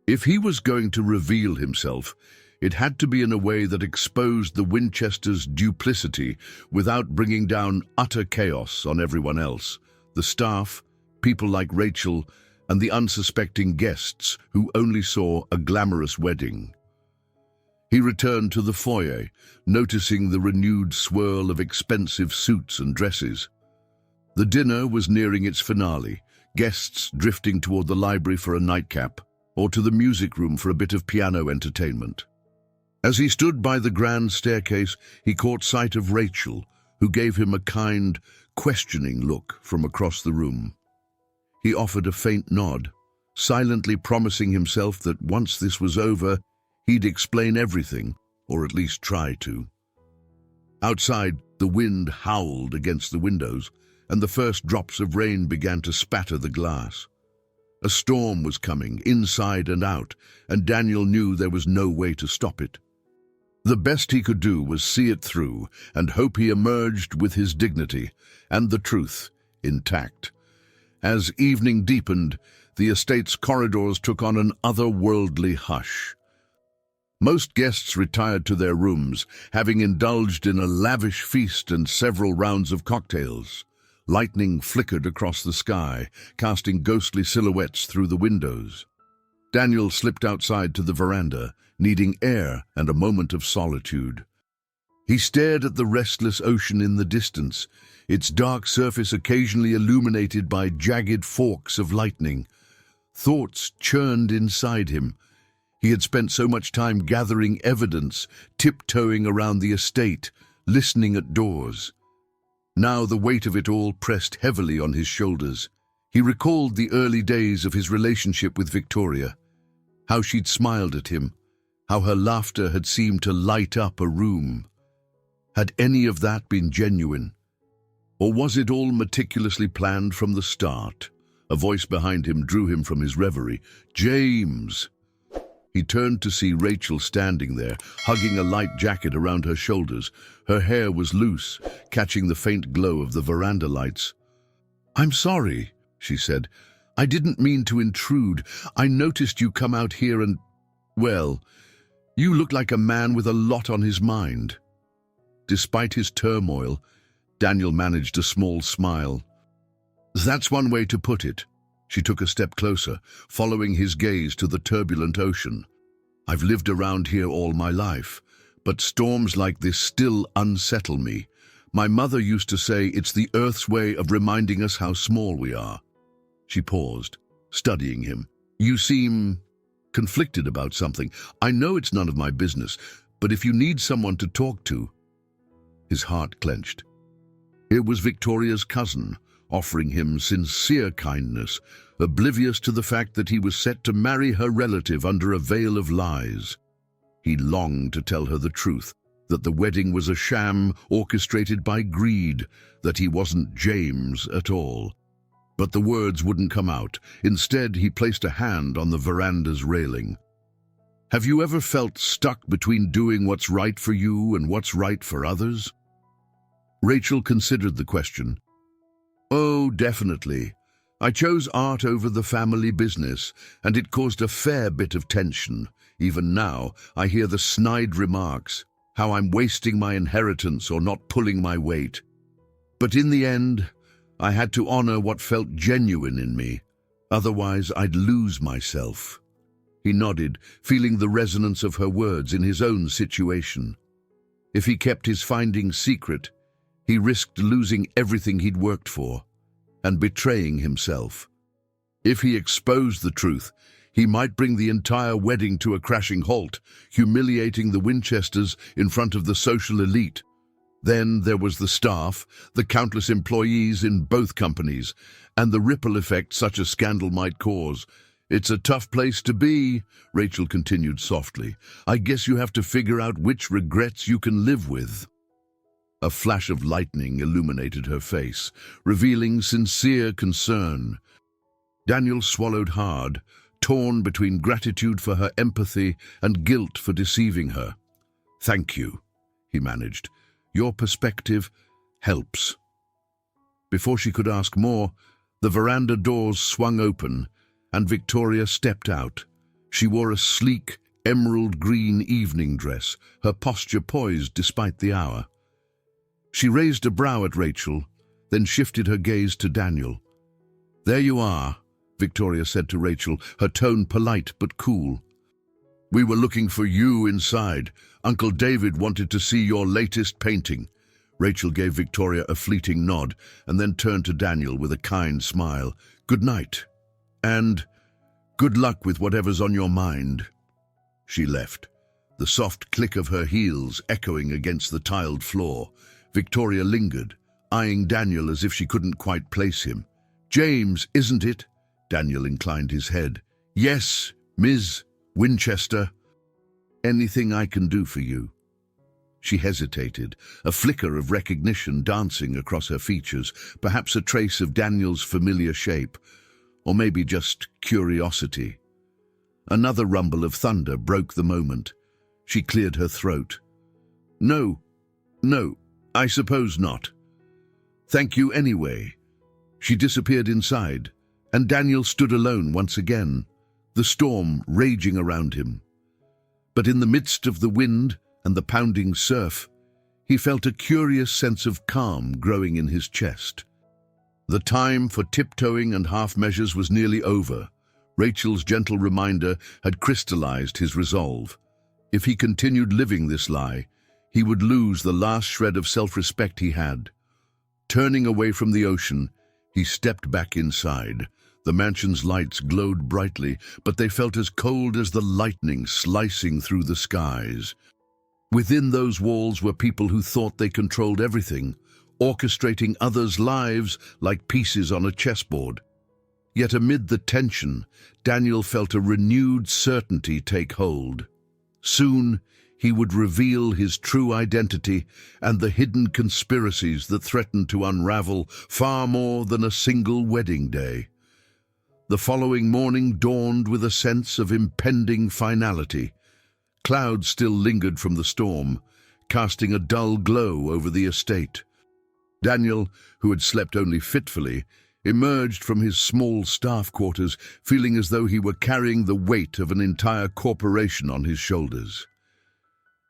If he was going to reveal himself, it had to be in a way that exposed the Winchesters' duplicity without bringing down utter chaos on everyone else, the staff, people like Rachel, and the unsuspecting guests who only saw a glamorous wedding. He returned to the foyer, noticing the renewed swirl of expensive suits and dresses. The dinner was nearing its finale, guests drifting toward the library for a nightcap, or to the music room for a bit of piano entertainment. As he stood by the grand staircase, he caught sight of Rachel, who gave him a kind, questioning look from across the room. He offered a faint nod, silently promising himself that once this was over, he'd explain everything, or at least try to. Outside, the wind howled against the windows, and the first drops of rain began to spatter the glass. A storm was coming, inside and out, and Daniel knew there was no way to stop it. The best he could do was see it through and hope he emerged with his dignity and the truth intact. As evening deepened, the estate's corridors took on an otherworldly hush. Most guests retired to their rooms, having indulged in a lavish feast and several rounds of cocktails. Lightning flickered across the sky, casting ghostly silhouettes through the windows. Daniel slipped outside to the veranda, needing air and a moment of solitude. He stared at the restless ocean in the distance, its dark surface occasionally illuminated by jagged forks of lightning. Thoughts churned inside him. He had spent so much time gathering evidence, tiptoeing around the estate, listening at doors. Now the weight of it all pressed heavily on his shoulders. He recalled the early days of his relationship with Victoria, how she'd smiled at him, how her laughter had seemed to light up a room. Had any of that been genuine? Or was it all meticulously planned from the start? A voice behind him drew him from his reverie. "James!" He turned to see Rachel standing there, hugging a light jacket around her shoulders. Her hair was loose, catching the faint glow of the veranda lights. "I'm sorry," she said. "I didn't mean to intrude. I noticed you come out here and, well, you look like a man with a lot on his mind." Despite his turmoil, Daniel managed a small smile. "That's one way to put it." She took a step closer, following his gaze to the turbulent ocean. "I've lived around here all my life, but storms like this still unsettle me. My mother used to say it's the Earth's way of reminding us how small we are." She paused, studying him. "You seem conflicted about something. I know it's none of my business, but if you need someone to talk to..." His heart clenched. It was Victoria's cousin, offering him sincere kindness, oblivious to the fact that he was set to marry her relative under a veil of lies. He longed to tell her the truth, that the wedding was a sham orchestrated by greed, that he wasn't James at all. But the words wouldn't come out. Instead, he placed a hand on the veranda's railing. "Have you ever felt stuck between doing what's right for you and what's right for others?" Rachel considered the question. "Oh, definitely. I chose art over the family business, and it caused a fair bit of tension. Even now, I hear the snide remarks, how I'm wasting my inheritance or not pulling my weight. But in the end, I had to honor what felt genuine in me. Otherwise, I'd lose myself." He nodded, feeling the resonance of her words in his own situation. If he kept his findings secret, he risked losing everything he'd worked for and betraying himself. If he exposed the truth, he might bring the entire wedding to a crashing halt, humiliating the Winchesters in front of the social elite. Then there was the staff, the countless employees in both companies, and the ripple effect such a scandal might cause. "It's a tough place to be," Rachel continued softly. "I guess you have to figure out which regrets you can live with." A flash of lightning illuminated her face, revealing sincere concern. Daniel swallowed hard, torn between gratitude for her empathy and guilt for deceiving her. "Thank you," he managed. "Your perspective helps." Before she could ask more, the veranda doors swung open, and Victoria stepped out. She wore a sleek, emerald green evening dress, her posture poised despite the hour. She raised a brow at Rachel, then shifted her gaze to Daniel. "There you are," Victoria said to Rachel, her tone polite but cool. "We were looking for you inside. Uncle David wanted to see your latest painting." Rachel gave Victoria a fleeting nod and then turned to Daniel with a kind smile. "Good night. And good luck with whatever's on your mind." She left, the soft click of her heels echoing against the tiled floor. Victoria lingered, eyeing Daniel as if she couldn't quite place him. "James, isn't it?" Daniel inclined his head. "Yes, Ms. Winchester." "Anything I can do for you?" She hesitated, a flicker of recognition dancing across her features, perhaps a trace of Daniel's familiar shape, or maybe just curiosity. Another rumble of thunder broke the moment. She cleared her throat. No, I suppose not. Thank you anyway." She disappeared inside, and Daniel stood alone once again, the storm raging around him. But in the midst of the wind and the pounding surf, he felt a curious sense of calm growing in his chest. The time for tiptoeing and half measures was nearly over. Rachel's gentle reminder had crystallized his resolve. If he continued living this lie, he would lose the last shred of self-respect he had. Turning away from the ocean, he stepped back inside. The mansion's lights glowed brightly, but they felt as cold as the lightning slicing through the skies. Within those walls were people who thought they controlled everything, orchestrating others' lives like pieces on a chessboard. Yet amid the tension, Daniel felt a renewed certainty take hold. Soon, he would reveal his true identity and the hidden conspiracies that threatened to unravel far more than a single wedding day. The following morning dawned with a sense of impending finality. Clouds still lingered from the storm, casting a dull glow over the estate. Daniel, who had slept only fitfully, emerged from his small staff quarters feeling as though he were carrying the weight of an entire corporation on his shoulders.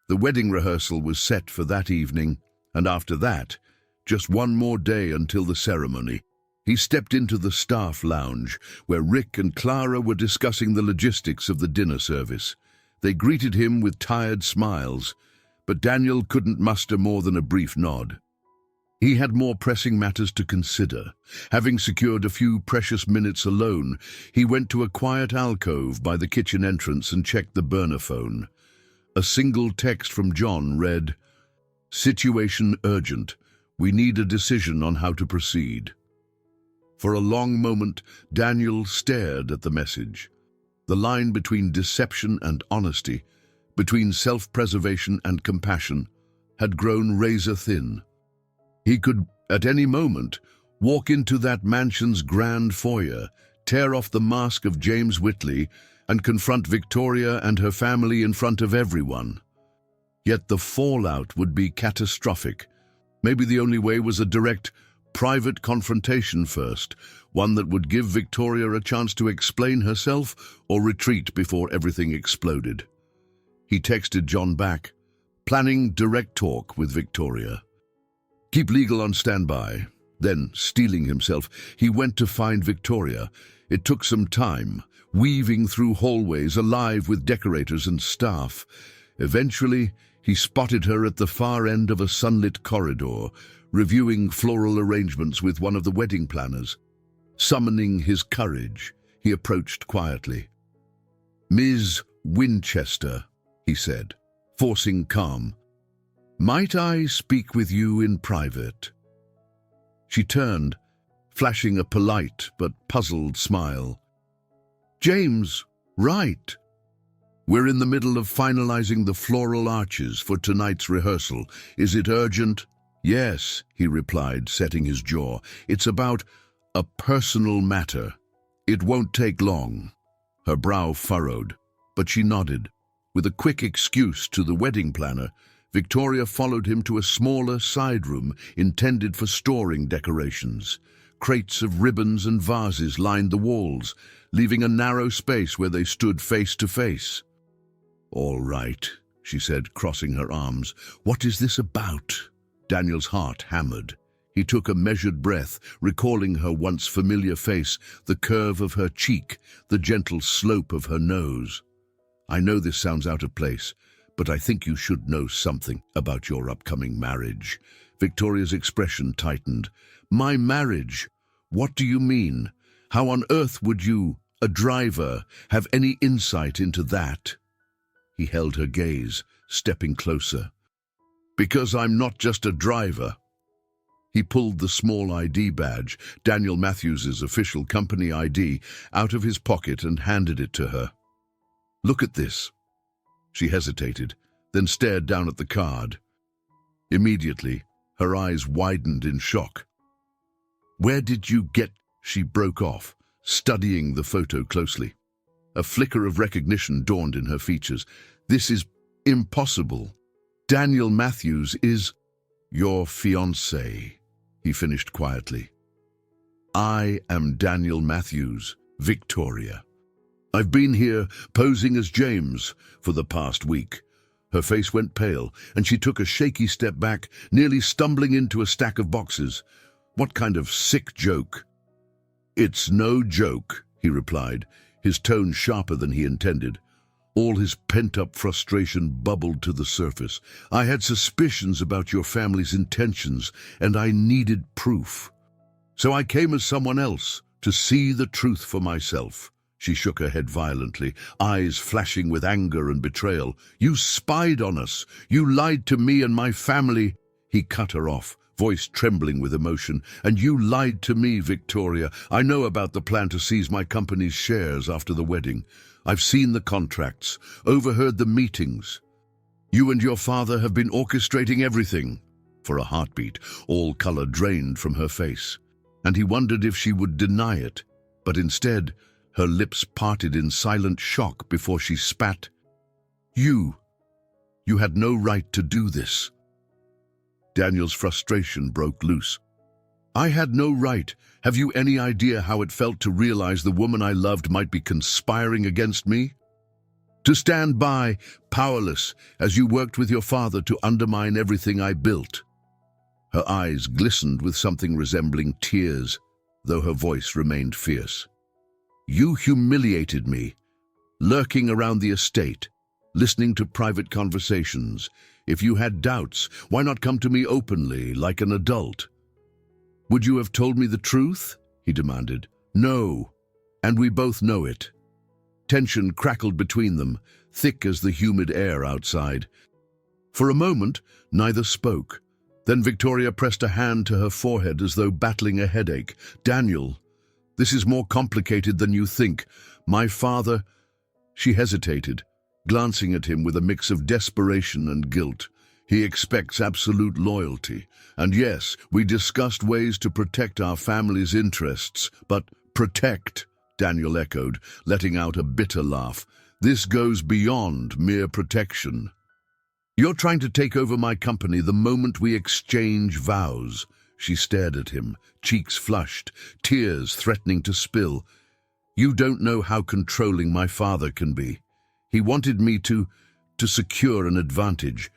The wedding rehearsal was set for that evening, and after that, just one more day until the ceremony. He stepped into the staff lounge, where Rick and Clara were discussing the logistics of the dinner service. They greeted him with tired smiles, but Daniel couldn't muster more than a brief nod. He had more pressing matters to consider. Having secured a few precious minutes alone, he went to a quiet alcove by the kitchen entrance and checked the burner phone. A single text from John read, "Situation urgent. We need a decision on how to proceed." For a long moment, Daniel stared at the message. The line between deception and honesty, between self-preservation and compassion, had grown razor-thin. He could, at any moment, walk into that mansion's grand foyer, tear off the mask of James Whitley, and confront Victoria and her family in front of everyone. Yet the fallout would be catastrophic. Maybe the only way was a direct, private confrontation first, one that would give Victoria a chance to explain herself or retreat before everything exploded. He texted John back, planning direct talk with Victoria. "Keep legal on standby." Then, steeling himself, he went to find Victoria. It took some time, weaving through hallways alive with decorators and staff. Eventually, he spotted her at the far end of a sunlit corridor, reviewing floral arrangements with one of the wedding planners. Summoning his courage, he approached quietly. "Ms. Winchester," he said, forcing calm. "Might I speak with you in private?" She turned, flashing a polite but puzzled smile. "James, right. We're in the middle of finalizing the floral arches for tonight's rehearsal. Is it urgent?" "Yes," he replied, setting his jaw. "It's about a personal matter. It won't take long." Her brow furrowed, but she nodded. With a quick excuse to the wedding planner, Victoria followed him to a smaller side room intended for storing decorations. Crates of ribbons and vases lined the walls, leaving a narrow space where they stood face to face. "All right," she said, crossing her arms. "What is this about?" Daniel's heart hammered. He took a measured breath, recalling her once familiar face, the curve of her cheek, the gentle slope of her nose. "I know this sounds out of place, but I think you should know something about your upcoming marriage." Victoria's expression tightened. "My marriage? What do you mean? How on earth would you, a driver, have any insight into that?" He held her gaze, stepping closer. "Because I'm not just a driver." He pulled the small ID badge, Daniel Matthews's official company ID, out of his pocket and handed it to her. "Look at this." She hesitated, then stared down at the card. Immediately, her eyes widened in shock. "Where did you get—" She broke off, studying the photo closely. A flicker of recognition dawned in her features. "This is impossible. Daniel Matthews is your fiancé," he finished quietly. "I am Daniel Matthews, Victoria." I've been here posing as James for the past week. Her face went pale, and she took a shaky step back, nearly stumbling into a stack of boxes. What kind of sick joke? It's no joke, he replied, his tone sharper than he intended. All his pent-up frustration bubbled to the surface. I had suspicions about your family's intentions, and I needed proof. So I came as someone else, to see the truth for myself. She shook her head violently, eyes flashing with anger and betrayal. You spied on us. You lied to me and my family. He cut her off, voice trembling with emotion. And you lied to me, Victoria. I know about the plan to seize my company's shares after the wedding. I've seen the contracts, overheard the meetings. You and your father have been orchestrating everything. For a heartbeat, all color drained from her face. And he wondered if she would deny it, but instead, her lips parted in silent shock before she spat. You had no right to do this. Daniel's frustration broke loose. I had no right. Have you any idea how it felt to realize the woman I loved might be conspiring against me? To stand by, powerless, as you worked with your father to undermine everything I built. Her eyes glistened with something resembling tears, though her voice remained fierce. You humiliated me, lurking around the estate, listening to private conversations. If you had doubts, why not come to me openly, like an adult? Would you have told me the truth? He demanded. No, and we both know it. Tension crackled between them, thick as the humid air outside. For a moment, neither spoke. Then Victoria pressed a hand to her forehead as though battling a headache. Daniel, this is more complicated than you think. My father... She hesitated, glancing at him with a mix of desperation and guilt. He expects absolute loyalty. And yes, we discussed ways to protect our family's interests, but protect, Daniel echoed, letting out a bitter laugh. This goes beyond mere protection. You're trying to take over my company the moment we exchange vows. She stared at him, cheeks flushed, tears threatening to spill. You don't know how controlling my father can be. He wanted me to secure an advantage,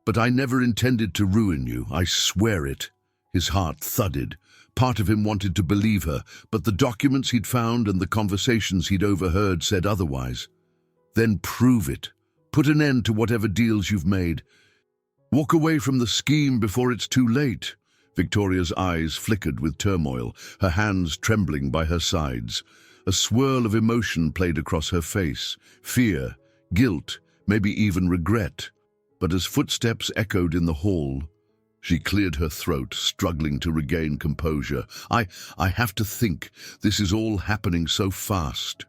but I never intended to ruin you, I swear it. His heart thudded. Part of him wanted to believe her, but the documents he'd found and the conversations he'd overheard said otherwise. Then prove it. Put an end to whatever deals you've made. Walk away from the scheme before it's too late. Victoria's eyes flickered with turmoil, her hands trembling by her sides. A swirl of emotion played across her face. Fear, guilt, maybe even regret. But as footsteps echoed in the hall, she cleared her throat, struggling to regain composure. I have to think. This is all happening so fast.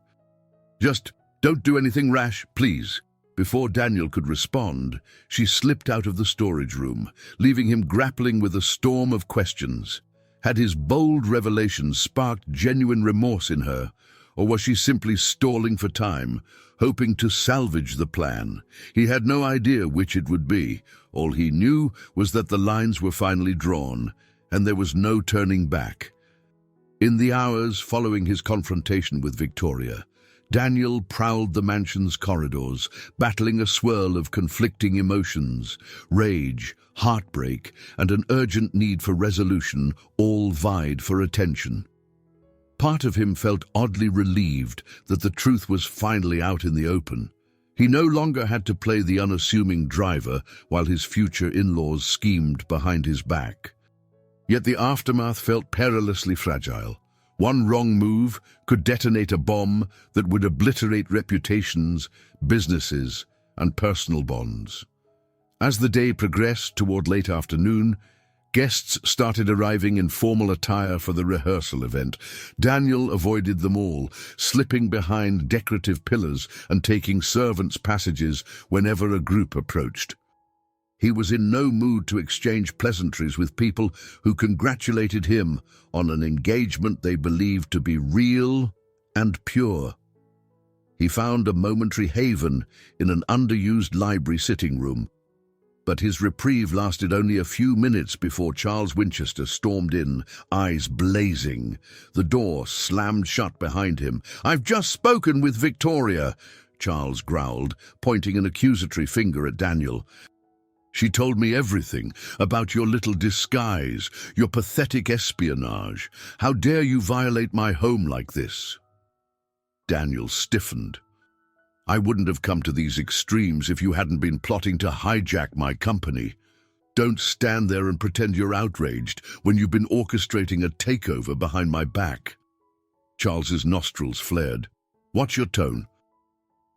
Just don't do anything rash, please. Before Daniel could respond, she slipped out of the storage room, leaving him grappling with a storm of questions. Had his bold revelations sparked genuine remorse in her, or was she simply stalling for time, hoping to salvage the plan? He had no idea which it would be. All he knew was that the lines were finally drawn, and there was no turning back. In the hours following his confrontation with Victoria, Daniel prowled the mansion's corridors, battling a swirl of conflicting emotions. Rage, heartbreak, and an urgent need for resolution all vied for attention. Part of him felt oddly relieved that the truth was finally out in the open. He no longer had to play the unassuming driver while his future in-laws schemed behind his back. Yet the aftermath felt perilously fragile. One wrong move could detonate a bomb that would obliterate reputations, businesses, and personal bonds. As the day progressed toward late afternoon, guests started arriving in formal attire for the rehearsal event. Daniel avoided them all, slipping behind decorative pillars and taking servants' passages whenever a group approached. He was in no mood to exchange pleasantries with people who congratulated him on an engagement they believed to be real and pure. He found a momentary haven in an underused library sitting room. But his reprieve lasted only a few minutes before Charles Winchester stormed in, eyes blazing. The door slammed shut behind him. "I've just spoken with Victoria," Charles growled, pointing an accusatory finger at Daniel. "She told me everything about your little disguise, your pathetic espionage. How dare you violate my home like this?" Daniel stiffened. "I wouldn't have come to these extremes if you hadn't been plotting to hijack my company. Don't stand there and pretend you're outraged when you've been orchestrating a takeover behind my back." Charles's nostrils flared. "What's your tone?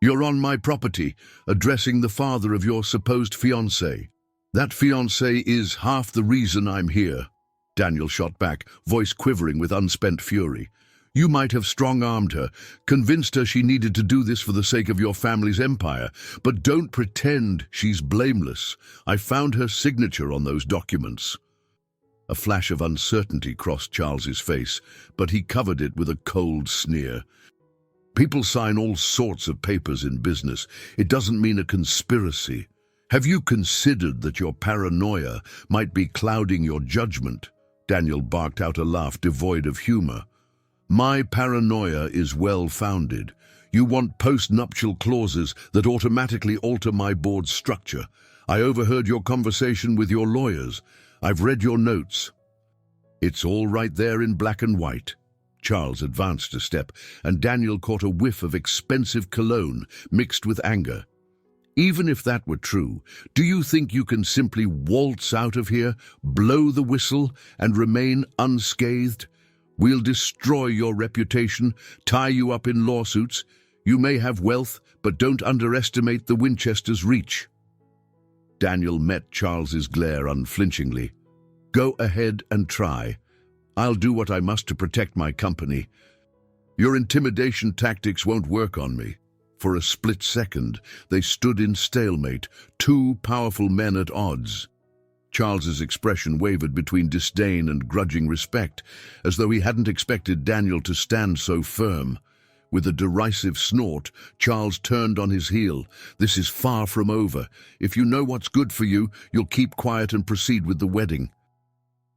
You're on my property, addressing the father of your supposed fiancée. That fiancée is half the reason I'm here." Daniel shot back, voice quivering with unspent fury. "You might have strong-armed her, convinced her she needed to do this for the sake of your family's empire, but don't pretend she's blameless. I found her signature on those documents." A flash of uncertainty crossed Charles's face, but he covered it with a cold sneer. "People sign all sorts of papers in business. It doesn't mean a conspiracy. Have you considered that your paranoia might be clouding your judgment?" Daniel barked out a laugh devoid of humor. "My paranoia is well-founded. You want post-nuptial clauses that automatically alter my board's structure. I overheard your conversation with your lawyers. I've read your notes. It's all right there in black and white." Charles advanced a step, and Daniel caught a whiff of expensive cologne mixed with anger. "Even if that were true, do you think you can simply waltz out of here, blow the whistle, and remain unscathed? We'll destroy your reputation, tie you up in lawsuits. You may have wealth, but don't underestimate the Winchesters' reach." Daniel met Charles's glare unflinchingly. "Go ahead and try. I'll do what I must to protect my company. Your intimidation tactics won't work on me." For a split second, they stood in stalemate, two powerful men at odds. Charles's expression wavered between disdain and grudging respect, as though he hadn't expected Daniel to stand so firm. With a derisive snort, Charles turned on his heel. "This is far from over. If you know what's good for you, you'll keep quiet and proceed with the wedding.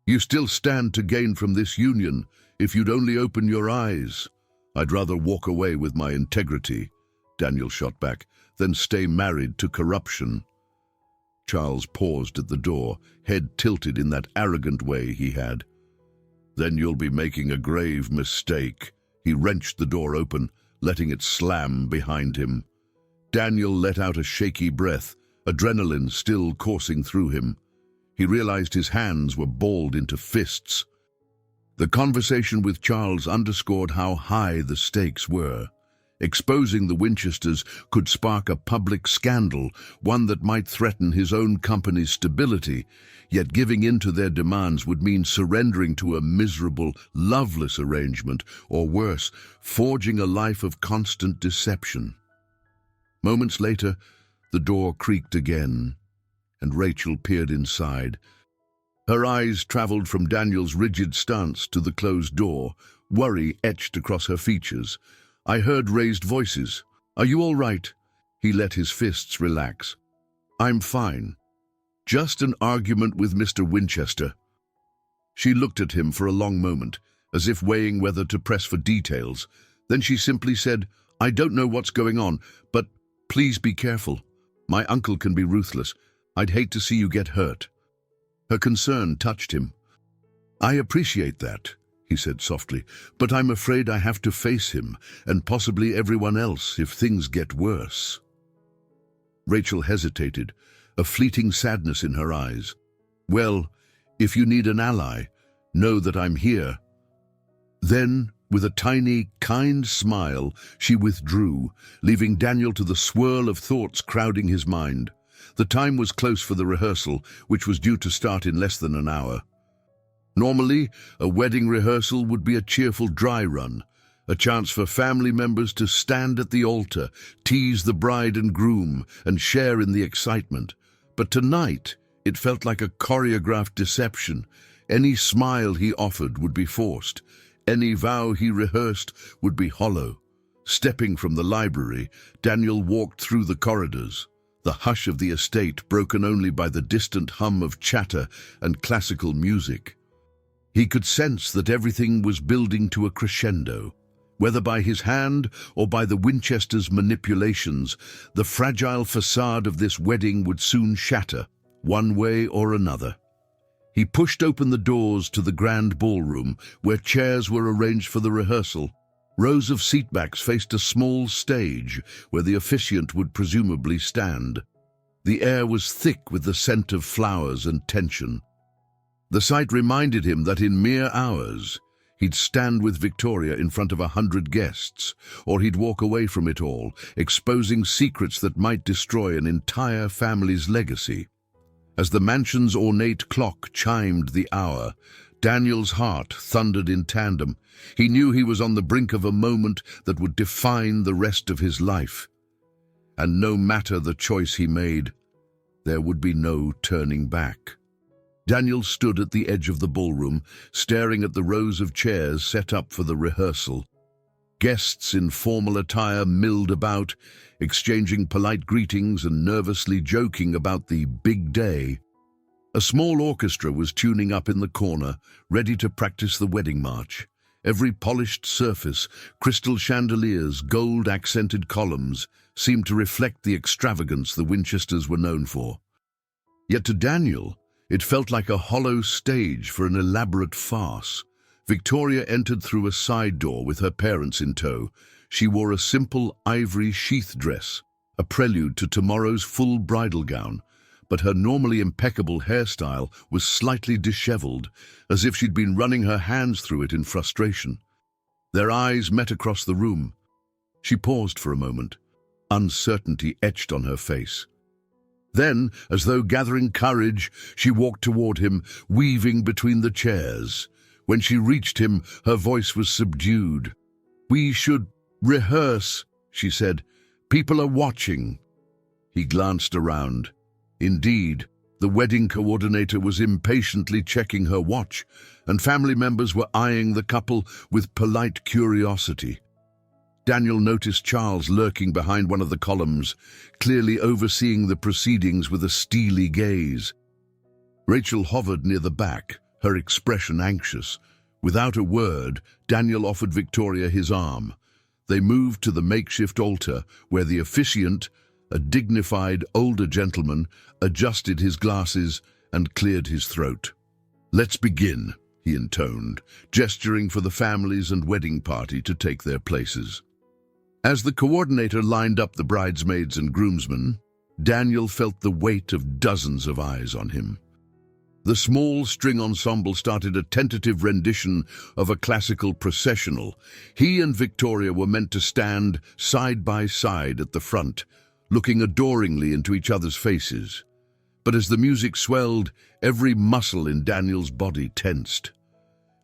You still stand to gain from this union, if you'd only open your eyes." "I'd rather walk away with my integrity," Daniel shot back, "than stay married to corruption." Charles paused at the door, head tilted in that arrogant way he had. "Then you'll be making a grave mistake." He wrenched the door open, letting it slam behind him. Daniel let out a shaky breath, adrenaline still coursing through him. He realized his hands were balled into fists. The conversation with Charles underscored how high the stakes were. Exposing the Winchesters could spark a public scandal, one that might threaten his own company's stability, yet giving in to their demands would mean surrendering to a miserable, loveless arrangement, or worse, forging a life of constant deception. Moments later, the door creaked again, and Rachel peered inside. Her eyes traveled from Daniel's rigid stance to the closed door, worry etched across her features. "I heard raised voices. Are you all right?" He let his fists relax. "I'm fine. Just an argument with Mr. Winchester." She looked at him for a long moment, as if weighing whether to press for details. Then she simply said, "I don't know what's going on, but please be careful. My uncle can be ruthless. I'd hate to see you get hurt." Her concern touched him. "I appreciate that," he said softly, "but I'm afraid I have to face him, and possibly everyone else, if things get worse." Rachel hesitated, a fleeting sadness in her eyes. "Well, if you need an ally, know that I'm here." Then, with a tiny, kind smile, she withdrew, leaving Daniel to the swirl of thoughts crowding his mind. The time was close for the rehearsal, which was due to start in less than an hour. Normally, a wedding rehearsal would be a cheerful dry run, a chance for family members to stand at the altar, tease the bride and groom, and share in the excitement. But tonight, it felt like a choreographed deception. Any smile he offered would be forced. Any vow he rehearsed would be hollow. Stepping from the library, Daniel walked through the corridors. the hush of the estate broken only by the distant hum of chatter and classical music. He could sense that everything was building to a crescendo. Whether by his hand or by the Winchester's manipulations, the fragile facade of this wedding would soon shatter, one way or another. He pushed open the doors to the grand ballroom, where chairs were arranged for the rehearsal. Rows of seatbacks faced a small stage where the officiant would presumably stand. The air was thick with the scent of flowers and tension. The sight reminded him that in mere hours, he'd stand with Victoria in front of 100 guests, or he'd walk away from it all, exposing secrets that might destroy an entire family's legacy. As the mansion's ornate clock chimed the hour, Daniel's heart thundered in tandem. He knew he was on the brink of a moment that would define the rest of his life. And no matter the choice he made, there would be no turning back. Daniel stood at the edge of the ballroom, staring at the rows of chairs set up for the rehearsal. Guests in formal attire milled about, exchanging polite greetings and nervously joking about the big day. A small orchestra was tuning up in the corner, ready to practice the wedding march. Every polished surface, crystal chandeliers, gold-accented columns, seemed to reflect the extravagance the Winchesters were known for. Yet to Daniel, it felt like a hollow stage for an elaborate farce. Victoria entered through a side door with her parents in tow. She wore a simple ivory sheath dress, a prelude to tomorrow's full bridal gown, but her normally impeccable hairstyle was slightly disheveled, as if she'd been running her hands through it in frustration. Their eyes met across the room. She paused for a moment, uncertainty etched on her face. Then, as though gathering courage, she walked toward him, weaving between the chairs. When she reached him, her voice was subdued. "We should rehearse," she said. "People are watching." He glanced around. Indeed, the wedding coordinator was impatiently checking her watch, and family members were eyeing the couple with polite curiosity. Daniel noticed Charles lurking behind one of the columns, clearly overseeing the proceedings with a steely gaze. Rachel hovered near the back, her expression anxious. Without a word, Daniel offered Victoria his arm. They moved to the makeshift altar, where the officiant, a dignified older gentleman, adjusted his glasses and cleared his throat. "Let's begin," he intoned, gesturing for the families and wedding party to take their places. As the coordinator lined up the bridesmaids and groomsmen, Daniel felt the weight of dozens of eyes on him. The small string ensemble started a tentative rendition of a classical processional. He and Victoria were meant to stand side by side at the front, looking adoringly into each other's faces. But as the music swelled, every muscle in Daniel's body tensed.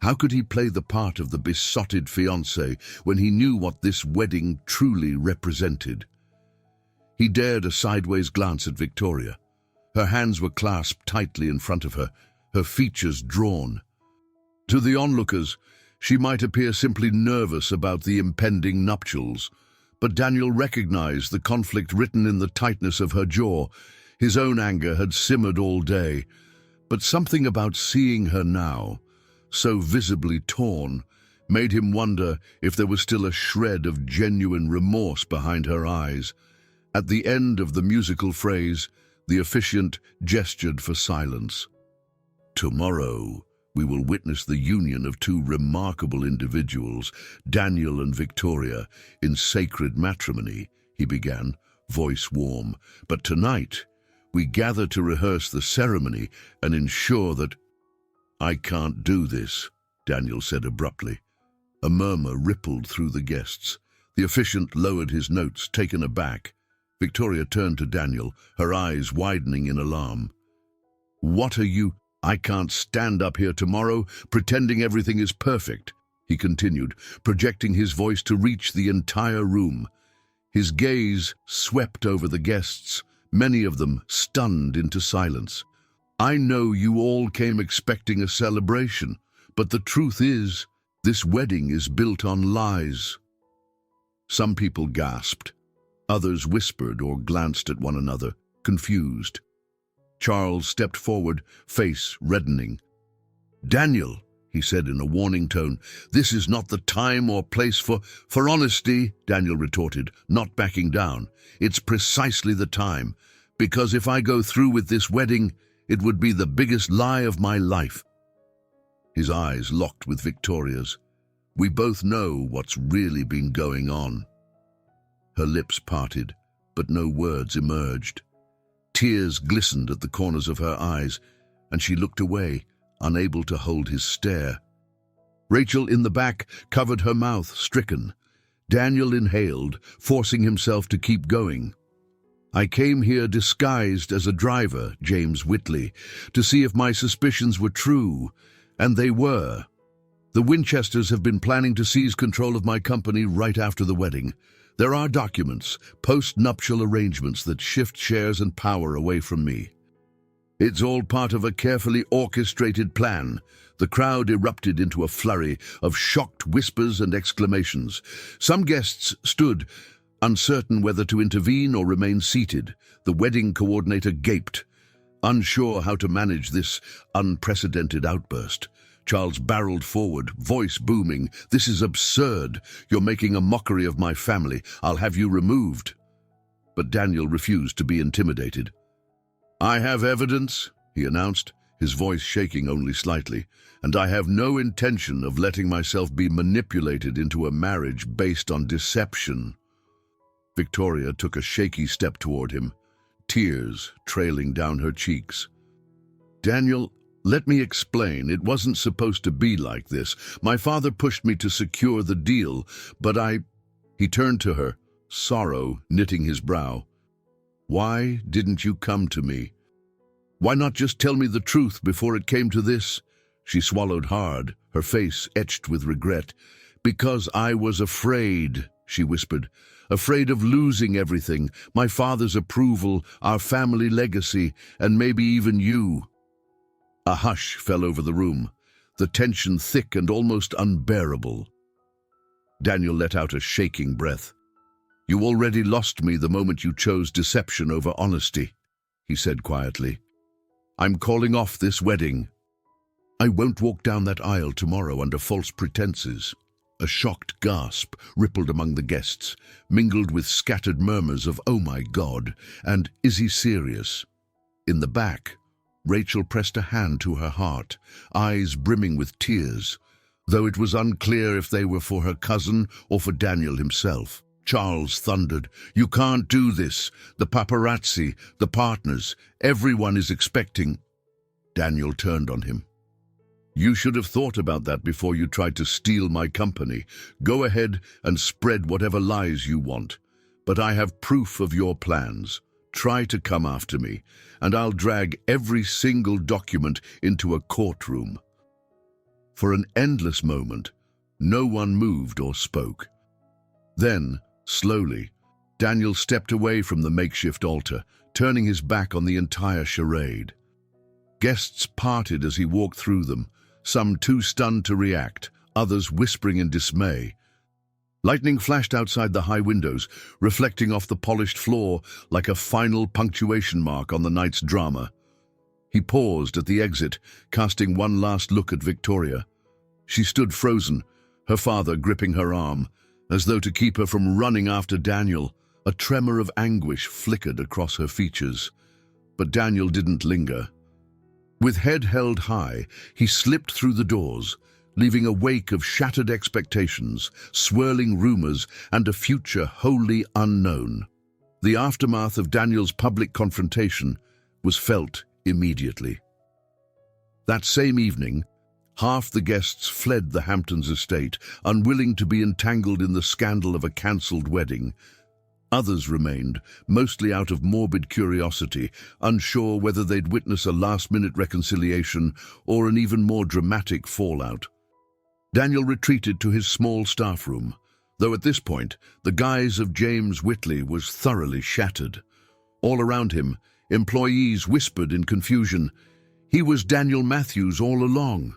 How could he play the part of the besotted fiancé when he knew what this wedding truly represented? He dared a sideways glance at Victoria. Her hands were clasped tightly in front of her, her features drawn. To the onlookers, she might appear simply nervous about the impending nuptials, but Daniel recognized the conflict written in the tightness of her jaw. His own anger had simmered all day, but something about seeing her now, so visibly torn, made him wonder if there was still a shred of genuine remorse behind her eyes. At the end of the musical phrase, the officiant gestured for silence. "Tomorrow, we will witness the union of two remarkable individuals, Daniel and Victoria, in sacred matrimony," he began, voice warm. "But tonight, we gather to rehearse the ceremony and ensure that—" "I can't do this," Daniel said abruptly. A murmur rippled through the guests. The officiant lowered his notes, taken aback. Victoria turned to Daniel, her eyes widening in alarm. "What are you—" "I can't stand up here tomorrow pretending everything is perfect," he continued, projecting his voice to reach the entire room. His gaze swept over the guests, many of them stunned into silence. "I know you all came expecting a celebration, but the truth is, this wedding is built on lies." Some people gasped. Others whispered or glanced at one another, confused. Charles stepped forward, face reddening. "Daniel," he said in a warning tone, "this is not the time or place for honesty," Daniel retorted, not backing down. "It's precisely the time, because if I go through with this wedding, it would be the biggest lie of my life." His eyes locked with Victoria's. "We both know what's really been going on." Her lips parted, but no words emerged. Tears glistened at the corners of her eyes, and she looked away, unable to hold his stare. Rachel in the back covered her mouth, stricken. Daniel inhaled, forcing himself to keep going. "I came here disguised as a driver, James Whitley, to see if my suspicions were true, and they were. The Winchesters have been planning to seize control of my company right after the wedding. There are documents, post-nuptial arrangements that shift shares and power away from me. It's all part of a carefully orchestrated plan." The crowd erupted into a flurry of shocked whispers and exclamations. Some guests stood, uncertain whether to intervene or remain seated. The wedding coordinator gaped, unsure how to manage this unprecedented outburst. Charles barreled forward, voice booming. "This is absurd. You're making a mockery of my family. I'll have you removed." But Daniel refused to be intimidated. "I have evidence," he announced, his voice shaking only slightly, "and I have no intention of letting myself be manipulated into a marriage based on deception." Victoria took a shaky step toward him, tears trailing down her cheeks. "Daniel, let me explain. It wasn't supposed to be like this. My father pushed me to secure the deal, but He turned to her, sorrow knitting his brow. "Why didn't you come to me? Why not just tell me the truth before it came to this?" She swallowed hard, her face etched with regret. "Because I was afraid," she whispered. "Afraid of losing everything, my father's approval, our family legacy, and maybe even you." A hush fell over the room, the tension thick and almost unbearable. Daniel let out a shaking breath. "You already lost me the moment you chose deception over honesty," he said quietly. "I'm calling off this wedding. I won't walk down that aisle tomorrow under false pretenses." A shocked gasp rippled among the guests, mingled with scattered murmurs of "Oh my God," and "Is he serious?" In the back, Rachel pressed a hand to her heart, eyes brimming with tears, though it was unclear if they were for her cousin or for Daniel himself. Charles thundered, "You can't do this. The paparazzi, the partners, everyone is expecting." Daniel turned on him. "You should have thought about that before you tried to steal my company. Go ahead and spread whatever lies you want. But I have proof of your plans. Try to come after me, and I'll drag every single document into a courtroom." For an endless moment, no one moved or spoke. Then, slowly, Daniel stepped away from the makeshift altar, turning his back on the entire charade. Guests parted as he walked through them, some too stunned to react, others whispering in dismay. Lightning flashed outside the high windows, reflecting off the polished floor like a final punctuation mark on the night's drama. He paused at the exit, casting one last look at Victoria. She stood frozen, her father gripping her arm, as though to keep her from running after Daniel. A tremor of anguish flickered across her features. But Daniel didn't linger. With head held high, he slipped through the doors, leaving a wake of shattered expectations, swirling rumors, and a future wholly unknown. The aftermath of Daniel's public confrontation was felt immediately. That same evening, half the guests fled the Hamptons estate, unwilling to be entangled in the scandal of a cancelled wedding. Others remained, mostly out of morbid curiosity, unsure whether they'd witness a last-minute reconciliation or an even more dramatic fallout. Daniel retreated to his small staff room, though at this point the guise of James Whitley was thoroughly shattered. All around him, employees whispered in confusion, "He was Daniel Matthews all along."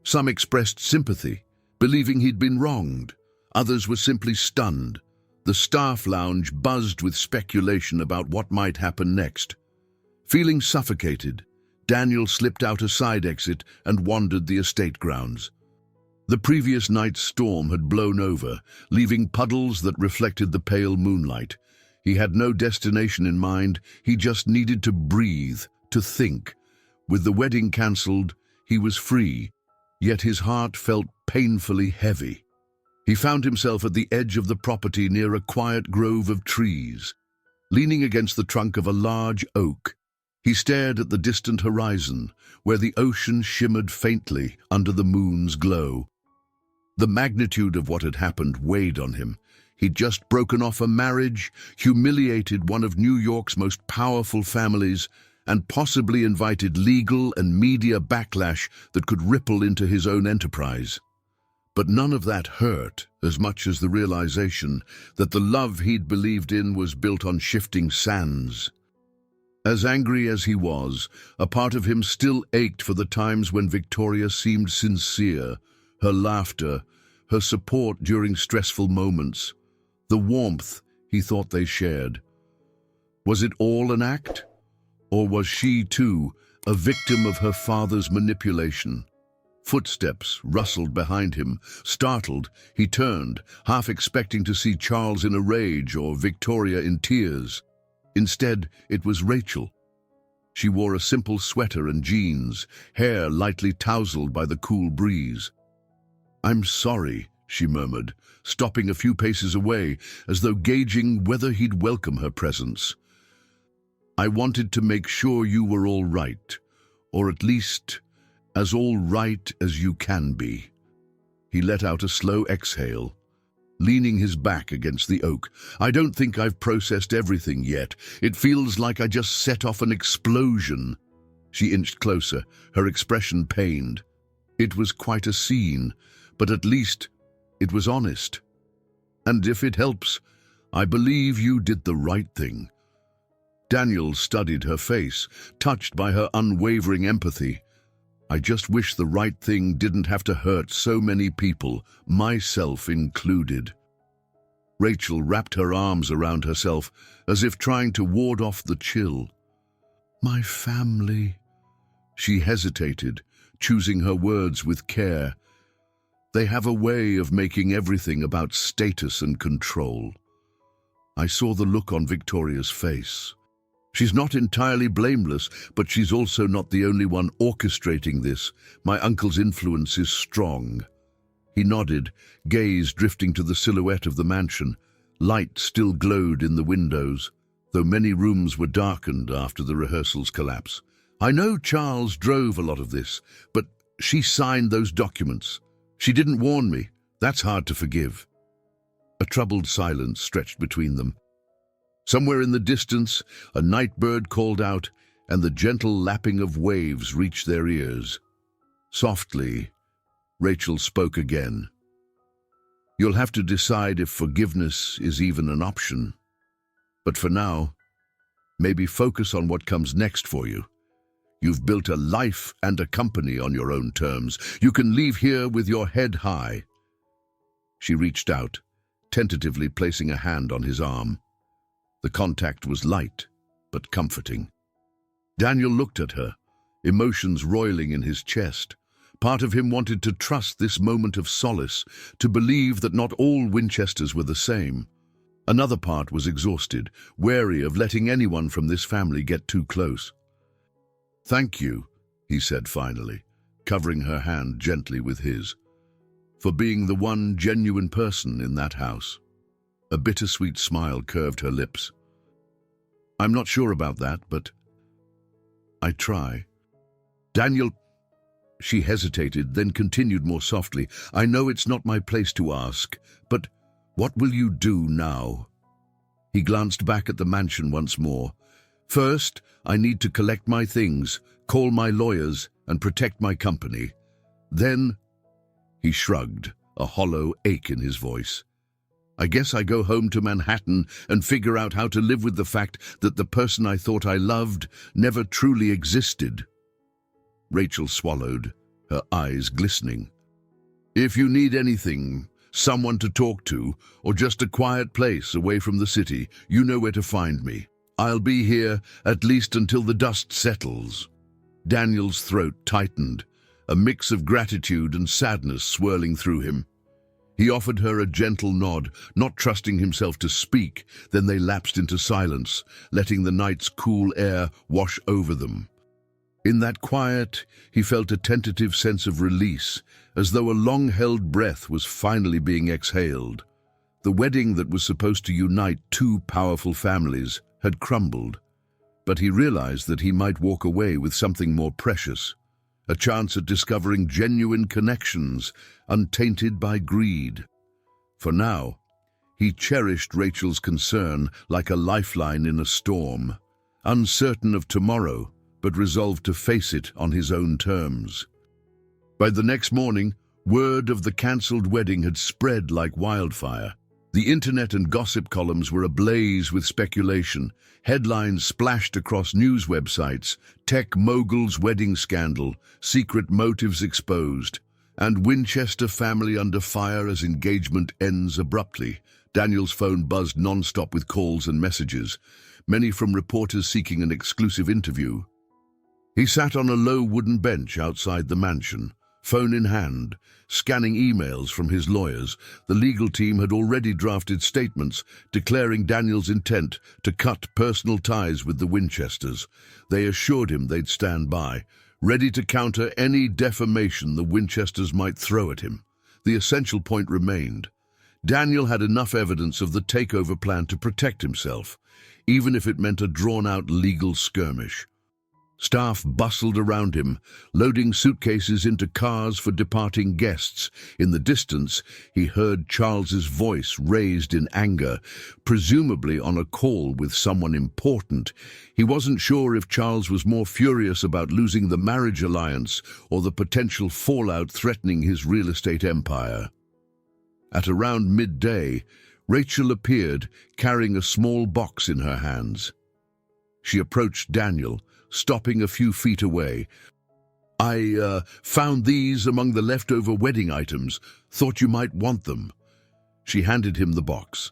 Some expressed sympathy, believing he'd been wronged. Others were simply stunned. The staff lounge buzzed with speculation about what might happen next. Feeling suffocated, Daniel slipped out a side exit and wandered the estate grounds. The previous night's storm had blown over, leaving puddles that reflected the pale moonlight. He had no destination in mind, he just needed to breathe, to think. With the wedding cancelled, he was free, yet his heart felt painfully heavy. He found himself at the edge of the property near a quiet grove of trees. Leaning against the trunk of a large oak, he stared at the distant horizon, where the ocean shimmered faintly under the moon's glow. The magnitude of what had happened weighed on him. He'd just broken off a marriage, humiliated one of New York's most powerful families, and possibly invited legal and media backlash that could ripple into his own enterprise. But none of that hurt as much as the realization that the love he'd believed in was built on shifting sands. As angry as he was, a part of him still ached for the times when Victoria seemed sincere, her laughter, her support during stressful moments, the warmth he thought they shared. Was it all an act? Or was she, too, a victim of her father's manipulation? Footsteps rustled behind him. Startled, he turned, half expecting to see Charles in a rage or Victoria in tears. Instead, it was Rachel. She wore a simple sweater and jeans, hair lightly tousled by the cool breeze. "I'm sorry," she murmured, stopping a few paces away, as though gauging whether he'd welcome her presence. "I wanted to make sure you were all right, or at least as all right as you can be." He let out a slow exhale, leaning his back against the oak. "I don't think I've processed everything yet. It feels like I just set off an explosion." She inched closer, her expression pained. It was quite a scene, but at least it was honest. "And if it helps, I believe you did the right thing." Daniel studied her face, touched by her unwavering empathy. "I just wish the right thing didn't have to hurt so many people, myself included." Rachel wrapped her arms around herself, as if trying to ward off the chill. "My family." She hesitated, choosing her words with care. "They have a way of making everything about status and control." I saw the look on Victoria's face. She's not entirely blameless, but she's also not the only one orchestrating this. My uncle's influence is strong. He nodded, gaze drifting to the silhouette of the mansion. Light still glowed in the windows, though many rooms were darkened after the rehearsal's collapse. "I know Charles drove a lot of this, but she signed those documents. She didn't warn me. That's hard to forgive." A troubled silence stretched between them. Somewhere in the distance, a night bird called out, and the gentle lapping of waves reached their ears. Softly, Rachel spoke again. "You'll have to decide if forgiveness is even an option. But for now, maybe focus on what comes next for you. You've built a life and a company on your own terms. You can leave here with your head high." She reached out, tentatively placing a hand on his arm. The contact was light, but comforting. Daniel looked at her, emotions roiling in his chest. Part of him wanted to trust this moment of solace, to believe that not all Winchesters were the same. Another part was exhausted, wary of letting anyone from this family get too close. "Thank you," he said finally, covering her hand gently with his, "for being the one genuine person in that house." A bittersweet smile curved her lips. "I'm not sure about that, but I try." "Daniel," she hesitated, then continued more softly, "I know it's not my place to ask, but what will you do now?" He glanced back at the mansion once more. "First, I need to collect my things, call my lawyers, and protect my company. Then," he shrugged, a hollow ache in his voice, "I guess I go home to Manhattan and figure out how to live with the fact that the person I thought I loved never truly existed." Rachel swallowed, her eyes glistening. "If you need anything, someone to talk to, or just a quiet place away from the city, you know where to find me." I'll be here at least until the dust settles." Daniel's throat tightened, a mix of gratitude and sadness swirling through him. He offered her a gentle nod, not trusting himself to speak. Then they lapsed into silence, letting the night's cool air wash over them. In that quiet, he felt a tentative sense of release, as though a long-held breath was finally being exhaled. The wedding that was supposed to unite two powerful families had crumbled, but he realized that he might walk away with something more precious, a chance at discovering genuine connections, untainted by greed. For now, he cherished Rachel's concern like a lifeline in a storm, uncertain of tomorrow, but resolved to face it on his own terms. By the next morning, word of the cancelled wedding had spread like wildfire. The internet and gossip columns were ablaze with speculation. Headlines splashed across news websites: tech mogul's wedding scandal, secret motives exposed, and Winchester family under fire as engagement ends abruptly. Daniel's phone buzzed non-stop with calls and messages, many from reporters seeking an exclusive interview. He sat on a low wooden bench outside the mansion, phone in hand, scanning emails from his lawyers. The legal team had already drafted statements declaring Daniel's intent to cut personal ties with the Winchesters. They assured him they'd stand by, ready to counter any defamation the Winchesters might throw at him. The essential point remained: Daniel had enough evidence of the takeover plan to protect himself, even if it meant a drawn-out legal skirmish. Staff bustled around him, loading suitcases into cars for departing guests. In the distance, he heard Charles's voice raised in anger, presumably on a call with someone important. He wasn't sure if Charles was more furious about losing the marriage alliance or the potential fallout threatening his real estate empire. At around midday, Rachel appeared, carrying a small box in her hands. She approached Daniel, stopping a few feet away. "I found these among the leftover wedding items. Thought you might want them." She handed him the box.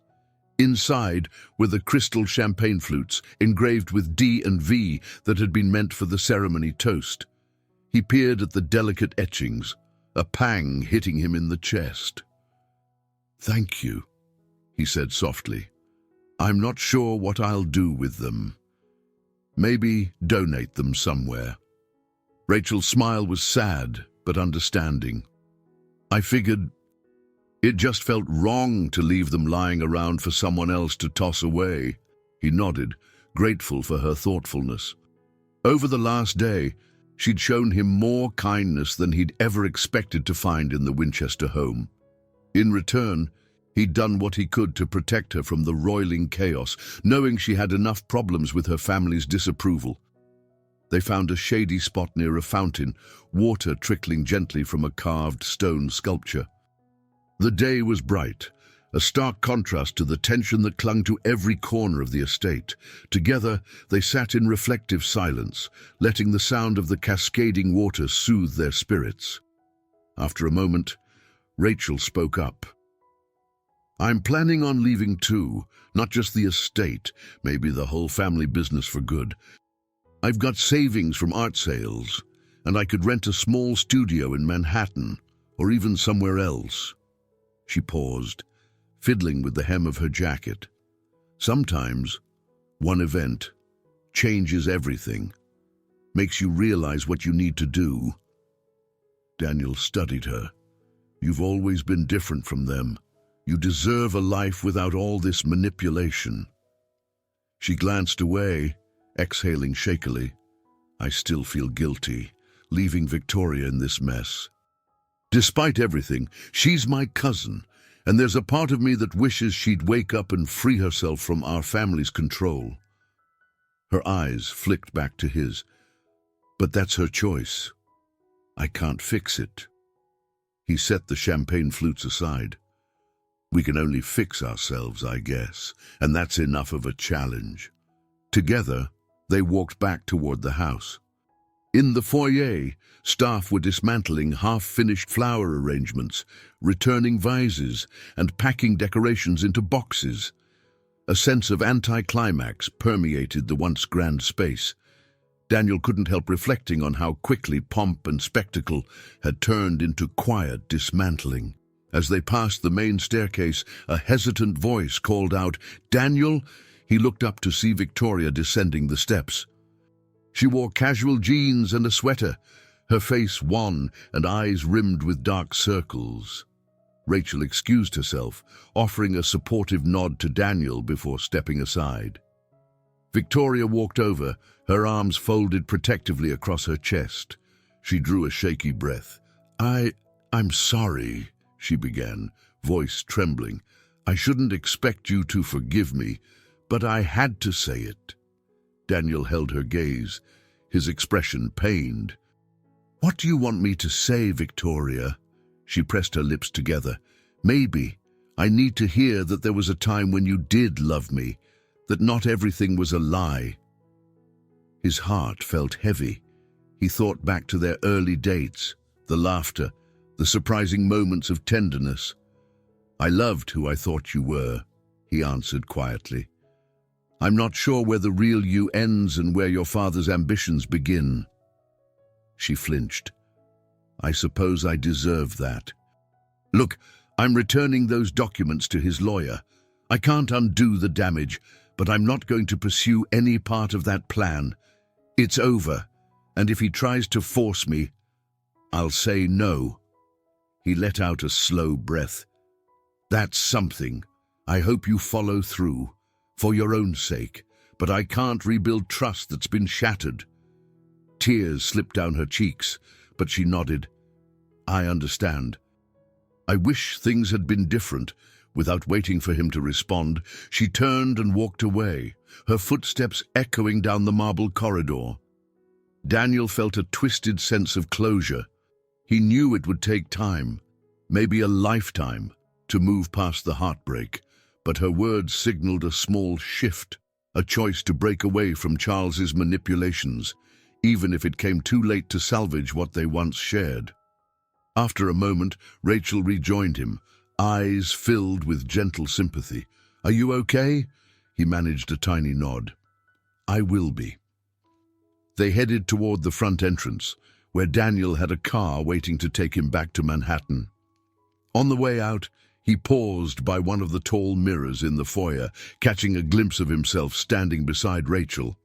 Inside were the crystal champagne flutes, engraved with D and V, that had been meant for the ceremony toast. He peered at the delicate etchings, a pang hitting him in the chest. "Thank you," he said softly. "I'm not sure what I'll do with them. Maybe donate them somewhere." Rachel's smile was sad but understanding. "I figured it just felt wrong to leave them lying around for someone else to toss away." He nodded, grateful for her thoughtfulness. Over the last day, she'd shown him more kindness than he'd ever expected to find in the Winchester home. In return, he'd done what he could to protect her from the roiling chaos, knowing she had enough problems with her family's disapproval. They found a shady spot near a fountain, water trickling gently from a carved stone sculpture. The day was bright, a stark contrast to the tension that clung to every corner of the estate. Together, they sat in reflective silence, letting the sound of the cascading water soothe their spirits. After a moment, Rachel spoke up. "I'm planning on leaving too, not just the estate, maybe the whole family business for good. I've got savings from art sales, and I could rent a small studio in Manhattan, or even somewhere else." She paused, fiddling with the hem of her jacket. Sometimes, one event changes everything, makes you realize what you need to do. Daniel studied her. "You've always been different from them. You deserve a life without all this manipulation." She glanced away, exhaling shakily. "I still feel guilty, leaving Victoria in this mess. Despite everything, she's my cousin, and there's a part of me that wishes she'd wake up and free herself from our family's control." Her eyes flicked back to his. "But that's her choice. I can't fix it." He set the champagne flutes aside. "We can only fix ourselves, I guess, and that's enough of a challenge." Together, they walked back toward the house. In the foyer, staff were dismantling half-finished flower arrangements, returning vases, and packing decorations into boxes. A sense of anti-climax permeated the once grand space. Daniel couldn't help reflecting on how quickly pomp and spectacle had turned into quiet dismantling. As they passed the main staircase, a hesitant voice called out, "Daniel!" He looked up to see Victoria descending the steps. She wore casual jeans and a sweater, her face wan and eyes rimmed with dark circles. Rachel excused herself, offering a supportive nod to Daniel before stepping aside. Victoria walked over, her arms folded protectively across her chest. She drew a shaky breath. I'm sorry," she began, voice trembling. "I shouldn't expect you to forgive me, but I had to say it." Daniel held her gaze, his expression pained. "What do you want me to say, Victoria?" She pressed her lips together. "Maybe I need to hear that there was a time when you did love me, that not everything was a lie." His heart felt heavy. He thought back to their early dates, the laughter, the surprising moments of tenderness. "I loved who I thought you were," he answered quietly. "I'm not sure where the real you ends and where your father's ambitions begin." She flinched. "I suppose I deserve that. Look, I'm returning those documents to his lawyer. I can't undo the damage, but I'm not going to pursue any part of that plan. It's over, and if he tries to force me, I'll say no." He let out a slow breath. "That's something. I hope you follow through, for your own sake, but I can't rebuild trust that's been shattered." Tears slipped down her cheeks, but she nodded. "I understand." "I wish things had been different." Without waiting for him to respond, she turned and walked away, her footsteps echoing down the marble corridor. Daniel felt a twisted sense of closure. He knew it would take time, maybe a lifetime, to move past the heartbreak, but her words signaled a small shift, a choice to break away from Charles's manipulations, even if it came too late to salvage what they once shared. After a moment, Rachel rejoined him, eyes filled with gentle sympathy. "Are you okay?" He managed a tiny nod. "I will be." They headed toward the front entrance, where Daniel had a car waiting to take him back to Manhattan. On the way out, he paused by one of the tall mirrors in the foyer, catching a glimpse of himself standing beside Rachel.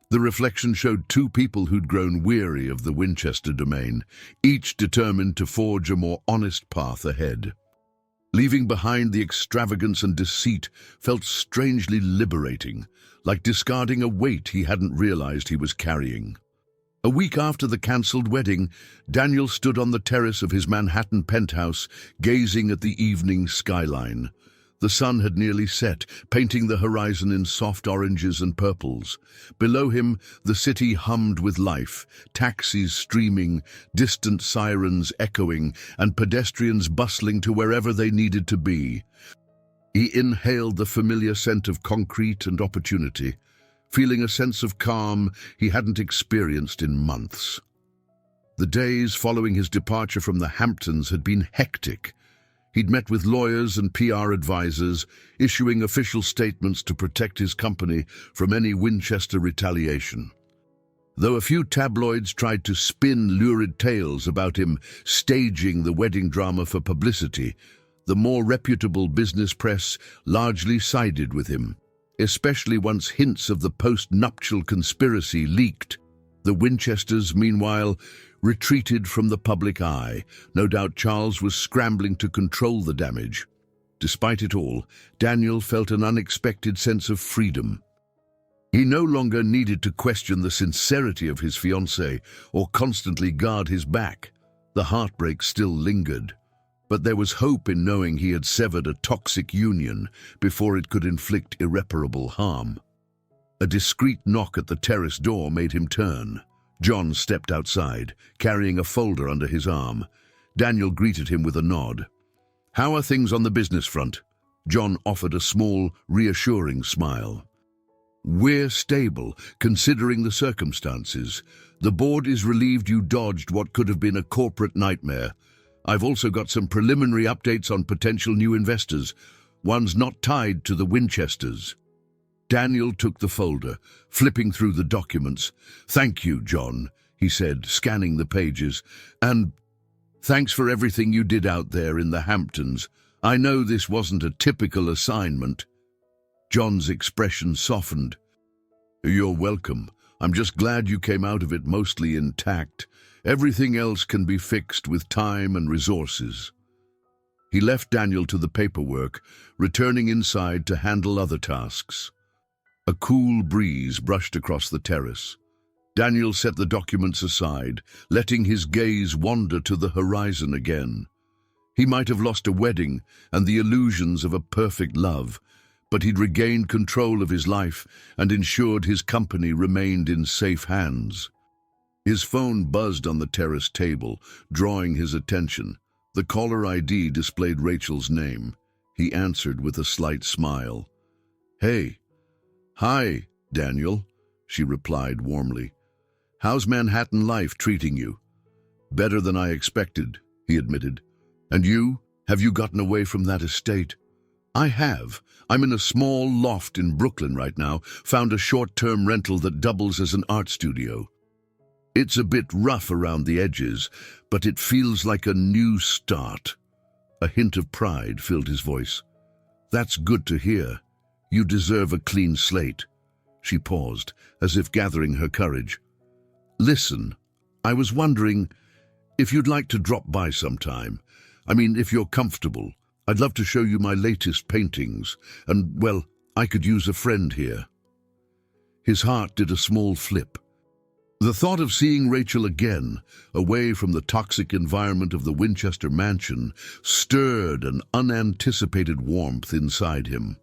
The reflection showed two people who'd grown weary of the Winchester domain, each determined to forge a more honest path ahead. Leaving behind the extravagance and deceit felt strangely liberating, like discarding a weight he hadn't realized he was carrying. A week after the cancelled wedding, Daniel stood on the terrace of his Manhattan penthouse, gazing at the evening skyline. The sun had nearly set, painting the horizon in soft oranges and purples. Below him, the city hummed with life, taxis streaming, distant sirens echoing, and pedestrians bustling to wherever they needed to be. He inhaled the familiar scent of concrete and opportunity, feeling a sense of calm he hadn't experienced in months. The days following his departure from the Hamptons had been hectic. He'd met with lawyers and PR advisors, issuing official statements to protect his company from any Winchester retaliation. Though a few tabloids tried to spin lurid tales about him staging the wedding drama for publicity, the more reputable business press largely sided with him, especially once hints of the post-nuptial conspiracy leaked. The Winchesters, meanwhile, retreated from the public eye. No doubt Charles was scrambling to control the damage. Despite it all, Daniel felt an unexpected sense of freedom. He no longer needed to question the sincerity of his fiancée or constantly guard his back. The heartbreak still lingered, but there was hope in knowing he had severed a toxic union before it could inflict irreparable harm. A discreet knock at the terrace door made him turn. John stepped outside, carrying a folder under his arm. Daniel greeted him with a nod. "How are things on the business front?" John offered a small, reassuring smile. "We're stable, considering the circumstances. The board is relieved you dodged what could have been a corporate nightmare. I've also got some preliminary updates on potential new investors. ones not tied to the Winchesters. Daniel took the folder, flipping through the documents. "Thank you, John," he said, scanning the pages. "And thanks for everything you did out there in the Hamptons. I know this wasn't a typical assignment." John's expression softened. "You're welcome. I'm just glad you came out of it mostly intact. Everything else can be fixed with time and resources." He left Daniel to the paperwork, returning inside to handle other tasks. A cool breeze brushed across the terrace. Daniel set the documents aside, letting his gaze wander to the horizon again. He might have lost a wedding and the illusions of a perfect love, but he'd regained control of his life and ensured his company remained in safe hands. His phone buzzed on the terrace table, drawing his attention. The caller ID displayed Rachel's name. He answered with a slight smile. "Hey." "Hi, Daniel," she replied warmly. "How's Manhattan life treating you?" "Better than I expected," he admitted. "And you? Have you gotten away from that estate?" "I have. I'm in a small loft in Brooklyn right now, found a short-term rental that doubles as an art studio. It's a bit rough around the edges, but it feels like a new start." A hint of pride filled his voice. "That's good to hear. You deserve a clean slate." She paused, as if gathering her courage. "Listen, I was wondering if you'd like to drop by sometime. I mean, if you're comfortable. I'd love to show you my latest paintings, and, well, I could use a friend here." His heart did a small flip. The thought of seeing Rachel again, away from the toxic environment of the Winchester mansion, stirred an unanticipated warmth inside him.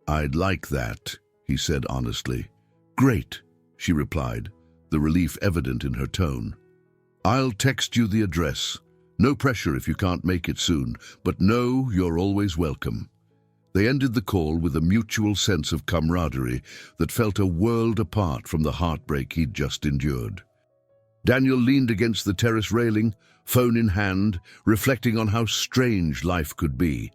"I'd like that," he said honestly. "Great," she replied, the relief evident in her tone. "I'll text you the address. No pressure if you can't make it soon, but know you're always welcome." They ended the call with a mutual sense of camaraderie that felt a world apart from the heartbreak he'd just endured. Daniel leaned against the terrace railing, phone in hand, reflecting on how strange life could be.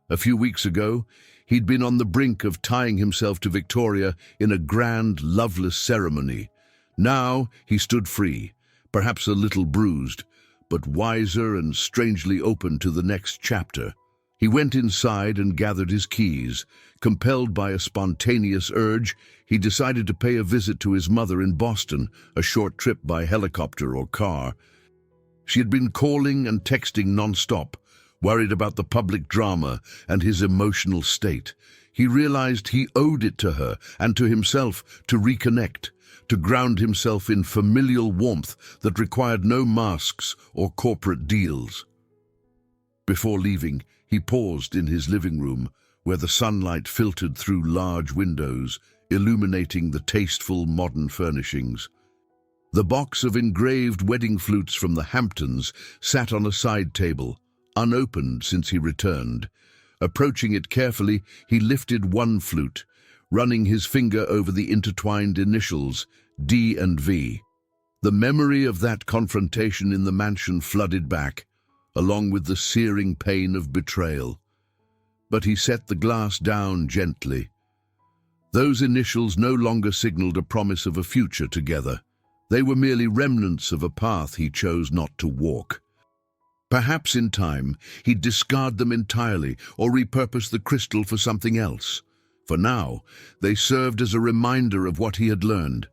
A few weeks ago, he'd been on the brink of tying himself to Victoria in a grand, loveless ceremony. Now he stood free, perhaps a little bruised, but wiser and strangely open to the next chapter. He went inside and gathered his keys. Compelled by a spontaneous urge, he decided to pay a visit to his mother in Boston, a short trip by helicopter or car. She had been calling and texting non-stop, worried about the public drama and his emotional state. He realized he owed it to her and to himself to reconnect, to ground himself in familial warmth that required no masks or corporate deals. Before leaving, he paused in his living room, where the sunlight filtered through large windows, illuminating the tasteful modern furnishings. The box of engraved wedding flutes from the Hamptons sat on a side table, unopened since he returned. Approaching it carefully, he lifted one flute, running his finger over the intertwined initials, D and V. The memory of that confrontation in the mansion flooded back, along with the searing pain of betrayal. But he set the glass down gently. Those initials no longer signaled a promise of a future together. They were merely remnants of a path he chose not to walk. Perhaps in time, he'd discard them entirely or repurpose the crystal for something else. For now, they served as a reminder of what he had learned.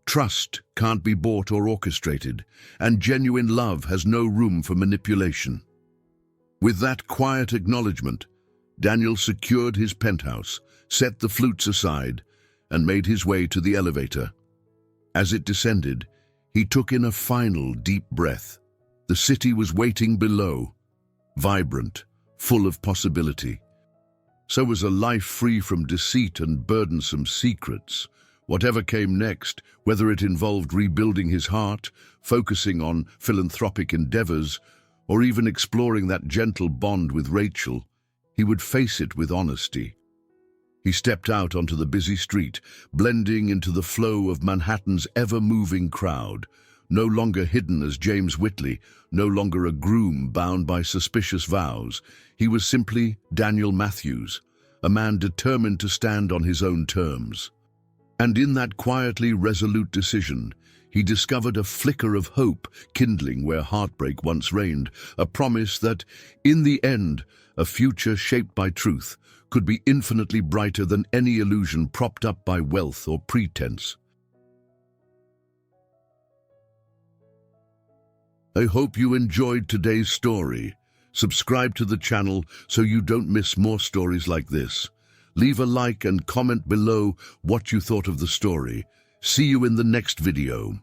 Trust can't be bought or orchestrated, and genuine love has no room for manipulation. With that quiet acknowledgement, Daniel secured his penthouse, set the flutes aside, and made his way to the elevator. As it descended, he took in a final deep breath. The city was waiting below, vibrant, full of possibility. So was a life free from deceit and burdensome secrets. Whatever came next, whether it involved rebuilding his heart, focusing on philanthropic endeavors, or even exploring that gentle bond with Rachel, he would face it with honesty. He stepped out onto the busy street, blending into the flow of Manhattan's ever-moving crowd, no longer hidden as James Whitley, no longer a groom bound by suspicious vows. He was simply Daniel Matthews, a man determined to stand on his own terms. And in that quietly resolute decision, he discovered a flicker of hope kindling where heartbreak once reigned, a promise that, in the end, a future shaped by truth could be infinitely brighter than any illusion propped up by wealth or pretense. I hope you enjoyed today's story. Subscribe to the channel so you don't miss more stories like this. Leave a like and comment below what you thought of the story. See you in the next video.